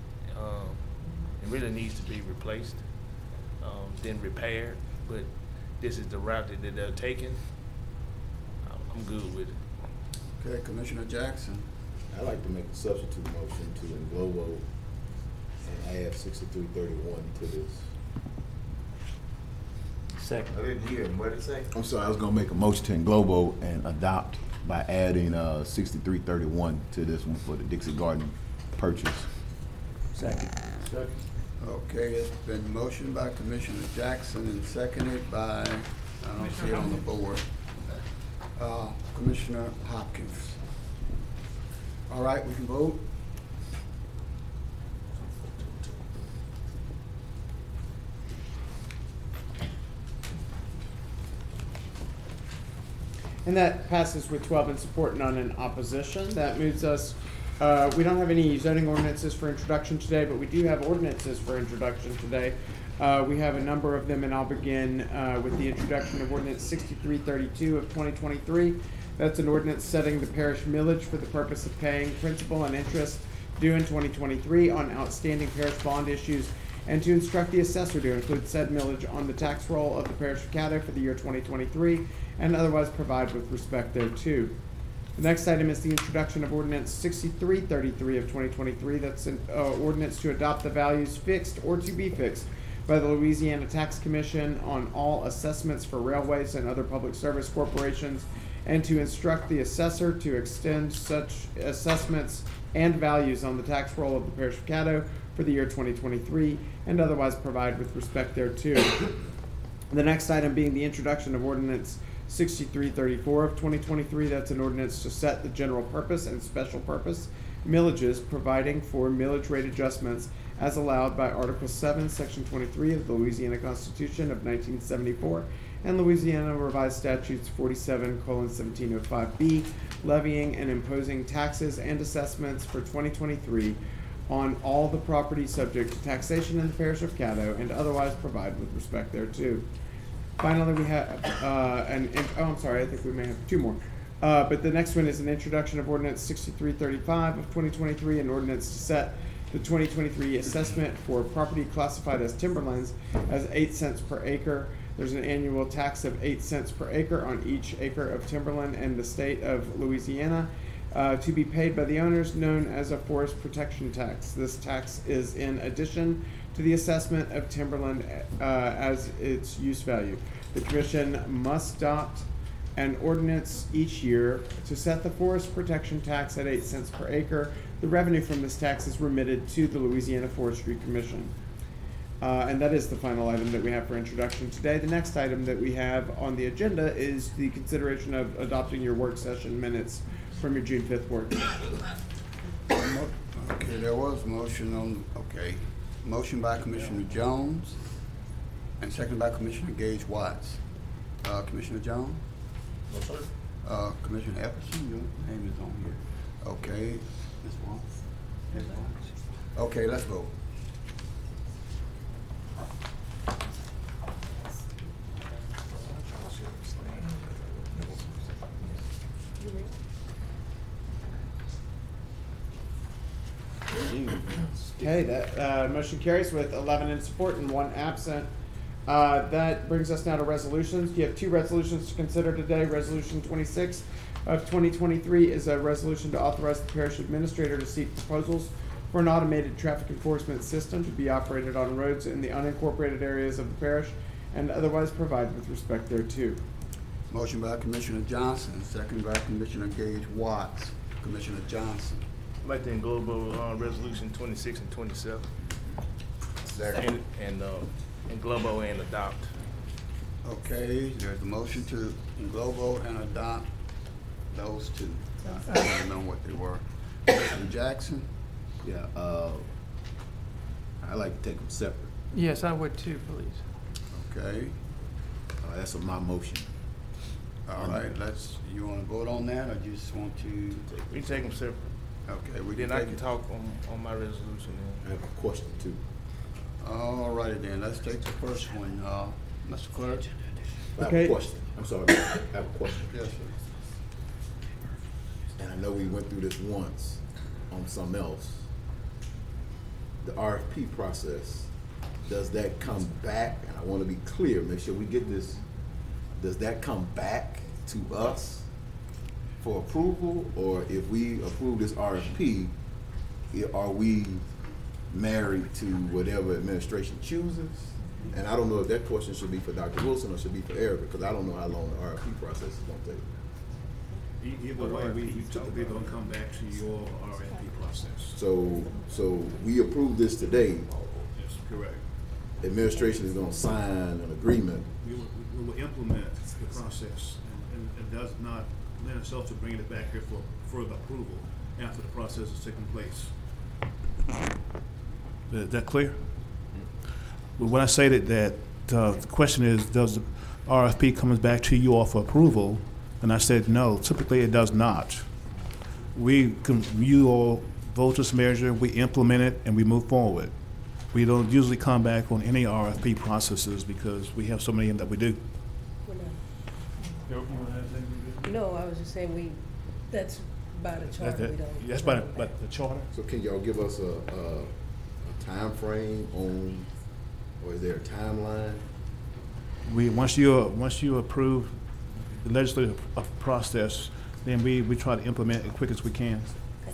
It really needs to be replaced, then repaired, but this is the route that they're taking. I'm good with it. Okay, Commissioner Jackson. I'd like to make a substitute motion to englobo and add 6331 to this. Second. I didn't hear him. What did he say? I'm sorry, I was gonna make a motion to englobo and adopt by adding 6331 to this one for the Dixie Garden purchase. Second. Okay, it's been motioned by Commissioner Jackson and seconded by, I don't see it on the board, Commissioner Hopkins. All right, we can vote. And that passes with 12 in support, none in opposition. That moves us, we don't have any zoning ordinances for introduction today, but we do have ordinances for introduction today. We have a number of them, and I'll begin with the introduction of Ordinance 6332 of 2023. That's an ordinance setting the parish millage for the purpose of paying principal and interest due in 2023 on outstanding parish bond issues, and to instruct the assessor to include said millage on the tax roll of the parish of Caddo for the year 2023, and otherwise provide with respect thereto. The next item is the introduction of Ordinance 6333 of 2023. That's an ordinance to adopt the values fixed or to be fixed by the Louisiana Tax Commission on all assessments for railways and other public service corporations, and to instruct the assessor to extend such assessments and values on the tax roll of the parish of Caddo for the year 2023, and otherwise provide with respect thereto. The next item being the introduction of Ordinance 6334 of 2023. That's an ordinance to set the general purpose and special purpose millages, providing for millage rate adjustments as allowed by Article 7, Section 23 of the Louisiana Constitution of 1974 and Louisiana Revised Statutes 47:1705B, levying and imposing taxes and assessments for 2023 on all the property subject to taxation in the parish of Caddo, and otherwise provide with respect thereto. Finally, we have, I'm sorry, I think we may have two more. But the next one is an introduction of Ordinance 6335 of 2023, an ordinance to set the 2023 assessment for property classified as timberlands as 8 cents per acre. There's an annual tax of 8 cents per acre on each acre of timberland in the state of Louisiana, to be paid by the owners, known as a forest protection tax. This tax is in addition to the assessment of timberland as its use value. The commission must adopt an ordinance each year to set the forest protection tax at 8 cents per acre. The revenue from this tax is remitted to the Louisiana Forestry Commission. And that is the final item that we have for introduction today. The next item that we have on the agenda is the consideration of adopting your work session minutes from your June 5th work. Okay, there was motion on, motion by Commissioner Jones and second by Commissioner Gage Watts. Commissioner Jones? No, sir. Commissioner Epperson, your name is on here. Okay, Ms. Watts? Ms. Watts? Okay, let's vote. Okay, that motion carries with 11 in support and 1 absent. That brings us now to resolutions. You have 2 resolutions to consider today. Resolution 26 of 2023 is a resolution to authorize the parish administrator to seek proposals for an automated traffic enforcement system to be operated on roads in the unincorporated areas of the parish, and otherwise provide with respect thereto. Motion by Commissioner Johnson, second by Commissioner Gage Watts. Commissioner Johnson. I'd like to englobo resolution 26 and 27. Second. And englobo and adopt. Okay, there's a motion to englobo and adopt those two. I don't know what they were. Commissioner Jackson? Yeah, I like to take them separate. Yes, I would too, please. Okay, That's my motion. all right, you want to vote on that, or just want to? We take them separate. Okay, we Then can I take can it. talk on my resolution I then. have a question too. All righty then, let's take the first one, Mr. Clerk. I have Okay. a question. I'm sorry, I have a question. Yes, sir. And I know we went through this once on something else. The RFP process, does that come back? And I want to be clear, make sure we get this. Does that come back to us for approval? Or if we approve this RFP, are we married to whatever administration chooses? And I don't know if that question should be for Dr. Wilson or should be for Erica, because I don't know how long the RFP process is going to take. Either way, we typically don't come back to your RFP process. So we approve this today. Yes, correct. Administration is gonna sign an agreement. We will implement the process, and it does not lend itself to bringing it back here for further approval after the process has taken place. Is that clear? Well, when I say that the question is, does the RFP comes back to you all for approval? And I said, no, typically it does not. You all vote this measure, we implement it, and we move forward. We don't usually come back on any RFP processes because we have so many of them that we do. No, I was just saying that's by the charter, we don't. That's by the charter. So can y'all give us a time frame on, or is there a timeline? Once you approve the legislative process, then we try to implement it as quick as we can.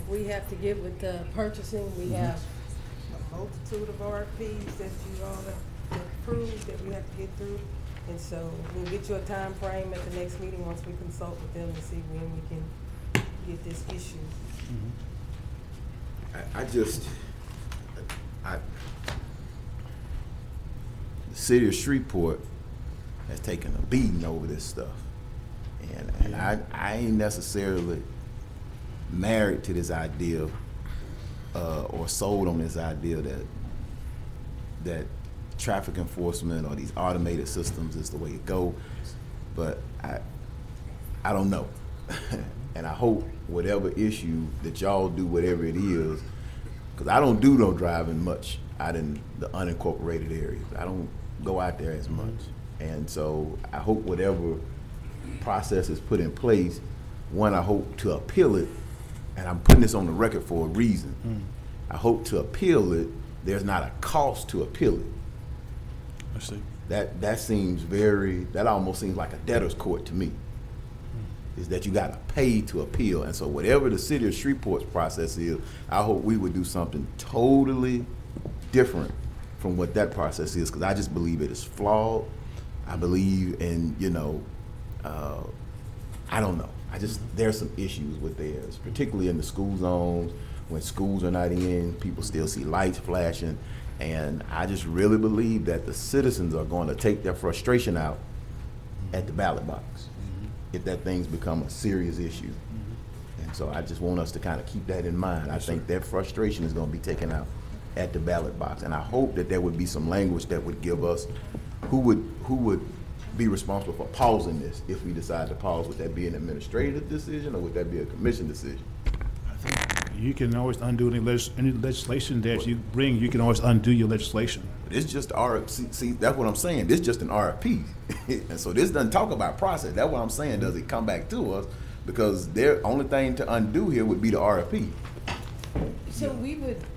We have to get with the purchasing, we have a multitude of RFPs that you all have approved that we have to get through. And so we'll get you a time frame at the next meeting once we consult with them to see when we can get this issue. The city of Shreveport has taken a beating over this stuff. And I ain't necessarily married to this idea or sold on this idea that traffic enforcement or these automated systems is the way to go. But I don't know. And I hope whatever issue that y'all do, whatever it is, because I don't do no driving much out in the unincorporated areas. I don't go out there as much. And so I hope whatever process is put in place, one, I hope to appeal it, and I'm putting this on the record for a reason. I hope to appeal it, there's not a cost to appeal it. I see. That almost seems like a debtor's court to me. Is that you gotta pay to appeal. And so whatever the city of Shreveport's process is, I hope we would do something totally different from what that process is, because I just believe it is flawed. I believe in, I don't know. There's some issues with theirs, particularly in the school zones. When schools are not in, people still see lights flashing. And I just really believe that the citizens are going to take their frustration out at the ballot box if that thing's become a serious issue. And so I just want us to kind of keep that in mind. I think that frustration is going to be taken out at the ballot box. And I hope that there would be some language that would give us who would be responsible for pausing this if we decide to pause. Would that be an administrative decision or would that be a commission decision? You can always undo any legislation that you bring. You can always undo your legislation. But it's just see, that's what I'm saying. This is just an RFP. And so this doesn't talk about process. That's what I'm saying. Does it come back to us? Because their only thing to undo here would be the RFP. So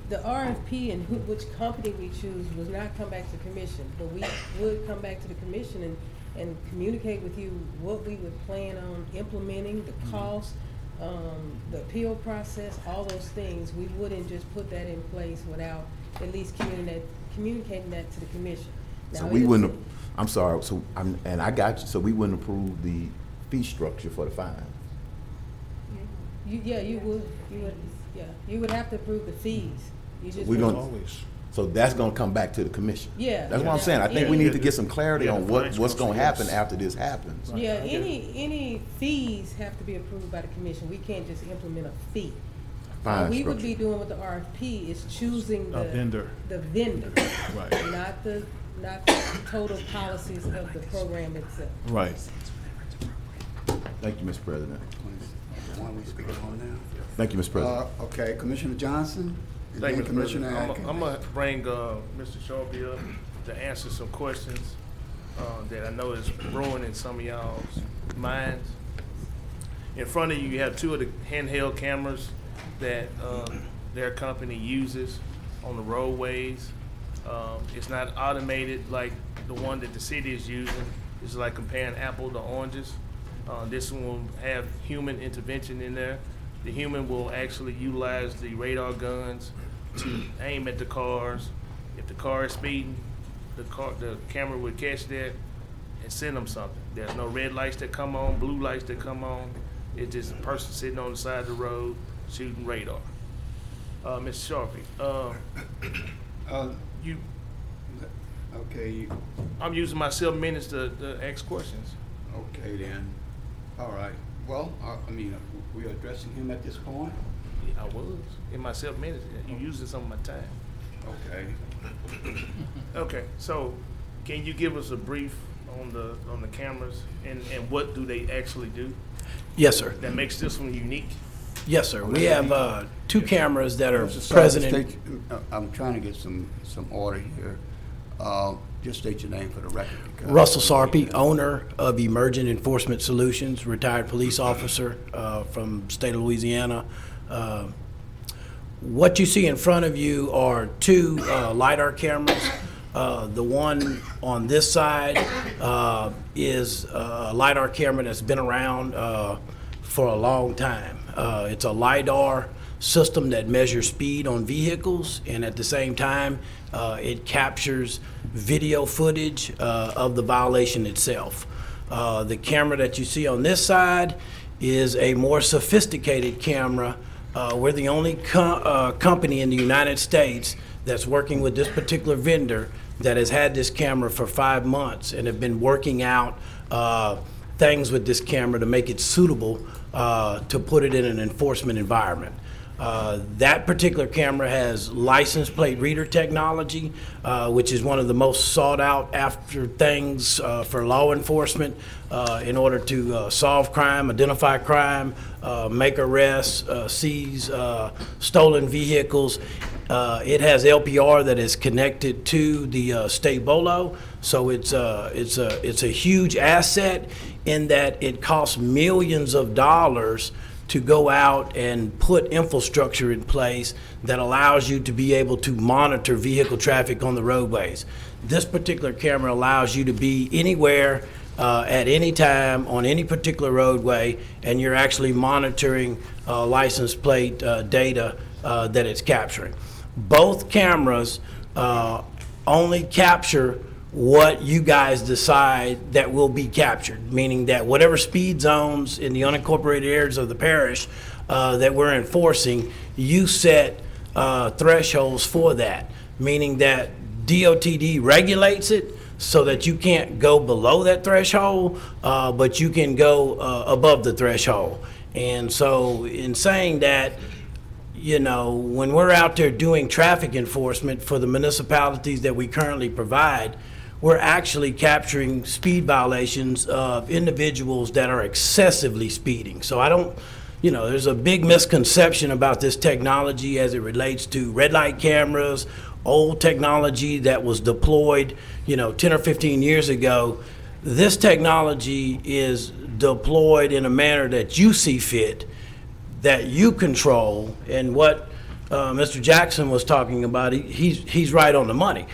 the RFP and which company we choose was not come back to commission, but we would come back to the commission and communicate with you what we would plan on implementing, the cost, the appeal process, all those things. We wouldn't just put that in place without at least communicating that to the commission. So we wouldn't, I'm sorry, and I got you, so we wouldn't approve the fee structure for the fine? You would have to approve the fees. So that's gonna come back to the commission? Yeah. That's what I'm saying. I think we need to get some clarity on what's gonna happen after this happens. Yeah, any fees have to be approved by the commission. We can't just implement a fee. What we would be doing with the RFP is choosing the vendor. Right. Not the total policies of the program itself. Right. Thank you, Mr. President. The one we speaking on now? Thank you, Mr. President. Okay, Commissioner Johnson. Thank you, Mr. Commissioner President. Atkins. I'm gonna bring Mr. Shelby up to answer some questions that I know is brewing in some of y'all's minds. In front of you, you have two of the handheld cameras that their company uses on the roadways. It's not automated like the one that the city is using. It's like comparing apple to oranges. This one will have human intervention in there. The human will actually utilize the radar guns to aim at the cars. If the car is speeding, the camera would catch that and send them something. There's no red lights that come on, blue lights that come on. It's just a person sitting on the side of the road shooting radar. Mr. Sharpie, you. Okay. I'm using my 7 minutes to ask questions. Okay then. All right. Well, I mean, we're addressing him at this point. I was in my 7 minutes. You using some of my time. Okay. Okay. So, can you give us a brief on the cameras and what do they actually do? Yes, sir. That makes this one unique. Yes, sir. We have 2 cameras that are Mr. present in. State, I'm trying to get some order here. Just state your name for the record. Russell Sarpy, owner of Emergent Enforcement Solutions, retired police officer from state of Louisiana. What you see in front of you are 2 LiDAR cameras. The one on this side is a LiDAR camera that's been around for a long time. It's a LiDAR system that measures speed on vehicles, and at the same time, it captures video footage of the violation itself. The camera that you see on this side is a more sophisticated camera. We're the only company in the United States that's working with this particular vendor that has had this camera for 5 months and have been working out things with this camera to make it suitable to put it in an enforcement environment. That particular camera has license plate reader technology, which is one of the most sought out after things for law enforcement in order to solve crime, identify crime, make arrests, seize stolen vehicles. It has LPR that is connected to the state BOLO, so it's a huge asset in that it costs millions of dollars to go out and put infrastructure in place that allows you to be able to monitor vehicle traffic on the roadways. This particular camera allows you to be anywhere at any time on any particular roadway, and you're actually monitoring license plate data that it's capturing. Both cameras only capture what you guys decide that will be captured, meaning that whatever speed zones in the unincorporated areas of the parish that we're enforcing, you set thresholds for that, meaning that DOTD regulates it so that you can't go below that threshold, but you can go above the threshold. And so in saying that, you know, when we're out there doing traffic enforcement for the municipalities that we currently provide, we're actually capturing speed violations of individuals that are excessively speeding. So I don't, you know, there's a big misconception about this technology as it relates to red light cameras, old technology that was deployed, you know, 10 or 15 years ago. This technology is deployed in a manner that you see fit, that you control, and what Mr. Jackson was talking about, he's right on the money.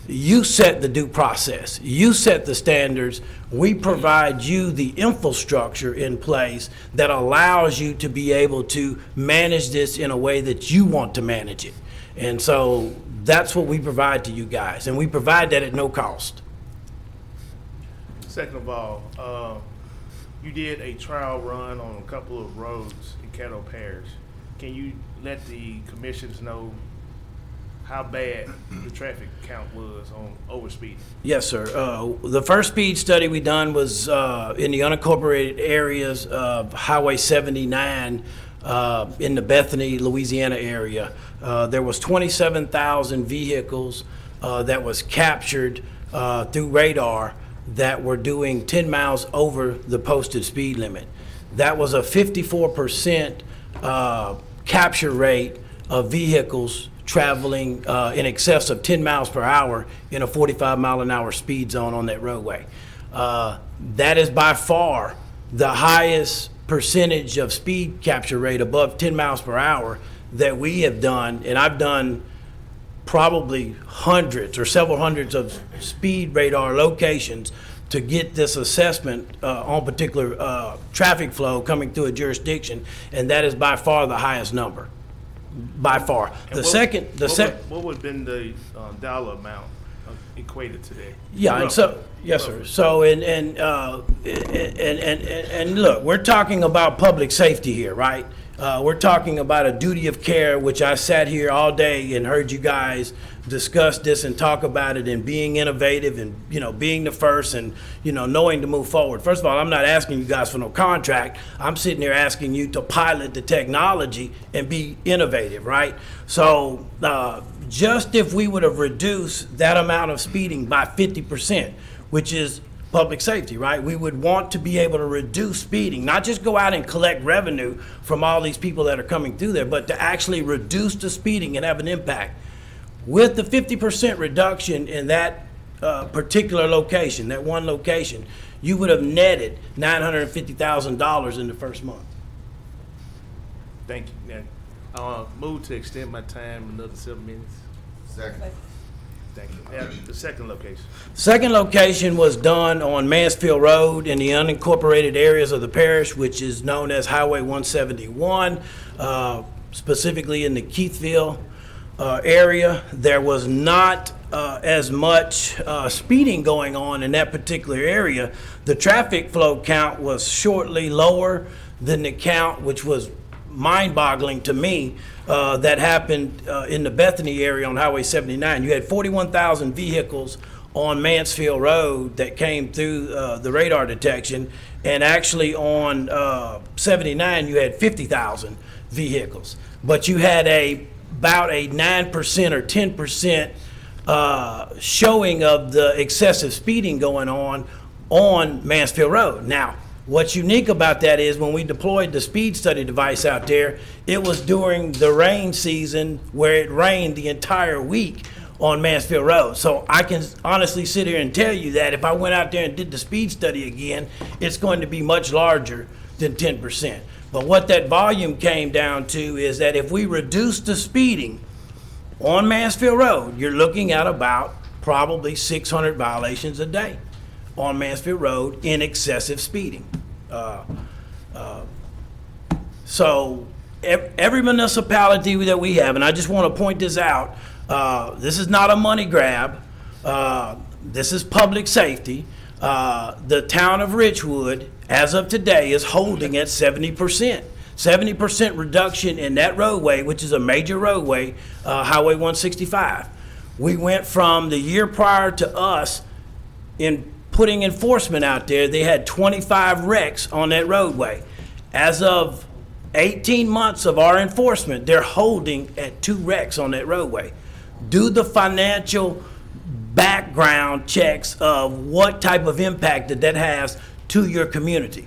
You set the due process. You set the standards. We provide you the infrastructure in place that allows you to be able to manage this in a way that you want to manage it. And so that's what we provide to you guys, and we provide that at no cost. Second of all, you did a trial run on a couple of roads in Caddo Parish. Can you let the commissioners know how bad the traffic count was on overspeeding? Yes, sir. The first speed study we done was in the unincorporated areas of Highway 79 in the Bethany, Louisiana area. There was 27,000 vehicles that was captured through radar that were doing 10 miles over the posted speed limit. That was a 54% capture rate of vehicles traveling in excess of 10 miles per hour in a 45 mile an hour speed zone on that roadway. That is by far the highest percentage of speed capture rate above 10 miles per hour that we have done, and I've done probably hundreds or several hundreds of speed radar locations to get this assessment on particular traffic flow coming through a jurisdiction, and that is by far the highest number. By far. What would have been the dollar amount equated to that. Yeah, and so, yes, sir. So, and look, we're talking about public safety here, right? We're talking about a duty of care, which I sat here all day and heard you guys discuss this and talk about it, and being innovative and, you know, being the first and, you know, knowing to move forward. First of all, I'm not asking you guys for no contract. I'm sitting here asking you to pilot the technology and be innovative, right? So, just if we would have reduced that amount of speeding by 50%, which is public safety, right? We would want to be able to reduce speeding, not just go out and collect revenue from all these people that are coming through there, but to actually reduce the speeding and have an impact. With the 50% reduction in that particular location, that one location, you would have netted $950,000 in the first month. Thank you. Now, move to extend my time another 7 minutes. Second. Thank you. Now, the second location. Second location was done on Mansfield Road in the unincorporated areas of the parish, which is known as Highway 171, specifically in the Keithville area. There was not as much speeding going on in that particular area. The traffic flow count was shortly lower than the count, which was mind-boggling to me, that happened in the Bethany area on Highway 79. You had 41,000 vehicles on Mansfield Road that came through the radar detection, and actually on 79 you had 50,000 vehicles. But you had about a 9% or 10% showing of the excessive speeding going on Mansfield Road. Now, what's unique about that is when we deployed the speed study device out there, it was during the rain season where it rained the entire week on Mansfield Road. So I can honestly sit here and tell you that if I went out there and did the speed study again, it's going to be much larger than 10%. But what that volume came down to is that if we reduce the speeding on Mansfield Road, you're looking at about probably 600 violations a day on Mansfield Road in excessive speeding. So every municipality that we have, and I just want to point this out, this is not a money grab. This is public safety. The town of Richwood, as of today, is holding at 70%. 70% reduction in that roadway, which is a major roadway, Highway 165. We went from the year prior to us in putting enforcement out there, they had 25 wrecks on that roadway. As of 18 months of our enforcement, they're holding at 2 wrecks on that roadway. Do the financial background checks of what type of impact that has to your community.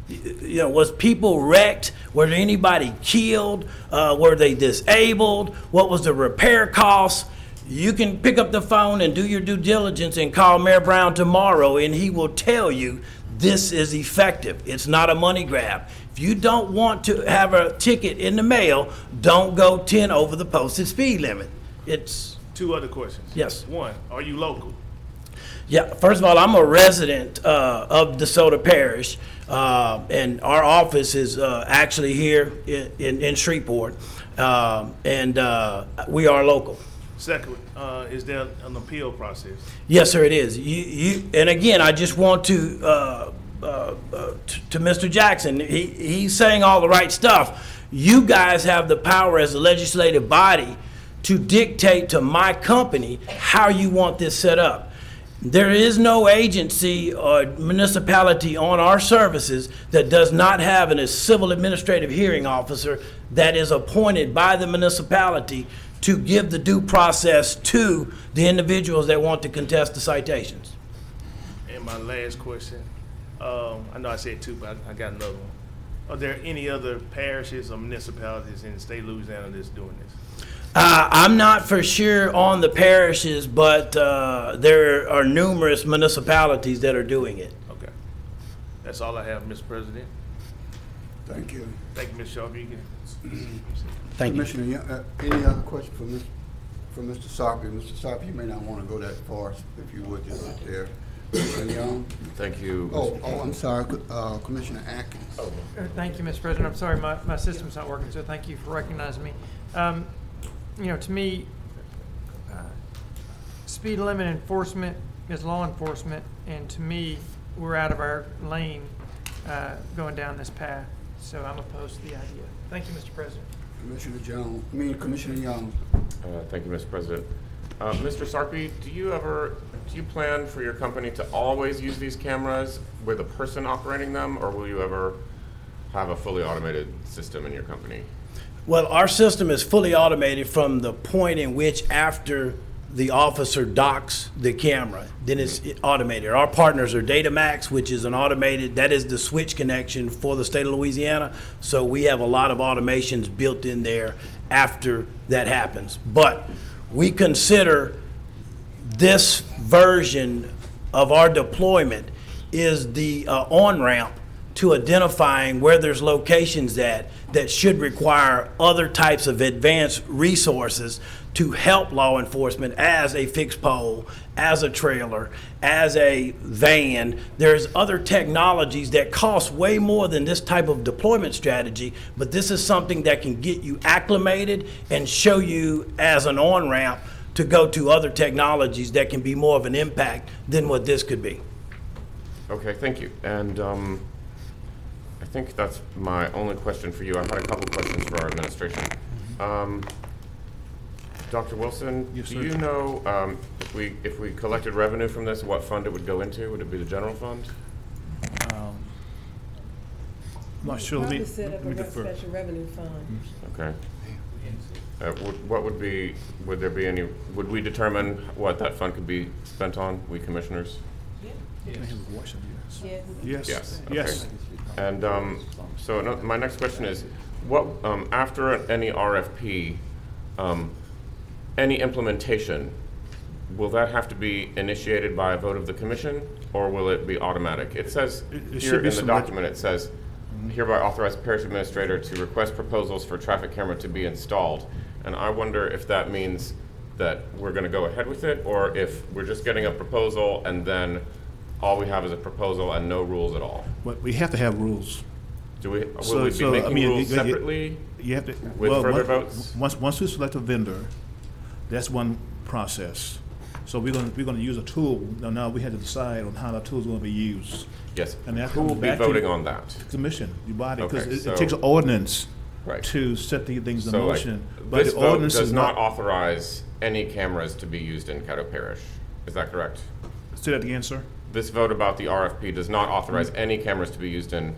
You know, was people wrecked? Were there anybody killed? Were they disabled? What was the repair costs? You can pick up the phone and do your due diligence and call Mayor Brown tomorrow, and he will tell you this is effective. It's not a money grab. If you don't want to have a ticket in the mail, don't go 10 over the posted speed limit. It's 2 other questions. Yes. 1, are you local? Yeah, first of all, I'm a resident of DeSoto Parish, and our office is actually here in Shreveport, and we are local. Second, is there an appeal process? Yes, sir, it is. And again, I just want to Mr. Jackson, he's saying all the right stuff. You guys have the power as a legislative body to dictate to my company how you want this set up. There is no agency or municipality on our services that does not have a civil administrative hearing officer that is appointed by the municipality to give the due process to the individuals that want to contest the citations. And my last question, I know I said 2, but I got another one. Are there any other parishes or municipalities in the state of Louisiana that's doing this? I'm not for sure on the parishes, but there are numerous municipalities that are doing it. Okay. That's all I have, Mr. President. Thank you. Thank you, Ms. Sharp. You can. Thank you. Commissioner, any other question for Mr. Sarpy? Mr. Sarpy, you may not want to go that far, if you would, just sit there. Commissioner Young? Thank you. Oh, I'm sorry, Commissioner Atkins. Thank you, Mr. President. I'm sorry, my system's not working, so thank you for recognizing me. You know, to me, speed limit enforcement is law enforcement, and to me, we're out of our lane going down this path. So I'm opposed to the idea. Thank you, Mr. President. Commissioner Young. Thank you, Mr. President. Mr. Sarpy, do you plan for your company to always use these cameras with a person operating them, or will you ever have a fully automated system in your company? Well, our system is fully automated from the point in which after the officer docks the camera, then it's automated. Our partners are DataMax, which is an automated, that is the switch connection for the state of Louisiana. So we have a lot of automations built in there after that happens. But we consider this version of our deployment is the on-ramp to identifying where there's locations that should require other types of advanced resources to help law enforcement, as a fixed pole, as a trailer, as a van. There's other technologies that cost way more than this type of deployment strategy, but this is something that can get you acclimated and show you as an on-ramp to go to other technologies that can be more of an impact than what this could be. Okay, thank you. And I think that's my only question for you. I had a couple questions for our administration. Dr. Wilson, Yes, do sir. you know if we collected revenue from this, what fund it would go into? Would it be the general fund? I'm not sure. Let Probably me set up a defer. special revenue fund. Okay. Would there be any, would we determine what that fund could be spent on, we commissioners? Yes. Yes. Yes. Yes. Okay. And so my next question is, what after any RFP, any implementation, will that have to be initiated by a vote of the commission, or will it be automatic? It says It here should be in the some document, it says, hereby authorize parish administrator to request proposals for traffic camera to be installed. And I wonder if that means that we're going to go ahead with it, or if we're just getting a proposal and then all we have is a proposal and no rules at all. But we have to have rules. Will we be making rules separately You have to, with well, further once- votes? Once we select a vendor, that's one process. So we're gonna use a tool. Now we have to decide on how the tool's gonna be used. Yes. And that Who will comes be back to voting on that? Commission, your body, because Okay, it takes an ordinance Right. to set the things in So, like, motion. But this the vote ordinance does is not authorize any cameras to be used in Caddo Parish. Is that correct? Say that again, sir? This vote about the RFP does not authorize any cameras to be used in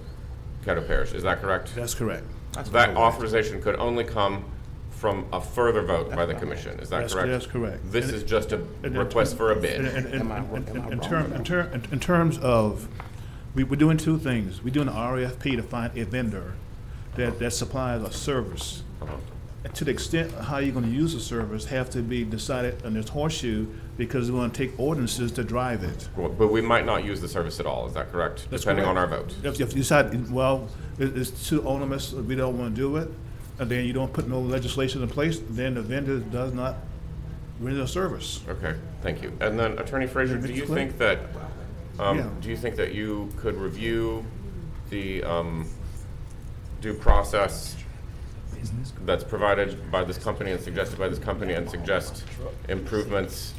Caddo Parish. Is that correct? That's correct. That authorization could only come from a further vote by the commission. Is that That's- correct? that's correct. This And- is just a and- request for a bid. In terms of, we're doing two things. We're doing an RFP to find a vendor that supplies a service. And to the extent of how you're gonna use the service have to be decided on this horseshoe, because we're gonna take ordinances to drive it. But we might not use the service at all. Is that correct? That's Depending on correct. our vote. If you decide, well, it's too onerous, we don't wanna do it, and then you don't put no legislation in place, then the vendor does not render a service. Okay, thank you. And then Attorney Frazier, do you Clerk? think that, Yeah. do you think that you could review the due process that's provided by this company and suggested by this company and suggest improvements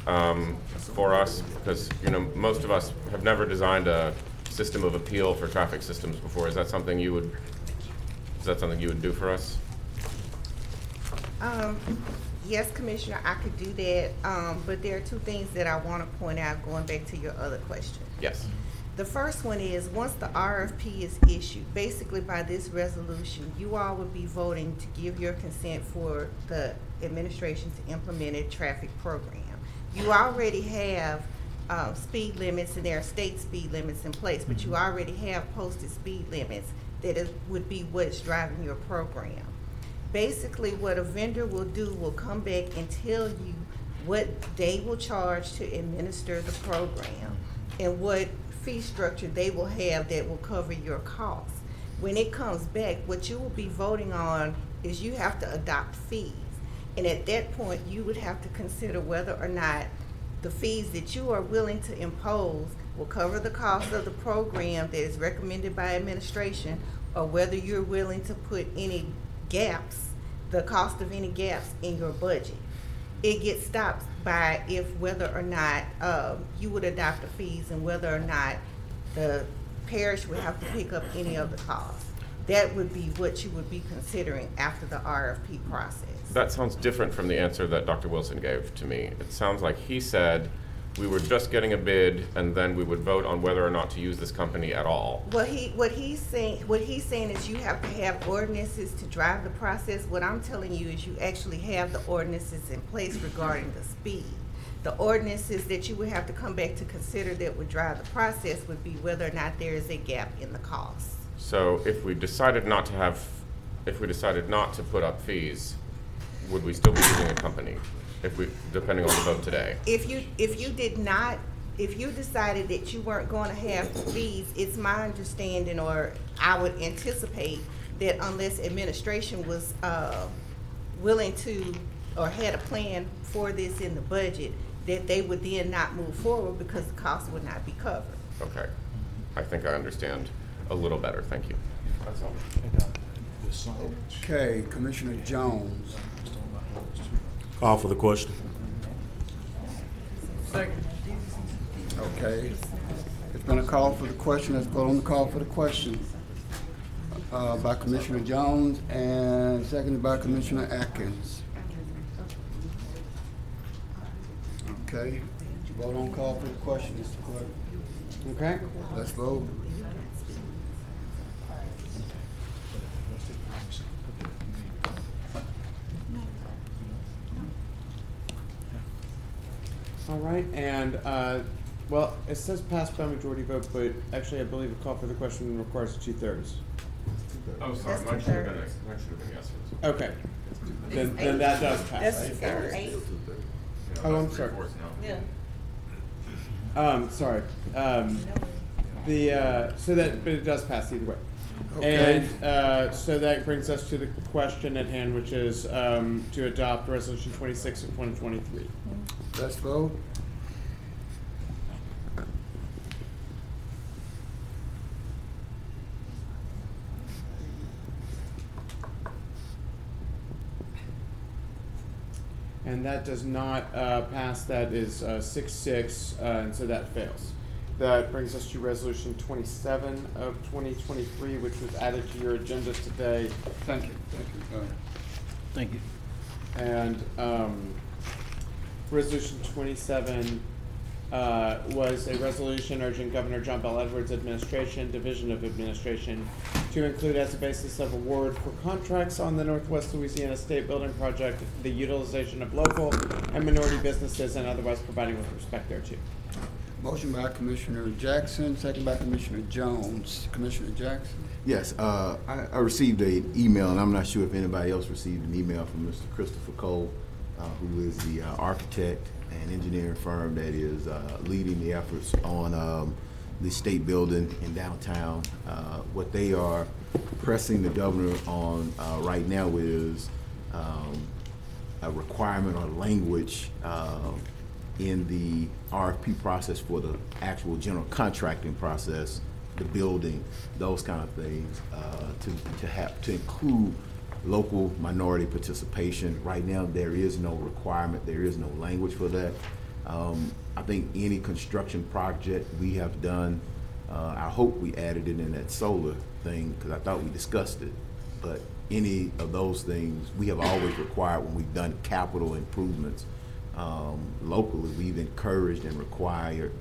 for us? Because, you know, most of us have never designed a system of appeal for traffic systems before. Is that something you would do for us? Yes, Commissioner, I could do that, but there are two things that I want to point out, going back to your other question. Yes. The first one is, once the RFP is issued, basically by this resolution, you all would be voting to give your consent for the administration to implement a traffic program. You already have speed limits, and there are state speed limits in place, but you already have posted speed limits would be what's driving your program. Basically, what a vendor will do will come back and tell you what they will charge to administer the program and what fee structure they will have that will cover your costs. When it comes back, what you will be voting on is you have to adopt fees. And at that point, you would have to consider whether or not the fees that you are willing to impose will cover the cost of the program that is recommended by administration, or whether you're willing to put the cost of any gaps in your budget. It gets stopped by if whether or not you would adopt the fees and whether or not the parish would have to pick up any of the costs. That would be what you would be considering after the RFP process. That sounds different from the answer that Dr. Wilson gave to me. It sounds like he said we were just getting a bid and then we would vote on whether or not to use this company at all. What he's saying is you have to have ordinances to drive the process. What I'm telling you is you actually have the ordinances in place regarding the speed. The ordinances that you would have to come back to consider that would drive the process would be whether or not there is a gap in the cost. So if we decided not to put up fees, would we still be using a company depending on the vote today? If you decided that you weren't going to have fees, it's my understanding, or I would anticipate that unless administration was willing to or had a plan for this in the budget, that they would then not move forward because the cost would not be covered. Okay, I think I understand a little better. Thank you. That's all. Okay, Commissioner Jones. Call for the question. Second. Okay. It's been a call for the question. Let's vote on the call for the question. By Commissioner Jones and seconded by Commissioner Atkins. Okay. Vote on call for the question, Mr. Clerk. Okay. Let's vote. All right, and, well, it says passed by majority vote, but actually I believe a call for the question requires 2/3. Oh, sorry, mine should have been yes. Okay, then that does pass. That's Right? Oh, I'm sorry. Yeah. Sorry. But it does pass either way. Okay. And so that brings us to the question at hand, which is to adopt Resolution 26 of 2023. Let's vote. And that does not pass. That is 6-6, and so that fails. That brings us to Resolution 27 of 2023, which was added to your agenda today. Thank you. Thank you. And Resolution 27 was a resolution urging Governor John Bell Edwards' administration, Division of Administration, to include as a basis of award for contracts on the Northwest Louisiana State Building Project the utilization of local and minority businesses and otherwise providing with respect thereto. Motion by Commissioner Jackson, second by Commissioner Jones. Commissioner Jackson? Yes, I received an email, and I'm not sure if anybody else received an email from Mr. Christopher Cole, who is the architect and engineering firm that is leading the efforts on the state building in downtown. What they are pressing the governor on right now is a requirement or language in the RFP process for the actual general contracting process, the building, those kind of things, to include local minority participation. Right now, there is no requirement, there is no language for that. I think any construction project we have done, I hope we added it in that solar thing, because I thought we discussed it, but any of those things, we have always required when we've done capital improvements. Locally, we've encouraged and required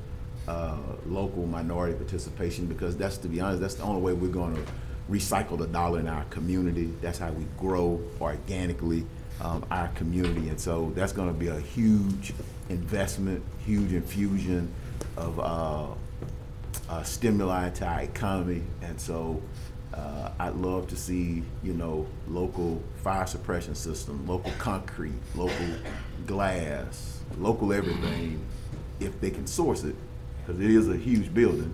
local minority participation, because that's, to be honest, that's the only way we're going to recycle the dollar in our community. That's how we grow organically our community. And so that's going to be a huge investment, huge infusion of stimuli to our economy. And so I'd love to see, local fire suppression system, local concrete, local glass, local everything, if they can source it, because it is a huge building.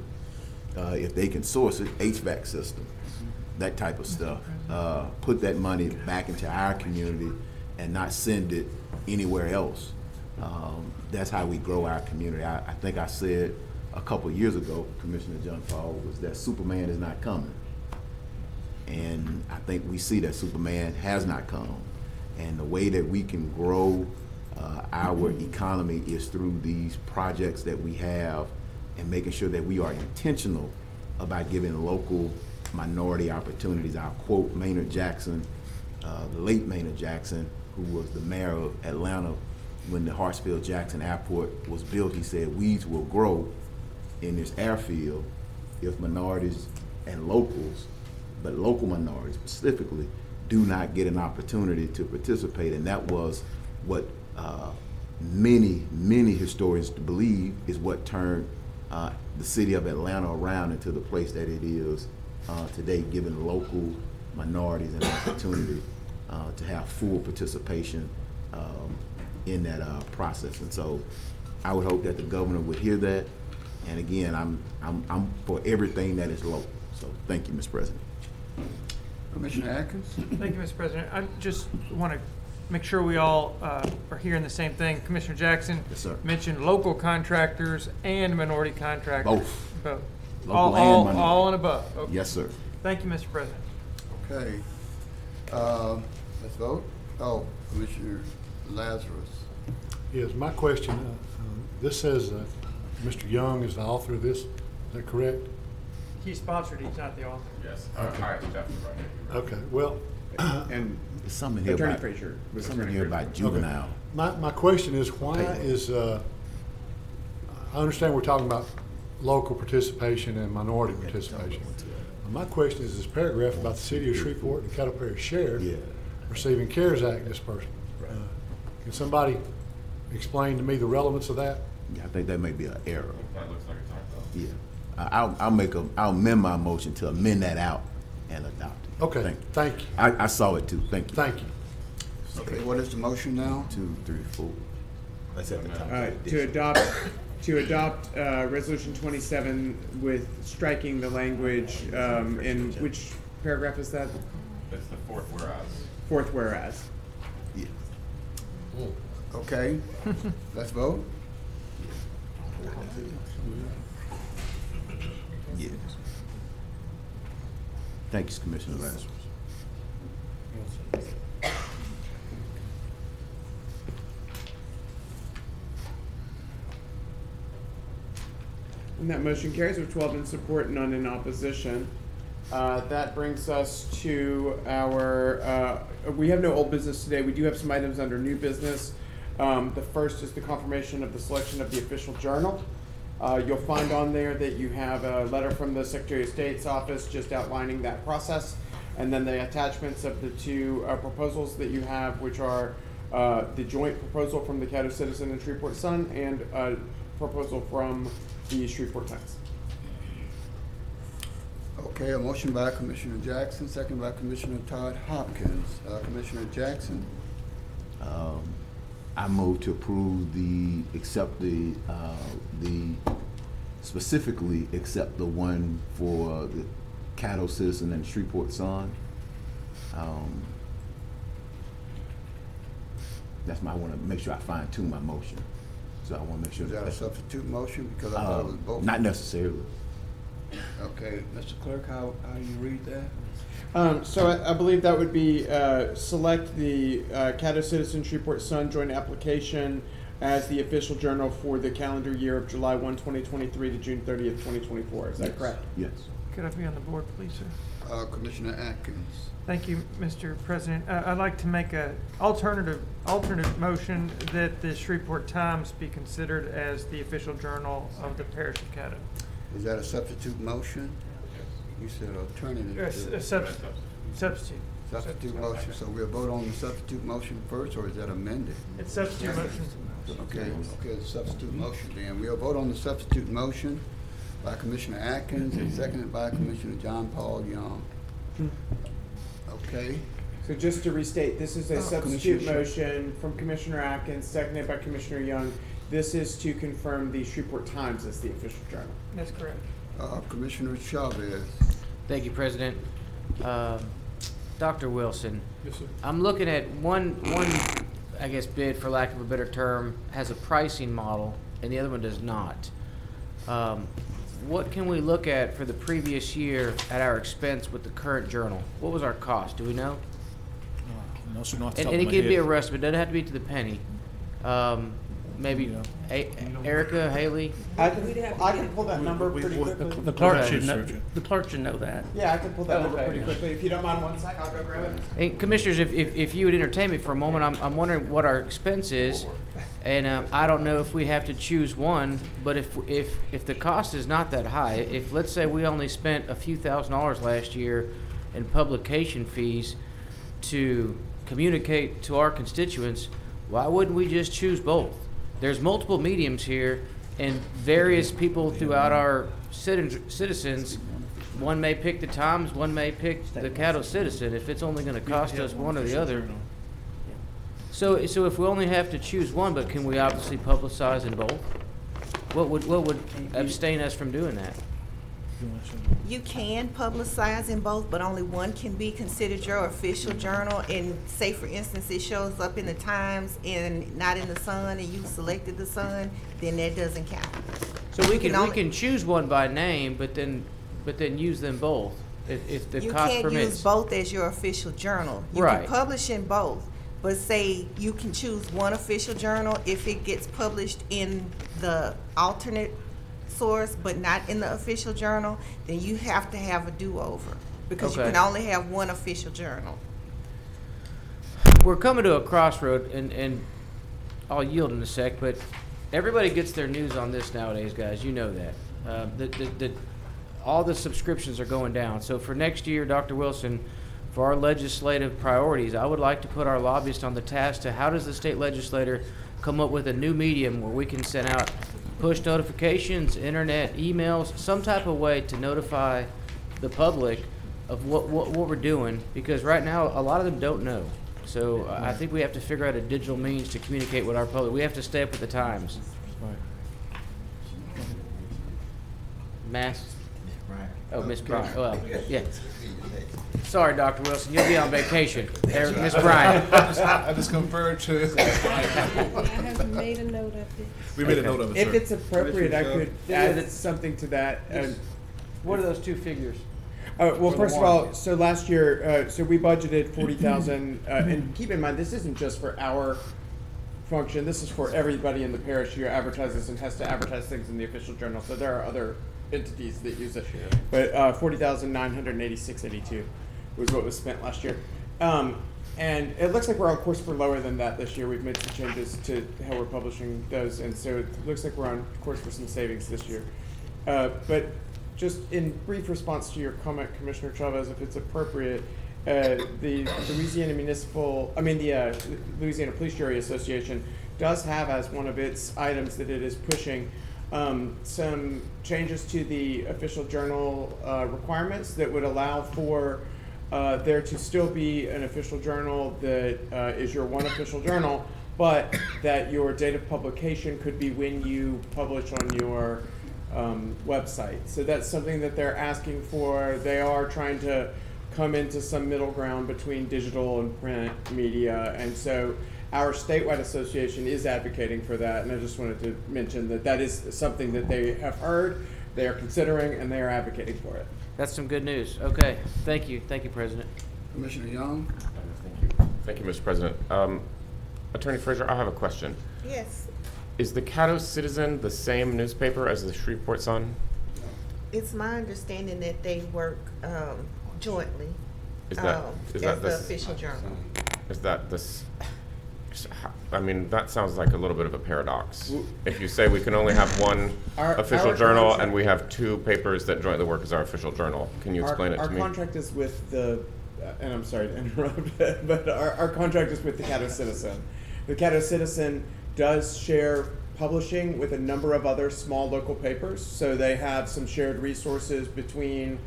If they can source it, HVAC system, that type of stuff. Put that money back into our community and not send it anywhere else. That's how we grow our community. I think I said a couple of years ago, Commissioner John Paul, was that Superman is not coming. And I think we see that Superman has not come. And the way that we can grow our economy is through these projects that we have and making sure that we are intentional about giving local minority opportunities. I'll quote Maynard Jackson, the late Maynard Jackson, who was the mayor of Atlanta when the Hartsfield-Jackson Airport was built. He said, weeds will grow in this airfield if minorities and locals, but local minorities specifically, do not get an opportunity to participate. And that was what many historians believe is what turned the city of Atlanta around into the place that it is today, giving local minorities an opportunity to have full participation in that process. And so I would hope that the governor would hear that. And again, I'm for everything that is local. So thank you, Mr. President. Commissioner Atkins? Thank you, Mr. President. I just want to make sure we all are hearing the same thing. Commissioner Jackson mentioned local contractors and minority contractors. Both. Local and minority. All and above. Okay. Yes, sir. Thank you, Mr. President. Okay. Let's vote. Oh, Commissioner Lazarus. Yes, my question, this says that Mr. Young is the author of this. Is that correct? He sponsored it. He's not the author. Yes. Okay, well, and something here about, something here about juvenile. Okay. My question is, why is, I understand we're talking about local participation and minority participation. My question is this paragraph about the city of Shreveport and Caddo Parish Sheriff receiving CARES Act disbursement. Can somebody explain to me the relevance of that? Yeah, I think that may be an error. That looks like a typo. Yeah. I'll amend my motion to amend that out and adopt it. Okay, thank you. I saw it too. Thank you. Thank you. Okay, what is the motion now? 2, 3, 4. That's at the top. To adopt Resolution 27 with striking the language in which paragraph is that? It's the fourth whereas. Fourth whereas. Yeah. Okay, let's vote. Yeah. Thank you, Commissioner Lazarus. And that motion carries with 12 in support, none in opposition. That brings us to our, we have no old business today. We do have some items under new business. The first is the confirmation of the selection of the official journal. You'll find on there that you have a letter from the Secretary of State's office just outlining that process, and then the attachments of the two proposals that you have, which are the joint proposal from the Caddo Citizen and Shreveport Sun and a proposal from the Shreveport Times. Okay, a motion by Commissioner Jackson, second by Commissioner Todd Hopkins. Commissioner Jackson? I move to approve specifically accept the one for the Caddo Citizen and Shreveport Sun. I want to make sure I fine tune my motion. So I want to make sure Is that a substitute motion? Because I thought it was both. Not necessarily. Okay, Mr. Clerk, how you read that? So I believe that would be select the Caddo Citizen Shreveport Sun joint application as the official journal for the calendar year of July 1, 2023 to June 30th, 2024. Is that correct? Yes. Could I be on the board, please, sir? Commissioner Atkins. Thank you, Mr. President. I'd like to make an alternate motion that the Shreveport Times be considered as the official journal of the Parish of Caddo. Is that a substitute motion? You said alternative. Yes, a substitute. Substitute motion. So we'll vote on the substitute motion first, or is that amended? It's substitute motion. Okay, the substitute motion then. We'll vote on the substitute motion by Commissioner Atkins and seconded by Commissioner John Paul Young. Okay. So just to restate, this is a substitute motion from Commissioner Atkins, seconded by Commissioner Young. This is to confirm the Shreveport Times as the official journal. That's correct. Commissioner Chavez. Thank you, President. Dr. Wilson. Yes, sir. I'm looking at one, I guess, bid, for lack of a better term, has a pricing model, and the other one does not. What can we look at for the previous year at our expense with the current journal? What was our cost? Do we know? No, sir, not off the And top of it my could be a head. rough, but it doesn't have to be to the penny. Maybe Erica, Haley? I can pull that number pretty quickly. The clerk Okay. should know, the clerk should know that. Yeah, I can pull that number Okay. pretty quickly. If you don't mind 1 sec, I'll go grab it. Hey, Commissioners, if you would entertain me for a moment, I'm wondering what our expense is, and I don't know if we have to choose one, but if the cost is not that high, if, let's say, we only spent a few $1,000s last year in publication fees to communicate to our constituents, why wouldn't we just choose both? There's multiple mediums here, and various people throughout our citizens, one may pick the Times, one may pick the Caddo Citizen, if it's only gonna cost us one or the other. So if we only have to choose one, but can we obviously publicize in both? What would abstain us from doing that? You can publicize in both, but only one can be considered your official journal. And say, for instance, it shows up in the Times and not in the Sun, and you selected the Sun, then that doesn't count. So we only- can choose one by name, but then use them both if the You cost can't permits. use both as your official journal. You Right. can publish in both, but say you can choose one official journal if it gets published in the alternate source, but not in the official journal, then you have to have a do-over, because you Okay. can only have one official journal. We're coming to a crossroad, and I'll yield in a sec, but everybody gets their news on this nowadays, guys. You know that. All the subscriptions are going down. So for next year, Dr. Wilson, for our legislative priorities, I would like to put our lobbyists on the task to how does the state legislator come up with a new medium where we can send out push notifications, internet, emails, some type of way to notify the public of what we're doing, because right now a lot of them don't know. So I think we have to figure out a digital means to communicate with our public. We have to stay up with the times. Mass? Oh, Miss Bryant. Well, yeah. Sorry, Dr. Wilson, you'll be on vacation. There, Miss Bryant. I just conferred to. I have made a note of it. We made a note of it, If sir. it's appropriate, I could add something to that. What are those two figures? Well, For the first of warrant. all, so last year, so we budgeted 40,000, and keep in mind, this isn't just for our function. This is for everybody in the parish who advertises and has to advertise things in the official journal. So there are other entities that use it. But 40,986.82 was what was spent last year. And it looks like we're on course for lower than that this year. We've made some changes to how we're publishing those, and so it looks like we're on course for some savings this year. But just in brief response to your comment, Commissioner Chavez, if it's appropriate, the Louisiana Louisiana Police Jury Association does have as one of its items that it is pushing some changes to the official journal requirements that would allow for there to still be an official journal that is your one official journal, but that your date of publication could be when you publish on your website. So that's something that they're asking for. They are trying to come into some middle ground between digital and print media, and so our statewide association is advocating for that, and I just wanted to mention that that is something that they have heard, they are considering, and they are advocating for it. That's some good news. Okay, thank you, President. Commissioner Young? Thank you, Mr. President. Attorney Fraser, I have a question. Yes, Is the Caddo Citizen the same newspaper as the Shreveport Sun? it's my understanding that they work jointly Is that as the the official journal. Is that this? I mean, that sounds like a little bit of a paradox. If you say we can only have one official our journal contract- and we have two papers that jointly work as our official journal, can you explain it to me? Our contract is with the, and I'm sorry to interrupt, but our contract is with the Caddo Citizen. The Caddo Citizen does share publishing with a number of other small local papers, so they have some shared resources between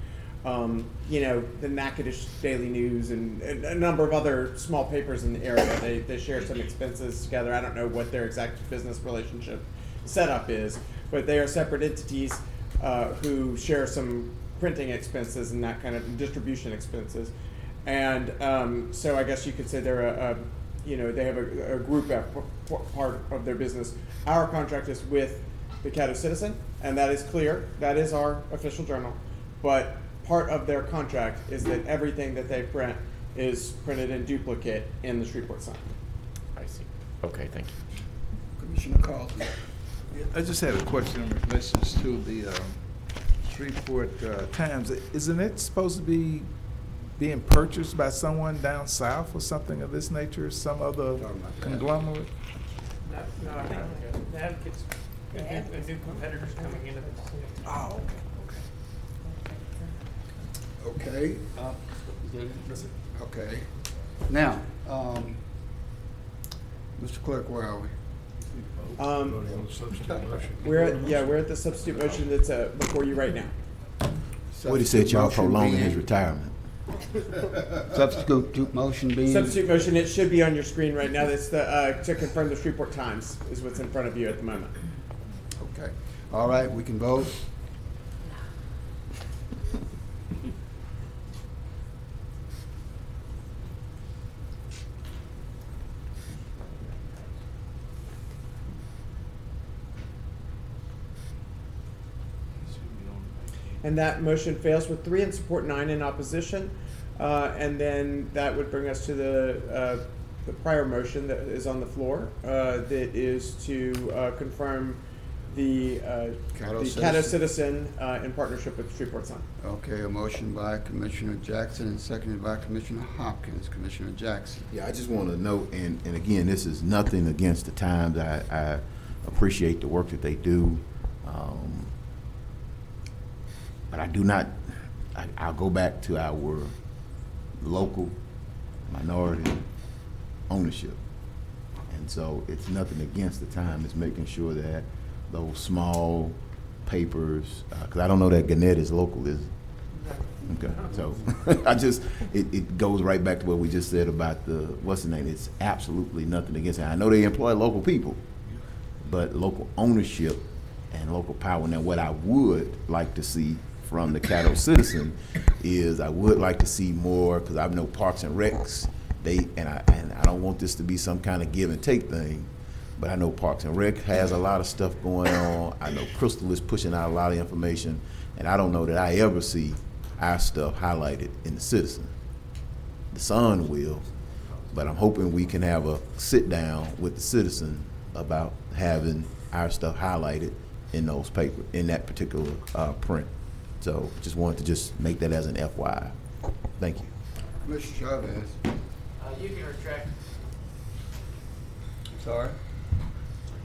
the Natchitoches Daily News and a number of other small papers in the area. They share some expenses together. I don't know what their exact business relationship setup is, but they are separate entities who share some printing expenses and that kind of distribution expenses. And so I guess you could say they're they have a group part of their business. Our contract is with the Caddo Citizen, and that is clear. That is our official journal. But part of their contract is that everything that they print is printed in duplicate in the Shreveport Sun. I see. Okay, thank you. Commissioner Carlson. I just had a question in relation to the Shreveport Times. Isn't it supposed to be being purchased by someone down south or something of this nature, some other conglomerate? No, the Advocates, a new competitors coming into the city. Oh, Okay. Okay. Now, Mr. Clerk, where are we? We're at the substitute motion that's before you right now. What he said, y'all prolonging his retirement. Substitute motion being? Substitute motion, it should be on your screen right now. That's the, to confirm the Shreveport Times is what's in front of you at the moment. Okay. All right, we can vote. And that motion fails with 3 in support, 9 in opposition. And then that would bring us to the prior motion that is on the floor, that is to confirm the Caddo Citizen in partnership with Shreveport Sun. Okay, a motion by Commissioner Jackson and seconded by Commissioner Hopkins. Commissioner Jackson. Yeah, I just want to note, and again, this is nothing against the Times. I appreciate the work that they do. But I do not, I'll go back to our local minority ownership. And so it's nothing against the Times, it's making sure that those small papers, because I don't know that Gannett is local, is it? Okay, so it goes right back to what we just said about what's the name? It's absolutely nothing against it. I know they employ local people, but local ownership and local power. Now, what I would like to see from the Caddo Citizen is I would like to see more, because I know Parks and Recs, and I don't want this to be some kind of give and take thing, but I know Parks and Rec has a lot of stuff going on. I know Crystal is pushing out a lot of information, and I don't know that I ever see our stuff highlighted in the Citizen. The Sun will, but I'm hoping we can have a sit down with the Citizen about having our stuff highlighted in those papers, in that particular print. So just wanted to just make that as an FYI. Thank you. Mr. Chavez. You can retract. Sorry?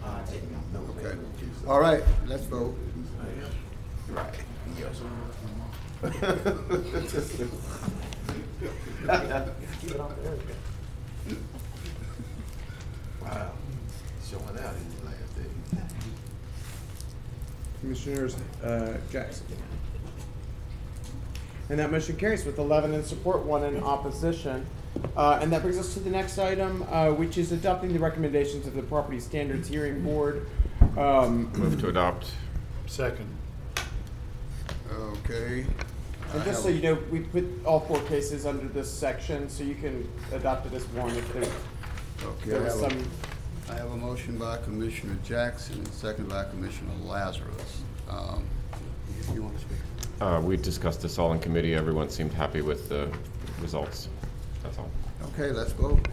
Okay. All right, let's vote. Right. Wow. Showing out in the last day. Commissioners Jackson. And that motion carries with 11 in support, 1 in opposition. And that brings us to the next item, which is adopting the recommendations of the Property Standards Hearing Board. Move to adopt. Second. Okay. And just so you know, we put all 4 cases under this section, so you can adopt it as one if there was some. I have a motion by Commissioner Jackson and second by Commissioner Lazarus. If you want to speak. We discussed this all in committee. Everyone seemed happy with the results. That's all. Okay, let's vote.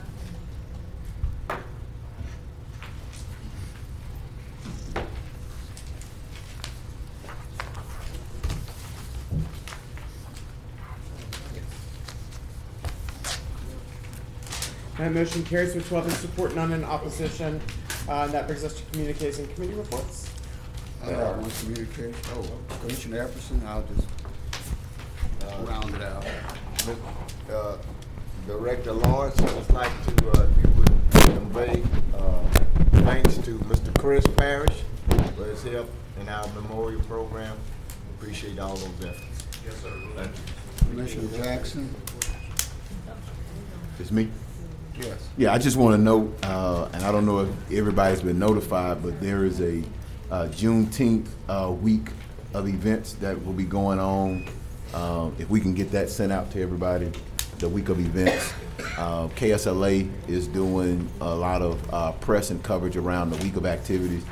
That motion carries with 12 in support, none in opposition. And that brings us to communication committee reports. One communication. Oh, Commissioner Epperson, I'll just round it out. Director Lawrence, I'd just like to, if you would convey thanks to Mr. Chris Parish for his help in our memorial program. Appreciate all those efforts. Yes, sir. Thank you. Commissioner Jackson. It's me? Yes. Yeah, I just want to note, and I don't know if everybody's been notified, but there is a Juneteenth week of events that will be going on. If we can get that sent out to everybody, the week of events. KSLA is doing a lot of press and coverage around the week of activities.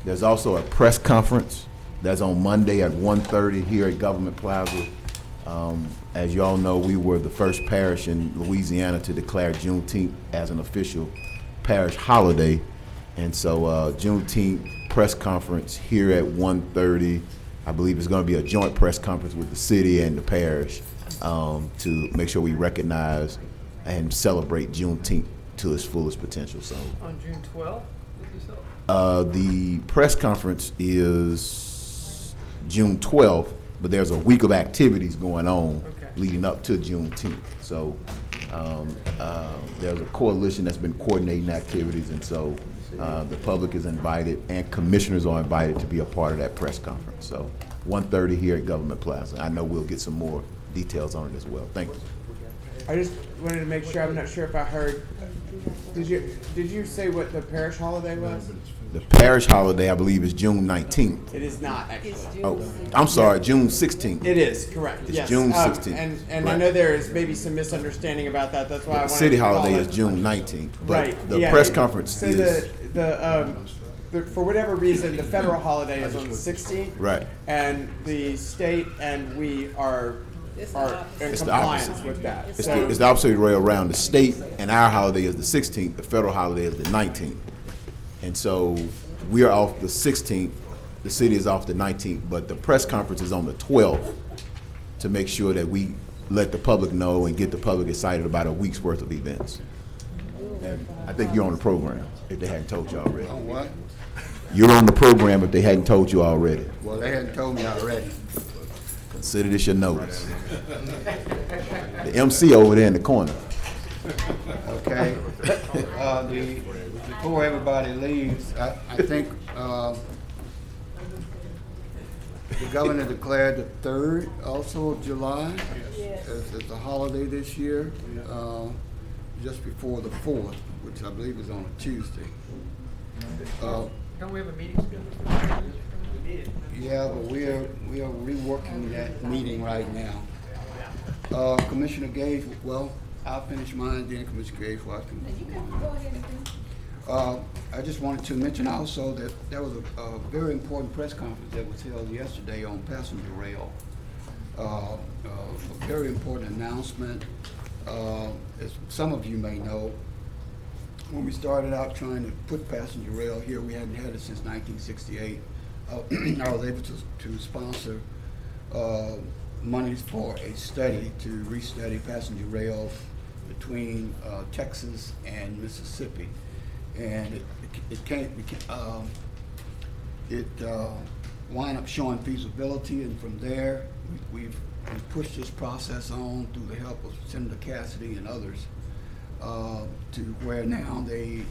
There's also a press conference that's on Monday at 1:30 here at Government Plaza. As you all know, we were the first parish in Louisiana to declare Juneteenth as an official parish holiday. And so Juneteenth press conference here at 1:30. I believe it's going to be a joint press conference with the city and the parish to make sure we recognize and celebrate Juneteenth to its fullest potential. So On June 12th? the press conference is June 12th, but there's a week of activities going on leading up to Juneteenth. So there's a coalition that's been coordinating activities, and so the public is invited and commissioners are invited to be a part of that press conference. So 1:30 here at Government Plaza. I know we'll get some more details on it as well. Thank you. I just wanted to make sure, I'm not sure if I heard, did you say what the parish holiday was? The parish holiday, I believe, is June 19th. It is not, actually. Oh, I'm sorry, June 16th. It is, correct, It's yes. June 16th. And I Right. know there is maybe some misunderstanding about that, that's why I The wanted to city call holiday it. is June 19th, but Right, the yeah. press conference So is, for whatever reason, the federal holiday is on the 16th. right. And the state and we are in It's the compliance opposite. with that. It's the opposite way around. The state and our holiday is the 16th, the federal holiday is the 19th. And so we are off the 16th, the city is off the 19th, but the press conference is on the 12th to make sure that we let the public know and get the public excited about a week's worth of events. And I think you're on the program, if they hadn't told you already. On what? You're on the program if they hadn't told you already. Well, they hadn't told me already. Consider this your notice. The MC over there in the corner. Okay. Before everybody leaves, I think the governor declared the 3rd also of July as a holiday this year, just before the 4th, which I believe is on a Tuesday. Don't we have a meeting scheduled? Yeah, but we are reworking that meeting right now. Commissioner Gage, well, I'll finish mine, then Commissioner Gage, I can. I just wanted to mention also that there was a very important press conference that was held yesterday on passenger rail. A very important announcement. As some of you may know, when we started out trying to put passenger rail here, we hadn't had it since 1968. I was able to sponsor monies for a study to restudy passenger rail between Texas and Mississippi, and it wound up showing feasibility, and from there we've pushed this process on through the help of Senator Cassidy and others to where now they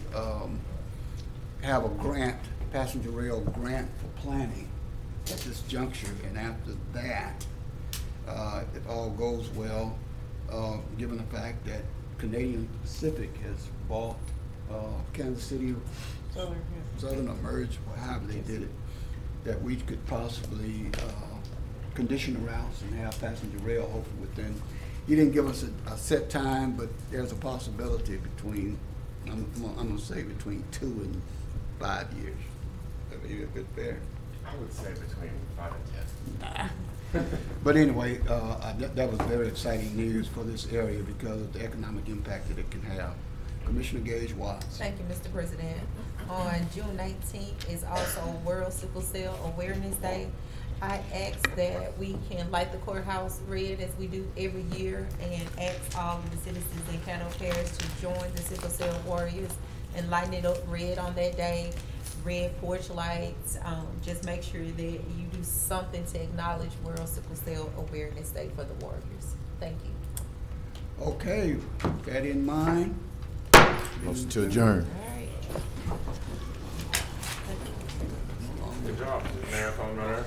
have a grant, passenger rail grant for planning at this juncture, and after that, if all goes well, given the fact that Canadian Pacific has bought Kansas City Southern or merged, or however they did it, that we could possibly condition the routes and have passenger rail hopefully within. He didn't give us a set time, but there's a possibility between, I'm gonna say between 2 and 5 years. Is that fair? I would say between 5 and 10. But anyway, that was very exciting news for this area because of the economic impact that it can have. Commissioner Gage Watts. Thank you, Mr. President. On June 19th is also World Sickle Cell Awareness Day. I ask that we can light the courthouse red as we do every year and ask all of the citizens in Caddo Parish to join the Sickle Cell Warriors and lighten it up red on that day. Red porch lights, just make sure that you do something to acknowledge World Sickle Cell Awareness Day for the Warriors. Thank you. Okay, with that in mind. Motion to adjourn. All right. Good job, Marathon Runner.